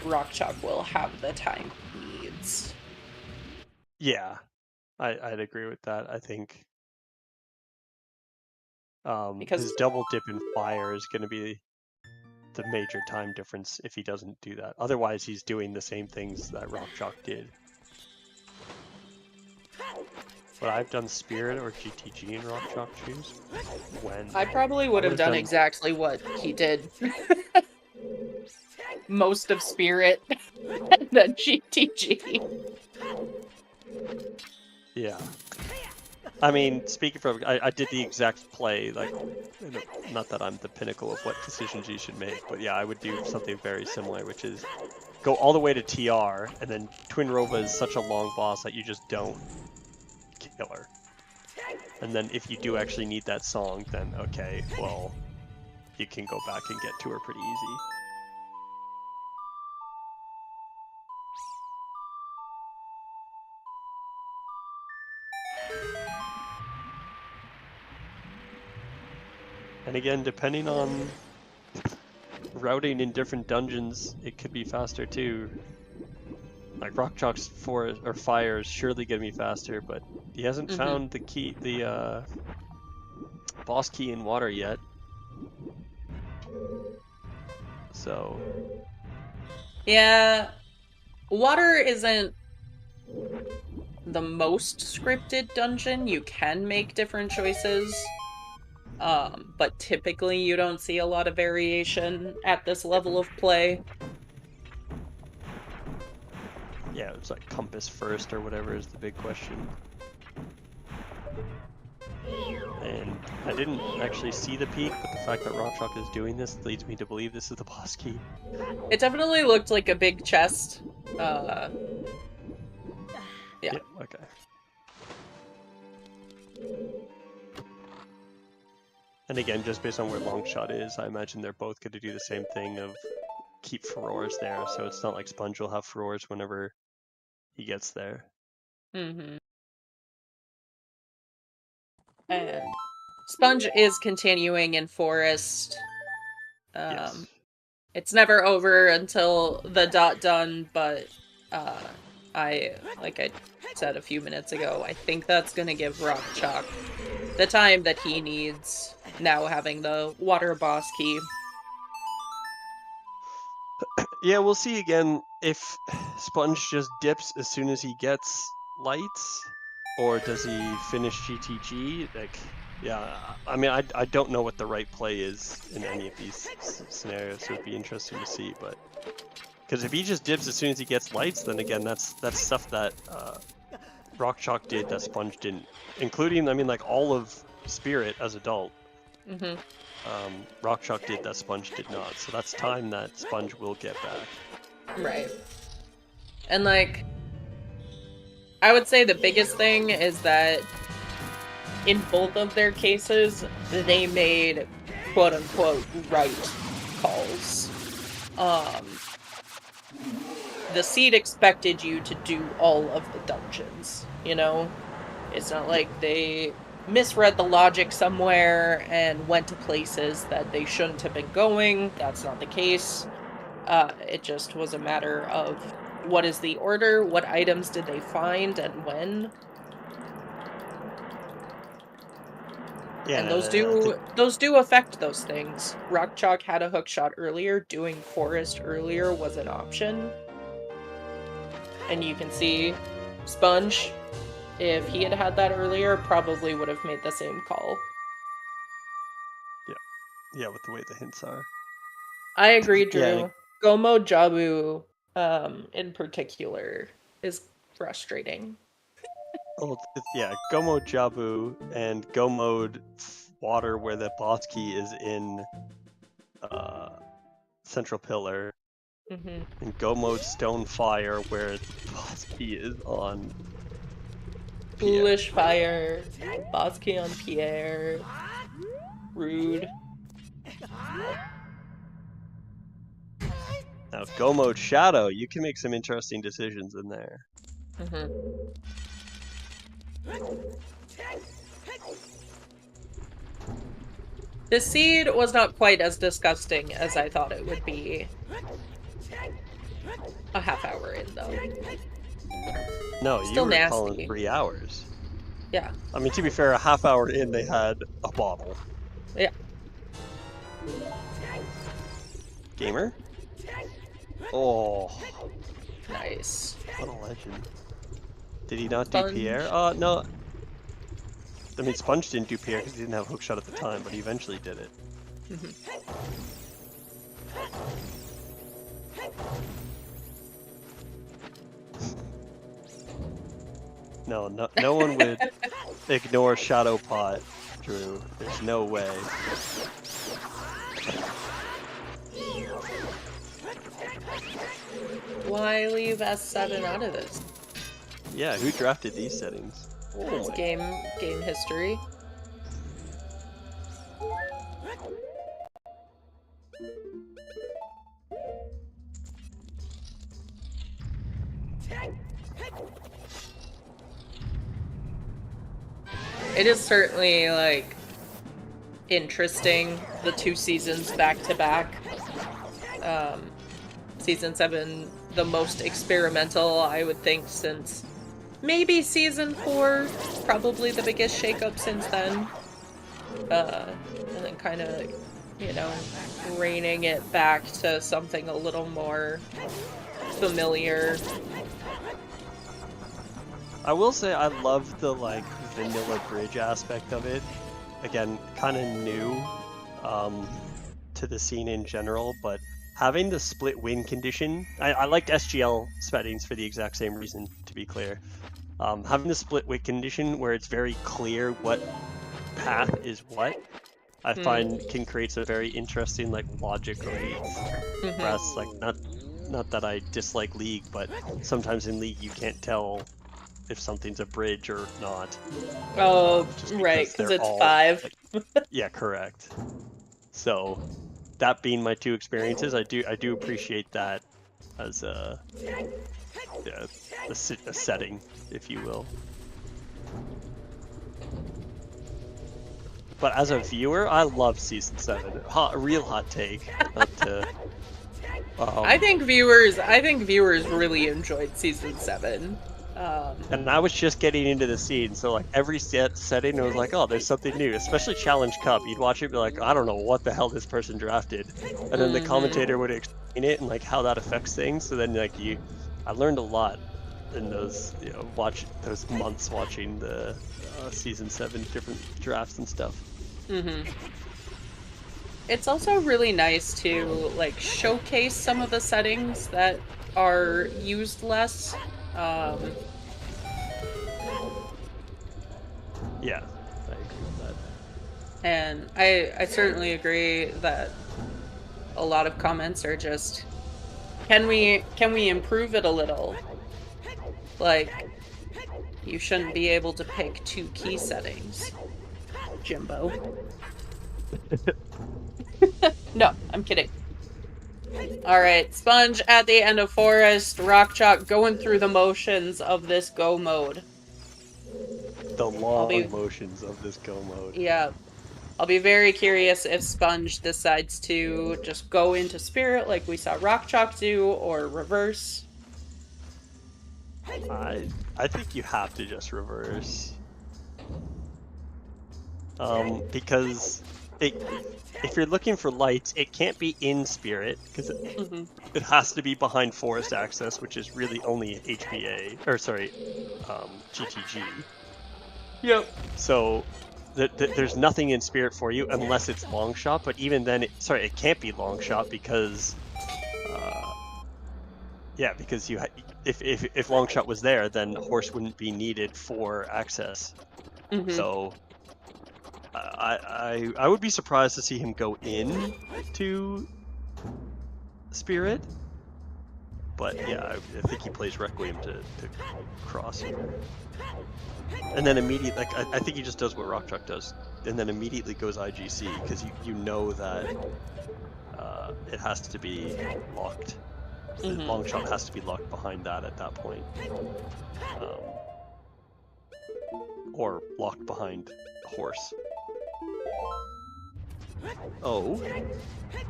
rockchalk will have the time he needs. Yeah, I'd agree with that. I think because his double dip in fire is going to be the major time difference if he doesn't do that. Otherwise, he's doing the same things that rockchalk did. But I've done Spirit or GTG in rockchalk shoes. When I probably would have done exactly what he did. Most of Spirit and then GTG. Yeah. I mean, speaking from, I did the exact play, like, not that I'm the pinnacle of what decisions you should make, but yeah, I would do something very similar, which is go all the way to TR, and then Twin Rova is such a long boss that you just don't kill her. And then if you do actually need that song, then okay, well, you can go back and get to her pretty easy. And again, depending on routing in different dungeons, it could be faster too. Like rockchalk's forest or fire is surely gonna be faster, but he hasn't found the key, the boss key in water yet. So yeah, water isn't the most scripted dungeon. You can make different choices. But typically you don't see a lot of variation at this level of play. yeah, it's like compass first or whatever is the big question. And I didn't actually see the peak, but the fact that rockchalk is doing this leads me to believe this is the boss key. It definitely looked like a big chest. Yeah. Okay. And again, just based on where Longshot is, I imagine they're both going to do the same thing of keep furores there, so it's not like Sponge will have furores whenever he gets there. And Sponge is continuing in Forest. Yes. It's never over until the done, but like I said a few minutes ago, I think that's gonna give rockchalk the time that he needs, now having the water boss key. Yeah, we'll see again if Sponge just dips as soon as he gets lights, or does he finish GTG? Like, yeah, I mean, I don't know what the right play is in any of these scenarios, so it'd be interesting to see. But because if he just dips as soon as he gets lights, then again, that's stuff that rockchalk did that Sponge didn't, including, I mean, like all of Spirit as adult. Rockchalk did that Sponge did not, so that's time that Sponge will get back. Right. And like, I would say the biggest thing is that in both of their cases, they made quote-unquote right calls. The seed expected you to do all of the dungeons, you know? It's not like they misread the logic somewhere and went to places that they shouldn't have been going. That's not the case. It just was a matter of what is the order, what items did they find, and when. Yeah, and those do affect those things. Rockchalk had a hookshot earlier. Doing Forest earlier was an option. And you can see Sponge, if he had had that earlier, probably would have made the same call. Yeah, with the way the hints are. I agree, Drew. Yeah. Gomo Jabu, in particular, is frustrating. Oh, yeah, Go Mode Jabu and Go Mode Water, where the boss key is in Central Pillar, Mm-hmm. and Go Mode Stone Fire, where the boss key is on Pierre. Foolish Fire, boss key on Pierre, rude. Now, Go Mode Shadow, you can make some interesting decisions in there. Mm-hmm. The seed was not quite as disgusting as I thought it would be a half hour in, though. No, Still you were nasty. calling 3 hours. Yeah. I mean, to be fair, a half hour in, they had a bottle. Yeah. Gamer? Oh, Nice. what a legend. Did he not Sponge. do Pierre? No. I mean, Sponge didn't do Pierre because he didn't have hookshot at the time, but he eventually did it. No one would ignore Shadow Pot, Drew. There's no way. Why leave S7 out of this? Yeah, who drafted these settings? It's game history. It is certainly, like, interesting, the 2 seasons back to back. Season 7, the most experimental, I would think, since maybe season 4, probably the biggest shakeup since then. And then kind of, you know, reining it back to something a little more familiar. I will say I love the, like, vanilla bridge aspect of it. Again, kind of new to the scene in general, but having the split win condition, I liked SGL settings for the exact same reason, to be clear. Having the split win condition where it's very clear what path is what, I find can create a very interesting, like, logic reads. Whereas, like, not that I dislike League, but sometimes in League you can't tell if something's a bridge or not. Oh, just right, because it's all, 5. like, yeah, correct. So, that being my 2 experiences, I do appreciate that as a setting, if you will. But as a viewer, I love season 7. Real hot take. Not to, I think viewers really enjoyed season 7. And I was just getting into the scene, so like every setting, it was like, oh, there's something new. Especially Challenge Cup, you'd watch it and be like, I don't know what the hell this person drafted, and then the commentator would explain it and like how that affects things. So then like I learned a lot in those those months watching the season 7 different drafts and stuff. It's also really nice to like showcase some of the settings that are used less. Yeah, I agree with that. And I certainly agree that a lot of comments are just, can we improve it a little? Like, you shouldn't be able to pick 2 key settings, Jimbo. No, I'm kidding. Alright, Sponge at the end of Forest, rockchalk going through the motions of this go mode. The long motions of this go mode. Yeah. I'll be very curious if Sponge decides to just go into Spirit like we saw rockchalk do, or reverse. I think you have to just reverse. Because if you're looking for lights, it can't be in Spirit because it has to be behind Forest Access, which is really only HPA or sorry, GTG. Yep. So there's nothing in Spirit for you unless it's Long Shot. But even then, it can't be Long Shot because, because if Long Shot was there, then Horse wouldn't be needed for access. So I would be surprised to see him go in to Spirit. But yeah, I think he plays Requiem to cross here. And then immediately, I think he just does what rockchalk does, and then immediately goes IGC, because you know that it has to be locked. The long shot has to be locked behind that at that point. Or locked behind Horse. Oh.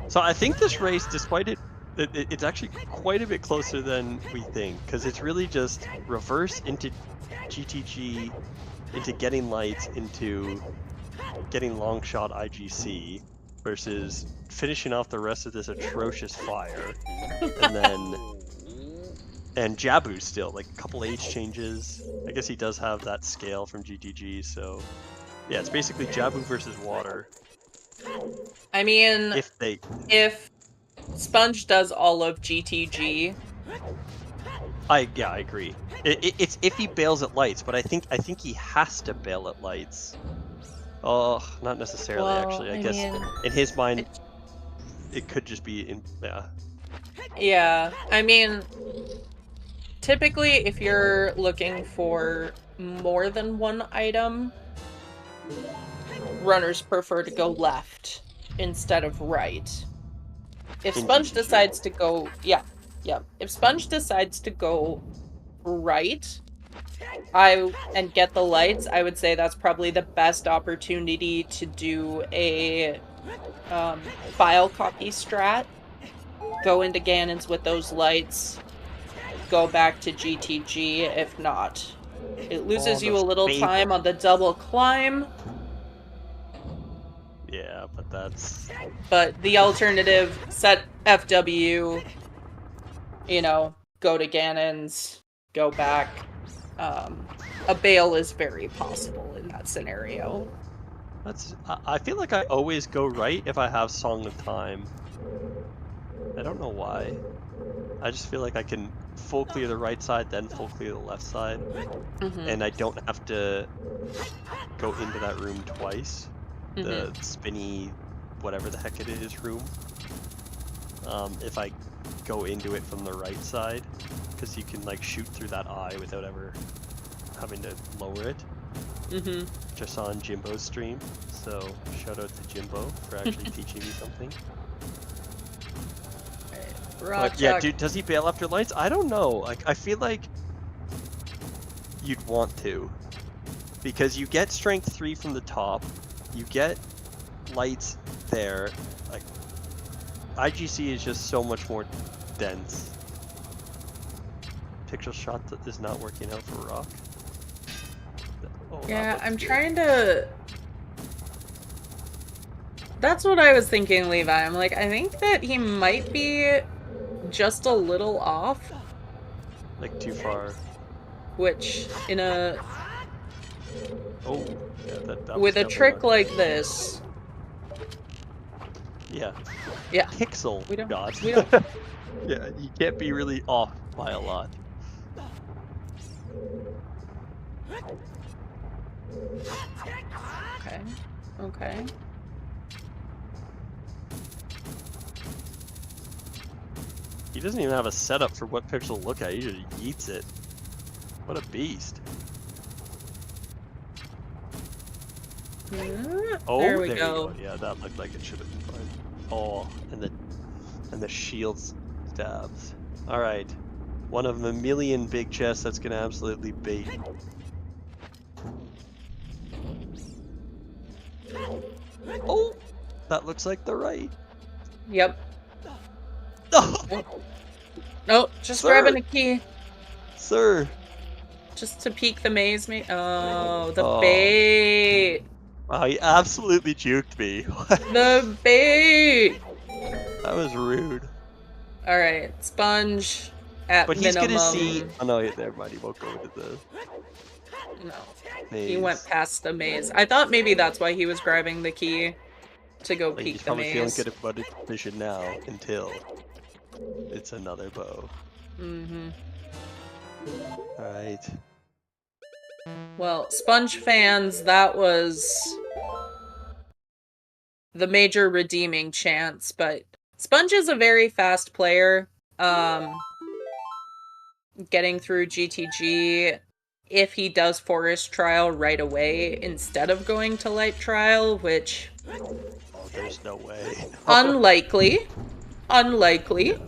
So I think this race, despite it's actually quite a bit closer than we think, because it's really just reverse into GTG, into getting lights, into getting long shot IGC, versus finishing off the rest of this atrocious fire, and Jabu still, like a couple age changes. I guess he does have that scale from GTG, so yeah, it's basically Jabu versus water. I mean, if Sponge does all of GTG, I agree. It's if he bails at lights, but I think he has to bail at lights. Oh, not necessarily, well, actually. I guess mean, in his mind, it could just be in Yeah, I mean, typically if you're looking for more than one item, runners prefer to go left instead of right. If Sponge decides to go, if Sponge decides to go right, and get the lights, I would say that's probably the best opportunity to do a file copy strat. Go into Ganon's with those lights, go back to GTG if not. It loses you a little time on the double climb. Yeah, but that's... But the alternative, set FW, go to Ganon's, go back. A bail is very possible in that scenario. I feel like I always go right if I have Song of Time. I don't know why. I just feel like I can full clear the right side, then full clear the left side. And I don't have to go into that room twice. The spinny, whatever the heck it is, room. If I go into it from the right side, because you can like shoot through that eye without ever having to lower it. Which I saw on Jimbo's stream, so shout out to Jimbo for actually teaching me something. But yeah, dude, does he bail after lights? I don't know. Like, I feel like you'd want to, because you get strength 3 from the top, you get lights there. Like, IGC is just so much more dense. Pixel shot that is not working out for Rock. Oh, yeah, I'm trying to... That's what I was thinking, Levi. I'm like, I think that he might be just a little off. Like, too far. Which, in a... Oh, yeah, that with a trick like this... Yeah. Yeah. Pixel we don't. Yeah, you can't be really off by a lot. Okay. He doesn't even have a setup for what pixel to look at, he just yeets it. What a beast. Oh, there we go. Yeah, that looked like it should have been fine. Oh, and the shield stabs. Alright. One of a million big chests that's gonna absolutely bait. Oh! That looks like the right. Yep. Oh! No, just grabbing a key. Sir! Just to peek the maze, Oh, the bait! Wow, he absolutely juked me. The bait! That was rude. Alright, Sponge at But he's minimum. gonna see. Oh no, never mind. He won't go into the No. maze. He went past the maze. I thought maybe that's why he was grabbing the key to go Like, peek he's the probably feeling maze. good about his vision now until it's another bow. Mm-hmm. Alright. Well, Sponge fans, that was the major redeeming chance, but Sponge is a very fast player. Getting through GTG, if he does Forest Trial right away instead of going to Light Trial, which... Oh, there's no way. Unlikely. Unlikely.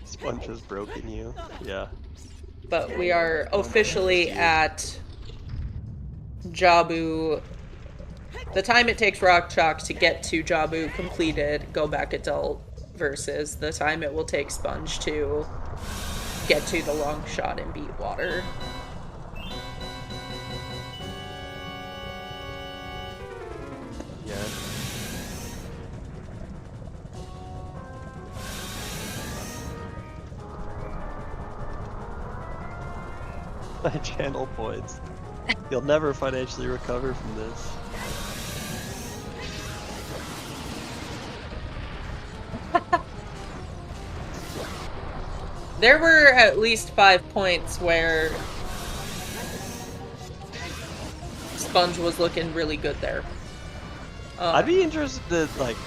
Sponge has broken you. Yeah. But we are officially at Jabu. The time it takes rockchalk to get to Jabu completed, go back adult, versus the time it will take Sponge to get to the long shot and beat water. Yeah. My channel points. You'll never financially recover from this. There were at least 5 points where Sponge was looking really good there. I'd be interested to, like,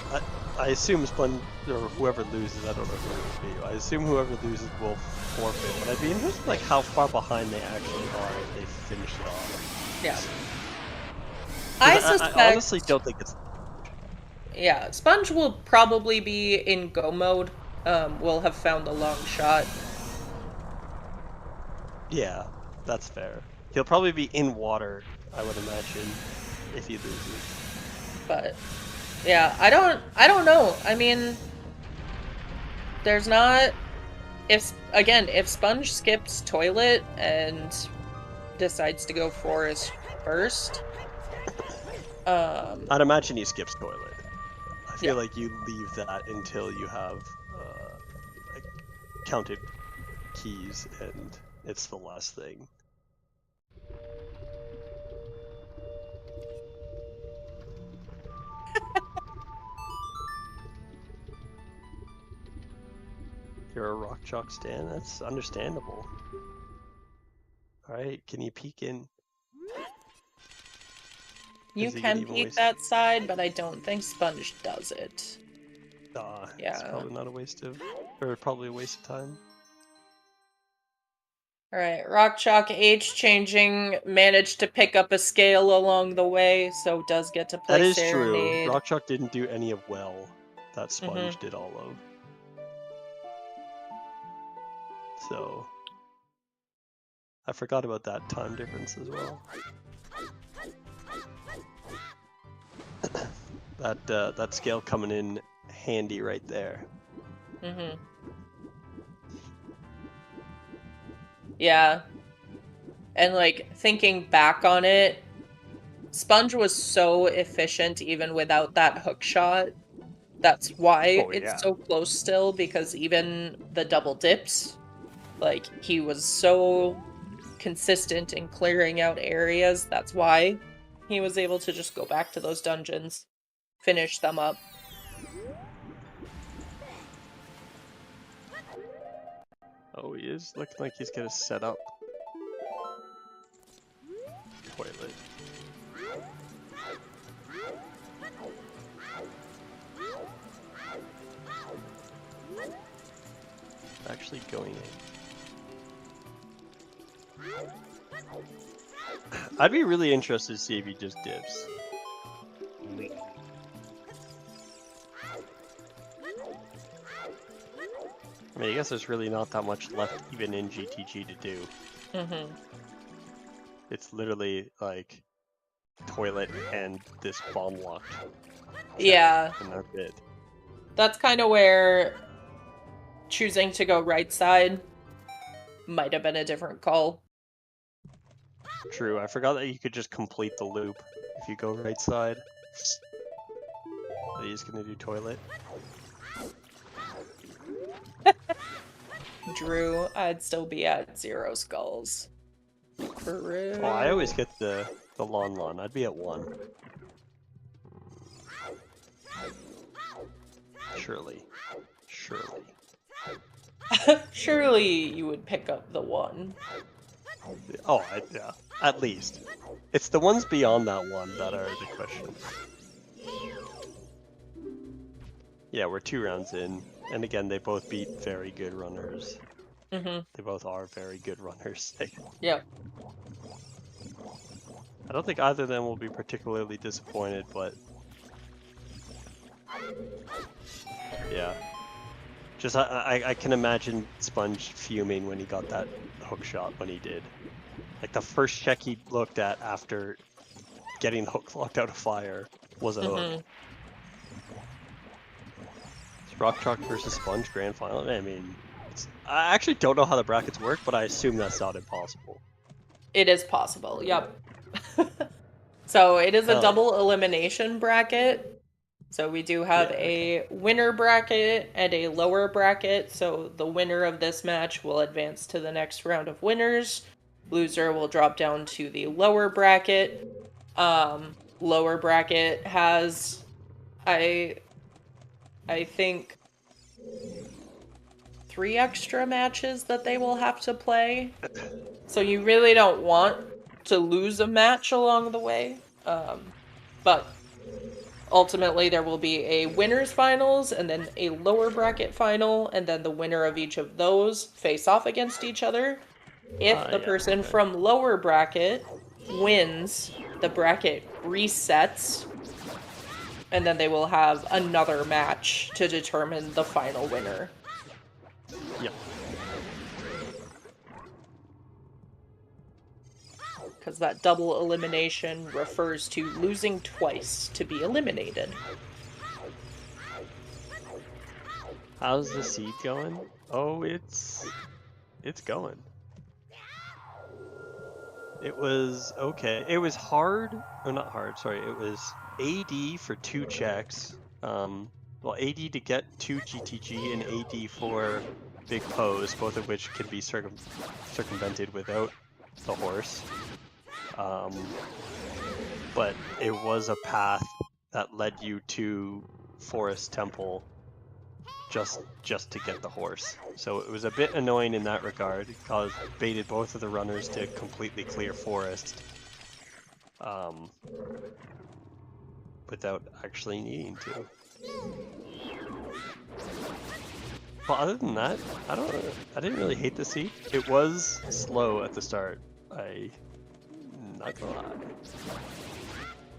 I assume Sponge, or whoever loses, I don't know who it will be, I assume whoever loses will forfeit, but I'd be interested, like, how far behind they actually are if they finish it off. Yeah. I suspect... I honestly don't think it's... Yeah, Sponge will probably be in go mode. We'll have found the long shot. Yeah, that's fair. He'll probably be in water, I would imagine, if he loses. But yeah, I don't know. I mean, there's not... If Sponge skips toilet and decides to go forest first, I'd imagine he skips toilet. I feel Yeah. like you leave that until you have like, counted keys, and it's the last thing. You're a rock chalk stan? That's understandable. Alright, can you peek in? you Is he can gonna even peek waste- that side, but I don't think Sponge does it. Nah, it's Yeah. probably not a waste of... or probably a waste of time. Alright, rockchalk H changing, managed to pick up a scale along the way, so does get to play That is Serenade. true. Rock chalk didn't do any of well that Sponge did all of. So... I forgot about that time difference as well. That scale coming in handy right there. Yeah. And like thinking back on it, Sponge was so efficient even without that hook shot. That's why it's so close still, because even the double dips, like he was so consistent in clearing out areas. That's why he was able to just go back to those dungeons, finish them up. Oh, he is looking like he's gonna set up toilet. Actually going in. I'd be really interested to see if he just dips. I mean, I guess there's really not that much left even in GTG to do. It's literally like toilet and this bomb locked. Yeah. And that's it. That's kind of where choosing to go right side might have been a different call. True, I forgot that you could just complete the loop if you go right side. Are you just gonna do toilet? Drew, I'd still be at 0 skulls. For real. Oh, I always get the lon. I'd be at 1. Surely. Surely you would pick up the 1. Oh, yeah, at least. It's the ones beyond that 1 that are the question. Yeah, we're 2 rounds in, and again, they both beat very good runners. Mm-hmm. They both are very good runners. Yep. I don't think either of them will be particularly disappointed, but yeah. Just I can imagine Sponge fuming when he got that hook shot when he did. Like the first check he looked at after getting the hook locked out of fire was a hook. It's rockchalk versus Sponge grand final. I mean, I actually don't know how the brackets work, but I assume that's not impossible. It is possible, yep. So it is a double elimination bracket. So we do have a winner bracket and a lower bracket. So the winner of this match will advance to the next round of winners. Loser will drop down to the lower bracket. Lower bracket has, I think, 3 extra matches that they will have to play. So you really don't want to lose a match along the way. But ultimately there will be a winner's finals and then a lower bracket final, and then the winner of each of those face off against each other. If the person from lower bracket wins, the bracket resets, and then they will have another match to determine the final winner. Yep. Because that double elimination refers to losing twice to be eliminated. How's the seed going? Oh, it's going. It was okay. It was hard. Oh, not hard. Sorry. It was AD for 2 checks. Well, AD to get 2 GTG and AD for big pose, both of which can be circumvented without the horse. But it was a path that led you to Forest Temple just to get the horse. So it was a bit annoying in that regard, because it baited both of the runners to completely clear Forest without actually needing to. But other than that, I didn't really hate the seed. It was slow at the start. Not gonna lie.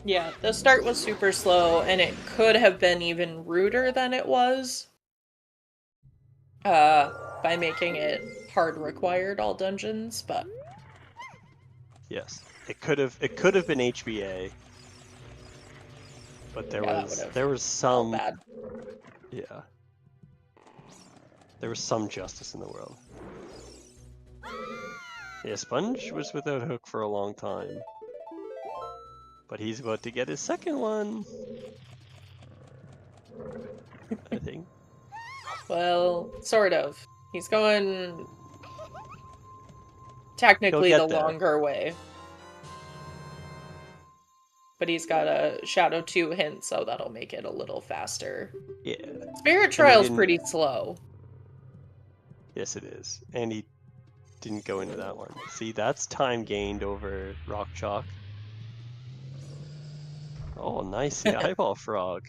Yeah, the start was super slow, and it could have been even ruder than it was. By making it hard required all dungeons, but yes, it could have been HBA, but there was some bad. Yeah, there was some justice in the world. Yeah, Sponge was without hook for a long time, but he's about to get his second one, I think. Well, sort of. He's going technically the longer way. But he's got a Shadow 2 hint, so that'll make it a little faster. Yeah. Spirit Trial's pretty slow. Yes, it is. And he didn't go into that one. See, that's time gained over rockchalk. Oh, nice. The eyeball frog.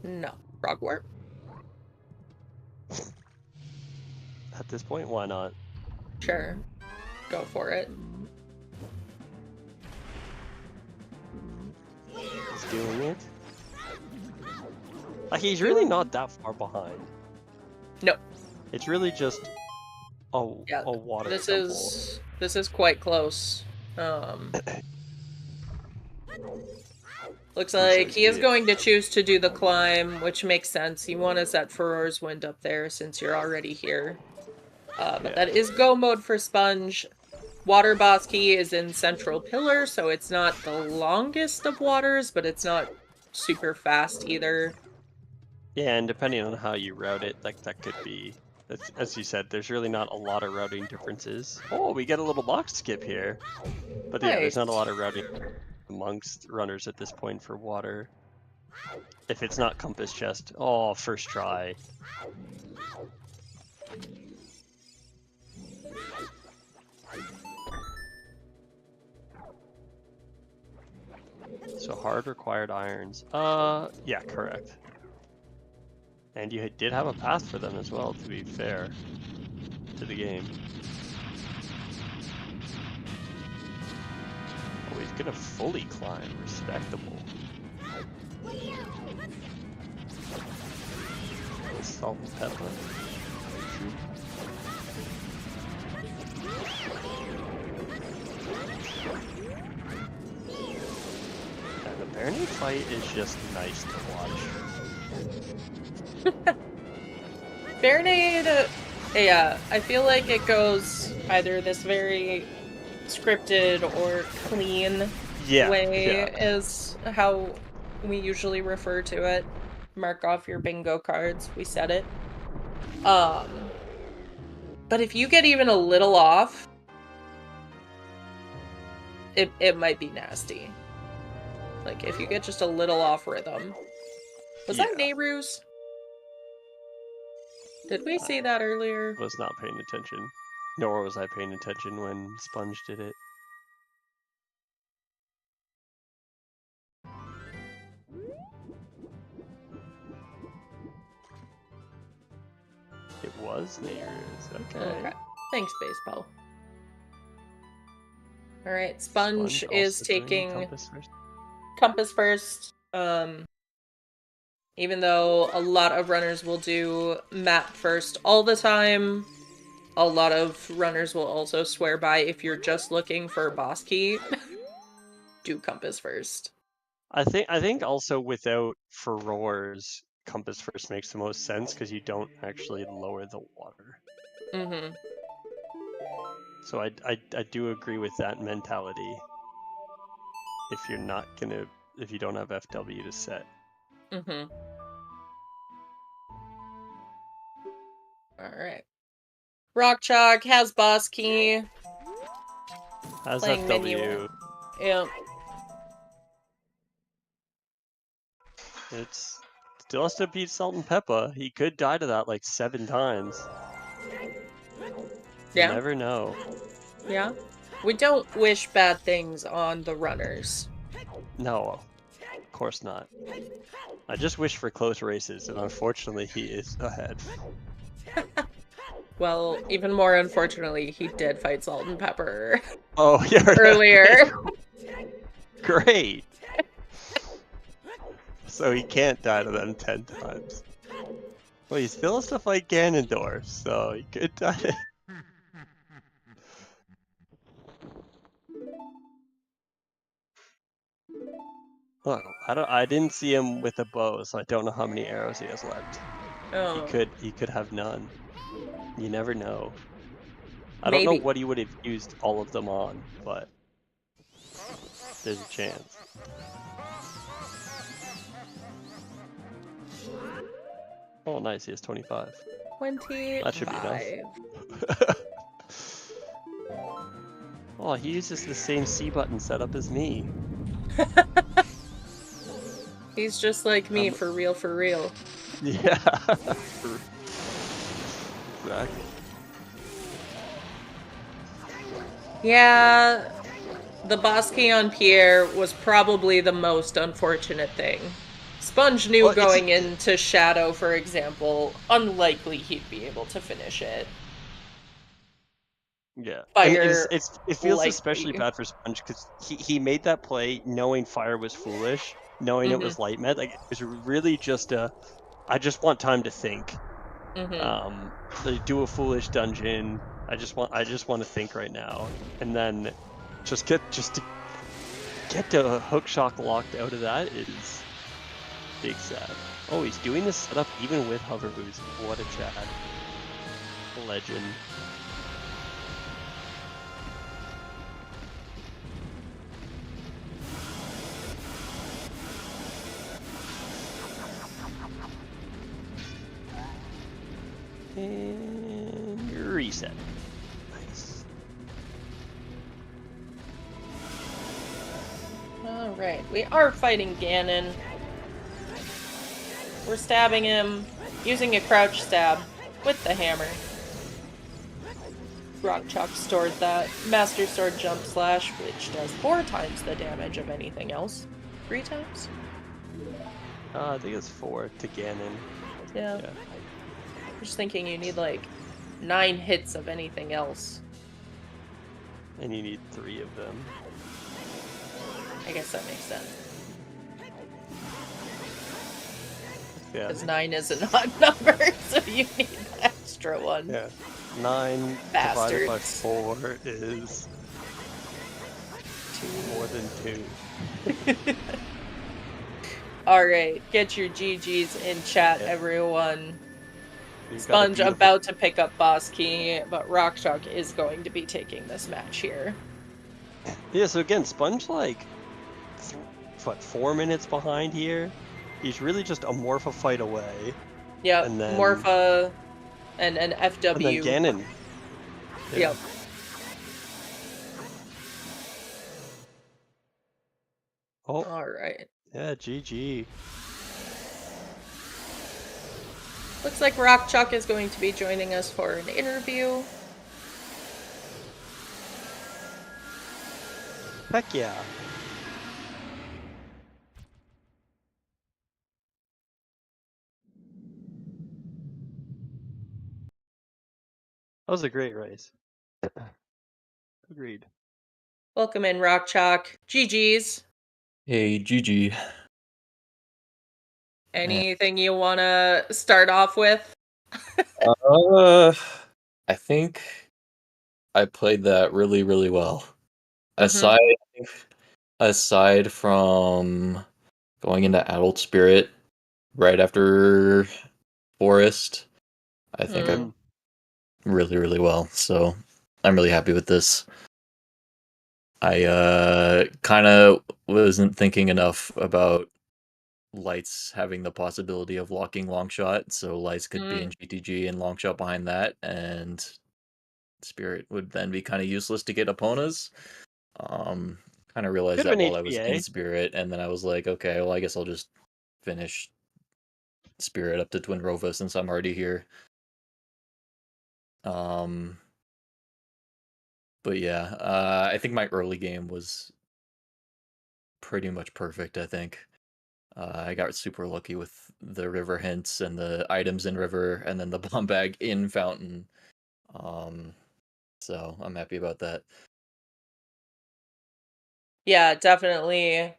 No. Frog warp. At this point, why not? Sure. Go for it. He's doing it. Like, he's really not that far behind. No. It's really just a water temple. This is quite close. Looks like he is going to choose to do the climb, which makes sense. You want to set Furor's Wind up there since you're already here. But that is go mode for Sponge. Water Boss Key is in Central Pillar, so it's not the longest of waters, but it's not super fast either. Yeah, and depending on how you route it, like that could be, as you said, there's really not a lot of routing differences. Oh, we get a little box skip here. But yeah, there's not a lot of routing amongst runners at this point for water. If it's not Compass Chest, oh, first try. So hard required irons. Yeah, correct. And you did have a path for them as well, to be fair to the game. Oh, he's gonna fully climb. Respectable. Salt and pepper. And the Baronade fight is just nice to watch. Baronade, yeah, I feel like it goes either this very scripted or clean way is how we usually refer to it. Mark off your bingo cards, we said it. But if you get even a little off, it might be nasty. Like, if you get just a little off rhythm. Was that Nehru's? Did we see that earlier? I was not paying attention. Nor was I paying attention when Sponge did it. It was Nehru's. Okay. Thanks, baseball. Alright, Sponge is taking Compass first. Even though a lot of runners will do map first all the time, a lot of runners will also swear by, if you're just looking for boss key, do Compass first. I think also without furrours, Compass first makes the most sense because you don't actually lower the water. Mm-hmm. So I do agree with that mentality. If you're not gonna, if you don't have FW to set. Mm-hmm. Alright. Rockchalk has boss key. Has Playing FW. menu. Yep. It's still has to beat Salt and Peppa. He could die to that like 7 times. Yeah. You never know. Yeah. We don't wish bad things on the runners. No, of course not. I just wish for close races, and unfortunately he is ahead. Well, even more unfortunately, he did fight Salt and Pepper. Oh, yeah. Earlier. Great. So he can't die to them 10 times. Well, he still has to fight Ganondorf, so he could die. Look, I didn't see him with a bow, so I don't know how many arrows he has left. Oh. He could have none. You never know. I don't know what he would have used all of them on, but there's a chance. Oh, nice. He has 25. 25. That should be enough. Oh, he uses the same C button setup as me. He's just like me, for real, for real. Yeah. Exactly. Yeah, the boss key on Pierre was probably the most unfortunate thing. Sponge knew going into Shadow, for example, unlikely he'd be able to finish it. Yeah, Fire, it feels especially bad for Sponge because he made that play knowing fire was foolish, knowing it was light med. Like, it was really just I just want time to think. Do a foolish dungeon. I just want to think right now, and then just to get the hookshot locked out of that is big sad. Oh, he's doing this setup even with hover boost. What a Chad. Legend. And reset. Nice. Alright, we are fighting Ganon. We're stabbing him using a crouch stab with the hammer. Rockchalk stored that Master Sword Jump Slash, which does 4 times the damage of anything else. 3 times? I think it's 4 to Ganon. Yeah. I'm just thinking you need like 9 hits of anything else. And you need 3 of them. I guess that makes sense. Yeah. Because 9 is an odd number, so you need the extra one. Yeah. 9 divided by 4 is 2 more than 2. Alright, get your GGs in chat, everyone. You've Sponge about to pick up Boss Key, but Rockchalk is going to be taking this match here. Yeah, so again, Sponge, like, 4 minutes behind here? He's really just a Morpha fight away. Yep, and then, Morpha and an FW. And then Ganon. Yeah. Yep. Oh. Alright. Yeah, GG. Looks like Rockchalk is going to be joining us for an interview. Heck yeah. That was a great race. Agreed. Welcome in, Rockchalk. GG's. Hey, GG. Anything you want to start off with? I think I played that really, really well. Aside from going into Adult Spirit right after Forest, I think I really, really well. So I'm really happy with this. I kind of wasn't thinking enough about Lights having the possibility of locking Longshot, so Lights could be in GTG and Longshot behind that, and Spirit would then be kind of useless to get Eponas. Kind of realized that while I was in Spirit, and then I was like, okay, well, I guess I'll just finish Spirit up to Twin Rova since I'm already here. But yeah, I think my early game was pretty much perfect, I think. I got super lucky with the river hints and the items in river and then the bomb bag in fountain. So I'm happy about that. Yeah, definitely.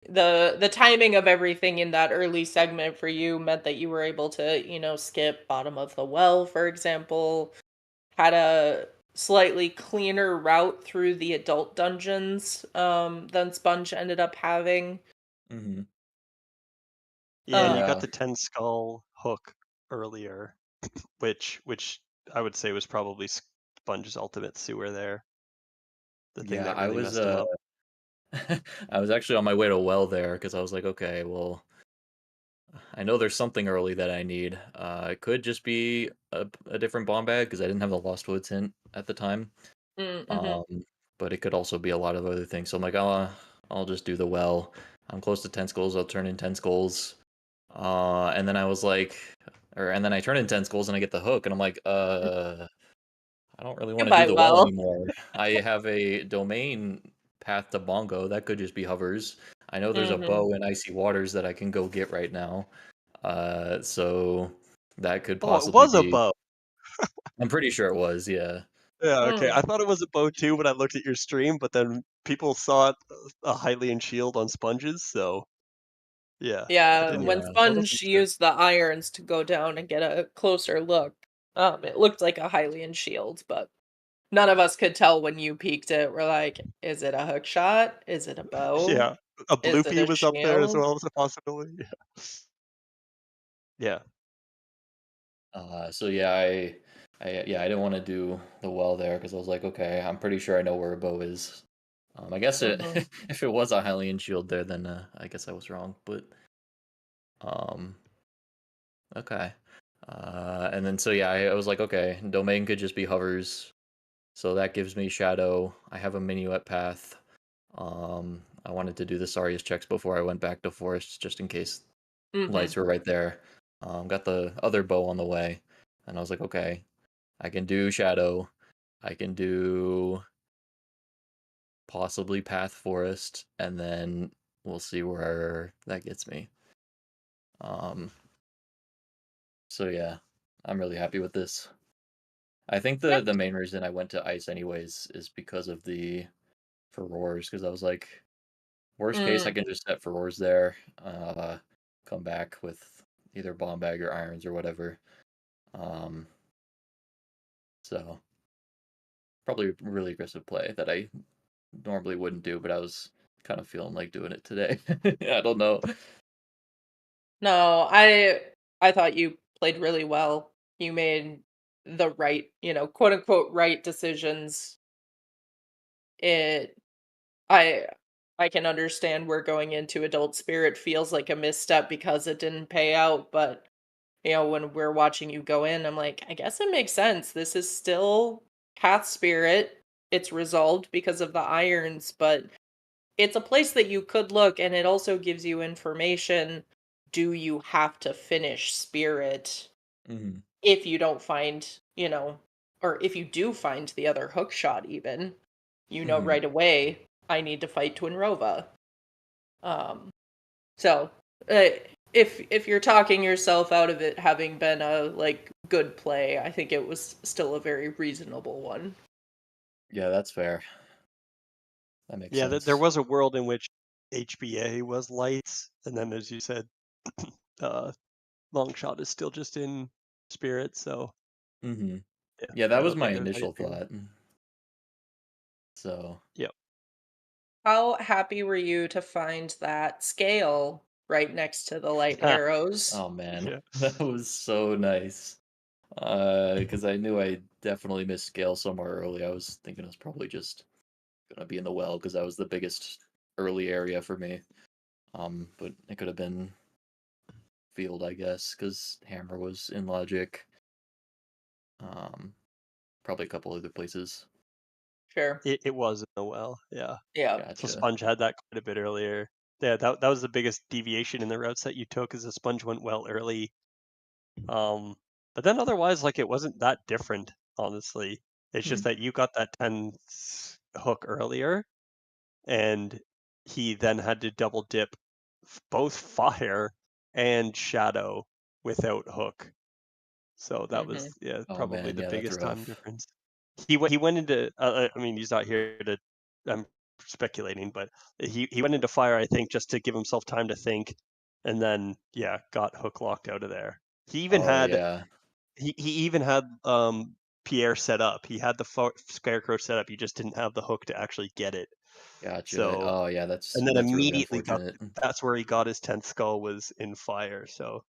The timing of everything in that early segment for you meant that you were able to, skip bottom of the well, for example. Had a slightly cleaner route through the adult dungeons than Sponge ended up having. Mm-hmm. Yeah, you got the 10 skull hook earlier, which I would say was probably Sponge's ultimate sewer there. The thing that really messed him up. I was actually on my way to well there because I was like, okay, well, I know there's something early that I need. It could just be a different bomb bag because I didn't have the Lost Woods hint at the time. But it could also be a lot of other things. So I'm like, I'll just do the well. I'm close to 10 skulls. I'll turn in 10 skulls. And then I was like, and then I turn in 10 skulls and I get the hook, and I'm like, I don't really want to do the well anymore. I have a domain path to Bongo. That could just be hovers. I know there's a bow in Icy Waters that I can go get right now. So that could possibly it was a bow. I'm pretty sure it was, yeah. Yeah, okay. I thought it was a bow too when I looked at your stream, but then people saw it a Hylian shield on Sponges, so yeah. Yeah, when Sponge used the irons to go down and get a closer look, it looked like a Hylian shield, but none of us could tell when you peeked it. We're like, is it a hook shot? Is it a bow? Yeah, a Bloopy was up there as well as a possibility. Yeah. So yeah, I didn't want to do the well there because I was like, okay, I'm pretty sure I know where a bow is. I guess Mhm. if it was a Hylian shield there, then I guess I was wrong. But um, okay. And then so yeah, I was like, okay, domain could just be hovers, so that gives me shadow. I have a minuet path. I wanted to do the Sarius checks before I went back to forest, just in case Mhm. lights were right there. Got the other bow on the way, and I was like, okay, I can do shadow. I can do possibly path forest, and then we'll see where that gets me. Um, so yeah, I'm really happy with this. I think Yeah. the main reason I went to ice anyways is because of the for roars, because I was like, worst case I Mm. can just set for roars there, come back with either bomb bag or irons or whatever. Um, so probably a really aggressive play that I normally wouldn't do, but I was kind of feeling like doing it today. I don't know. No, I thought you played really well. You made the right, quote unquote right decisions. It I I can understand where going into Adult Spirit feels like a misstep because it didn't pay out, but when we're watching you go in, I'm like, I guess it makes sense. This is still Path Spirit. It's resolved because of the irons, but it's a place that you could look, and it also gives you information. Do you have to finish Spirit Hmm. if you don't find, or if you do find the other hook shot even, Hmm. right away, I need to fight Twinrova. Um, so, uh, if you're talking yourself out of it having been a like good play, I think it was still a very reasonable one. Yeah, that's fair. That makes Yeah, there sense. was a world in which HBA was lights, and then as you said, uh, long shot is still just in spirit. So Hmm. yeah, Yeah, that I was don't my think there's initial anything. thought. So, Yep. How happy were you to find that scale right next to the light arrows? oh man, Yeah. that was so nice. Because I knew I definitely missed scale somewhere early. I was thinking it was probably just gonna be in the well because that was the biggest early area for me. But it could have been field, I guess, because hammer was in logic. Um, probably a couple other places. Sure. It was in the well. Yeah. Yeah. So Gotcha. Sponge had that quite a bit earlier. Yeah, that was the biggest deviation in the routes that you took, is the Sponge went well early. But then otherwise, like, it wasn't that different, honestly. It's just that you got that 10 hook earlier, and he then had to double dip both fire and shadow without hook. So that Hmm. was, yeah, Oh probably man, the yeah, that's biggest time rough. difference. He went into I mean, he's not here to, I'm speculating, but he went into fire, I think, just to give himself time to think, and then yeah, got hook locked out of there. He even Oh had yeah, he even had Pierre set up. He had the scarecrow set up. He just didn't have the hook to actually get it. gotcha. So Oh yeah, and then that's really immediately got, unfortunate, that's where he got his 10th skull, was in fire. So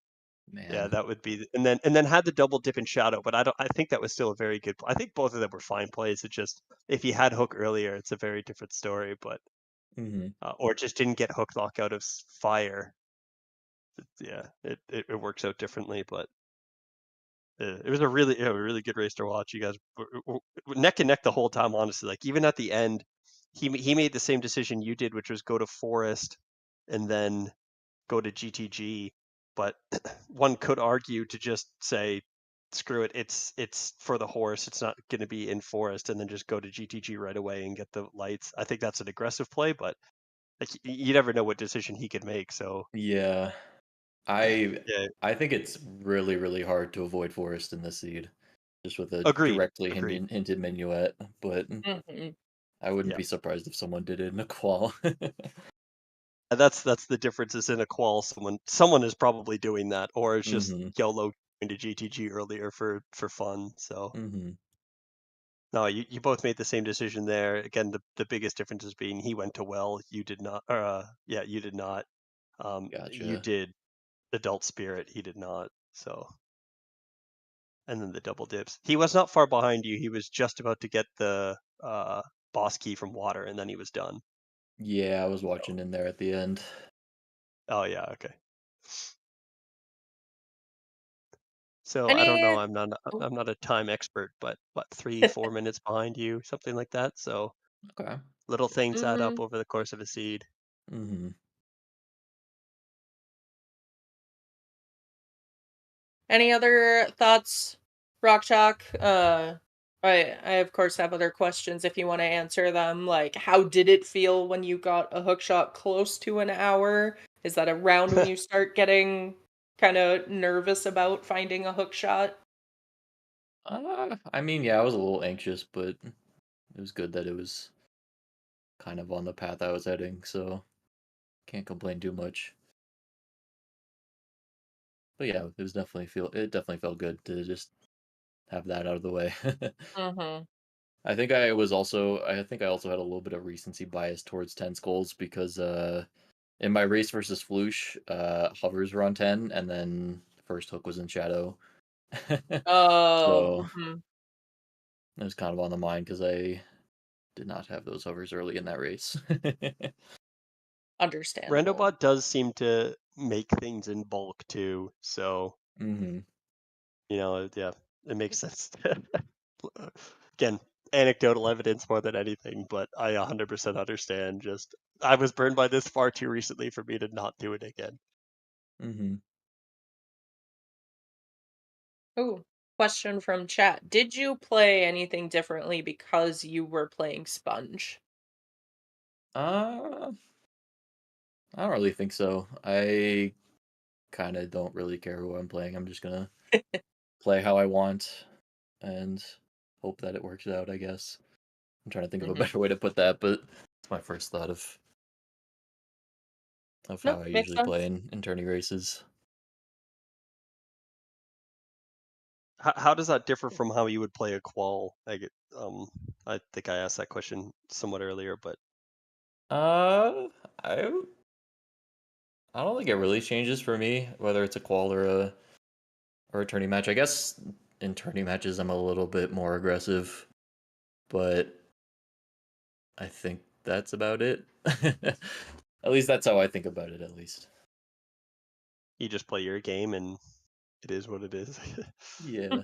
yeah, man. that would be, and then had the double dip in shadow, but I think that was still a very good. I think both of them were fine plays. It just, if he had hook earlier, it's a very different story. But Hmm. or just didn't get hook lock out of fire. Yeah, it works out differently. But it was a really good race to watch. You guys were neck and neck the whole time. Honestly, like even at the end, he made the same decision you did, which was go to forest and then go to GTG. But one could argue to just say, screw it, it's for the horse. It's not going to be in forest, and then just go to GTG right away and get the lights. I think that's an aggressive play, but like, you never know what decision he could make. So Yeah, I yeah, I think it's really really hard to avoid forest in this seed, just with a agreed, directly agreed. hinted minuet. But Hmm. I wouldn't Yeah, be surprised if someone did it in a qual. and that's the difference. Is in a qual, someone is probably doing that, or it's just Hmm. YOLO going to GTG earlier for fun. So Hmm. no, you both made the same decision there. Again, the biggest difference is being he went to well, you did not. Yeah, you did not. You Gotcha. did adult spirit, he did not. So and then the double dips. He was not far behind you. He was just about to get the boss key from water, and then he was done. Yeah, I was watching in there at the end. Oh yeah, okay. So I don't know. I'm not a time expert, but what 3-4 minutes behind you, something like that. So Okay. little things add up Mhm. over the course of a seed. Mm-hmm. Any other thoughts, Rock Chalk? I of course have other questions if you want to answer them. Like, how did it feel when you got a hook shot close to an hour? Is that around when you start getting kind of nervous about finding a hook shot? I mean, yeah, I was a little anxious, but it was good that it was kind of on the path I was heading, so can't complain too much. But yeah, it definitely felt good to just have that out of the way. Mm-hmm. I think I also had a little bit of recency bias towards 10 skulls because in my race versus Floosh, hovers were on 10 and then first hook was in shadow. Oh, So mhm. it was kind of on the mind because I did not have those hovers early in that race. Understandable. Randobot does seem to make things in bulk too, so Hmm. yeah, it makes sense. Again, anecdotal evidence more than anything, but I 100% understand. Just I was burned by this far too recently for me to not do it again. Hmm. Ooh, question from chat. Did you play anything differently because you were playing Sponge? Uh, I don't really think so. I kind of don't really care who I'm playing. I'm just gonna play how I want and hope that it works out, I guess. I'm trying to think of a Hmm. better way to put that, but it's my first thought of No, how I makes usually play sense. in tourney races. How does that differ from how you would play a qual? I think I asked that question somewhat earlier, but Uh, I I don't think it really changes for me whether it's a qual or a tourney match. I guess in tourney matches I'm a little bit more aggressive, but I think that's about it. At least that's how I think about it, at least. you just play your game and it is what it is. Yeah.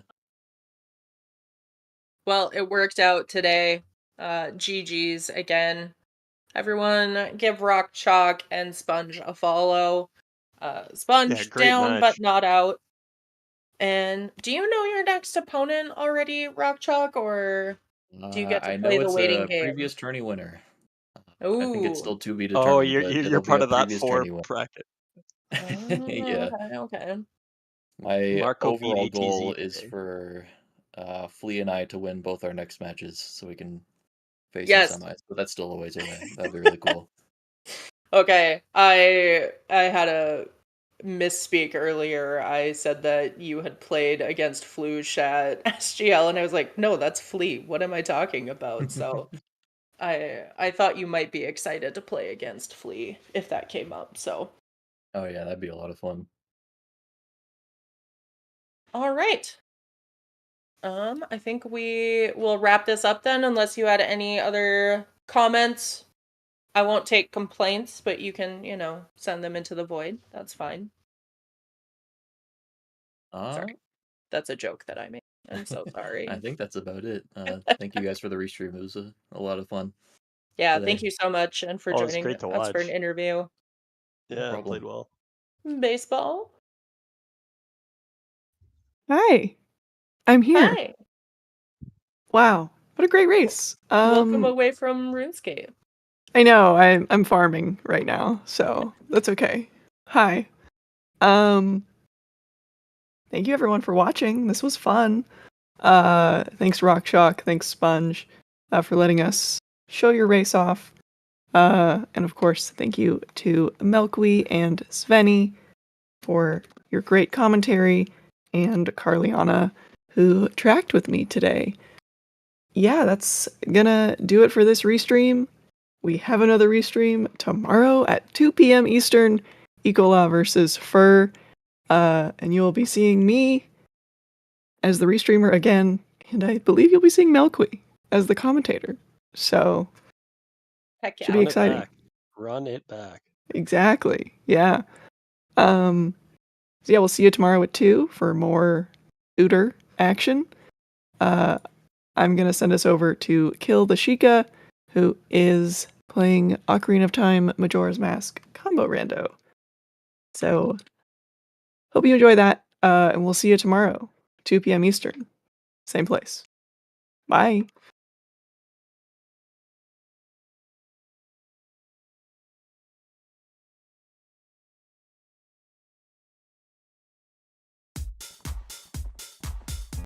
Well, it worked out today. GG's again. Everyone give Rock Chalk and Sponge a follow. Yeah, Sponge great down but match. not out. And do you know your next opponent already, Rock Chalk, or do you get to I play know the it's waiting a game? previous tourney winner. I think it's Ooh. still to be Oh, determined, but you're it'll be part a of that previous 4 tourney winner. bracket. Yeah. Okay, okay. My Marco beat overall ATZ goal is today. for Flea and I to win both our next matches so we can face in Yes. semis, but that's still a ways away. That'd be really cool. Okay. I had a misspeak earlier. I said that you had played against Flush at SGL, and I was like, no, that's Flea. What am I talking about? So I thought you might be excited to play against Flea if that came up. So Oh yeah, that'd be a lot of fun. all right. I think we will wrap this up then, unless you had any other comments. I won't take complaints, but you can, send them into the void. That's fine. Uh, Sorry. That's a joke that I made. I'm so I sorry. think that's about it. Thank you guys for the restream. It was a lot of fun Yeah, thank today. you so much and for Oh, it's joining great to us for an watch. interview. No Yeah, played problem. well. Baseball. Hi, I'm here. Hi. Wow, what a great race. Welcome away from RuneScape. I know I'm farming right now, so that's okay. Hi. Um, thank you everyone for watching. This was fun. Thanks Rock Chalk, thanks Sponge, for letting us show your race off. And of course, thank you to Melkwe and Sveni for your great commentary, and Carliana, who tracked with me today. Yeah, that's gonna do it for this restream. We have another restream tomorrow at 2 p.m. Eastern, Ecola versus Fur. And you'll be seeing me as the restreamer again, and I believe you'll be seeing Melqui as the commentator. So Heck should yeah. be Run it exciting. back. Run it back. Exactly. Yeah. So yeah, we'll see you tomorrow at 2 for more Ooter action. I'm gonna send us over to Kill the Sheikah, who is playing Ocarina of Time Majora's Mask combo rando. So hope you enjoy that, and we'll see you tomorrow, 2 p.m. Eastern, same place. Bye.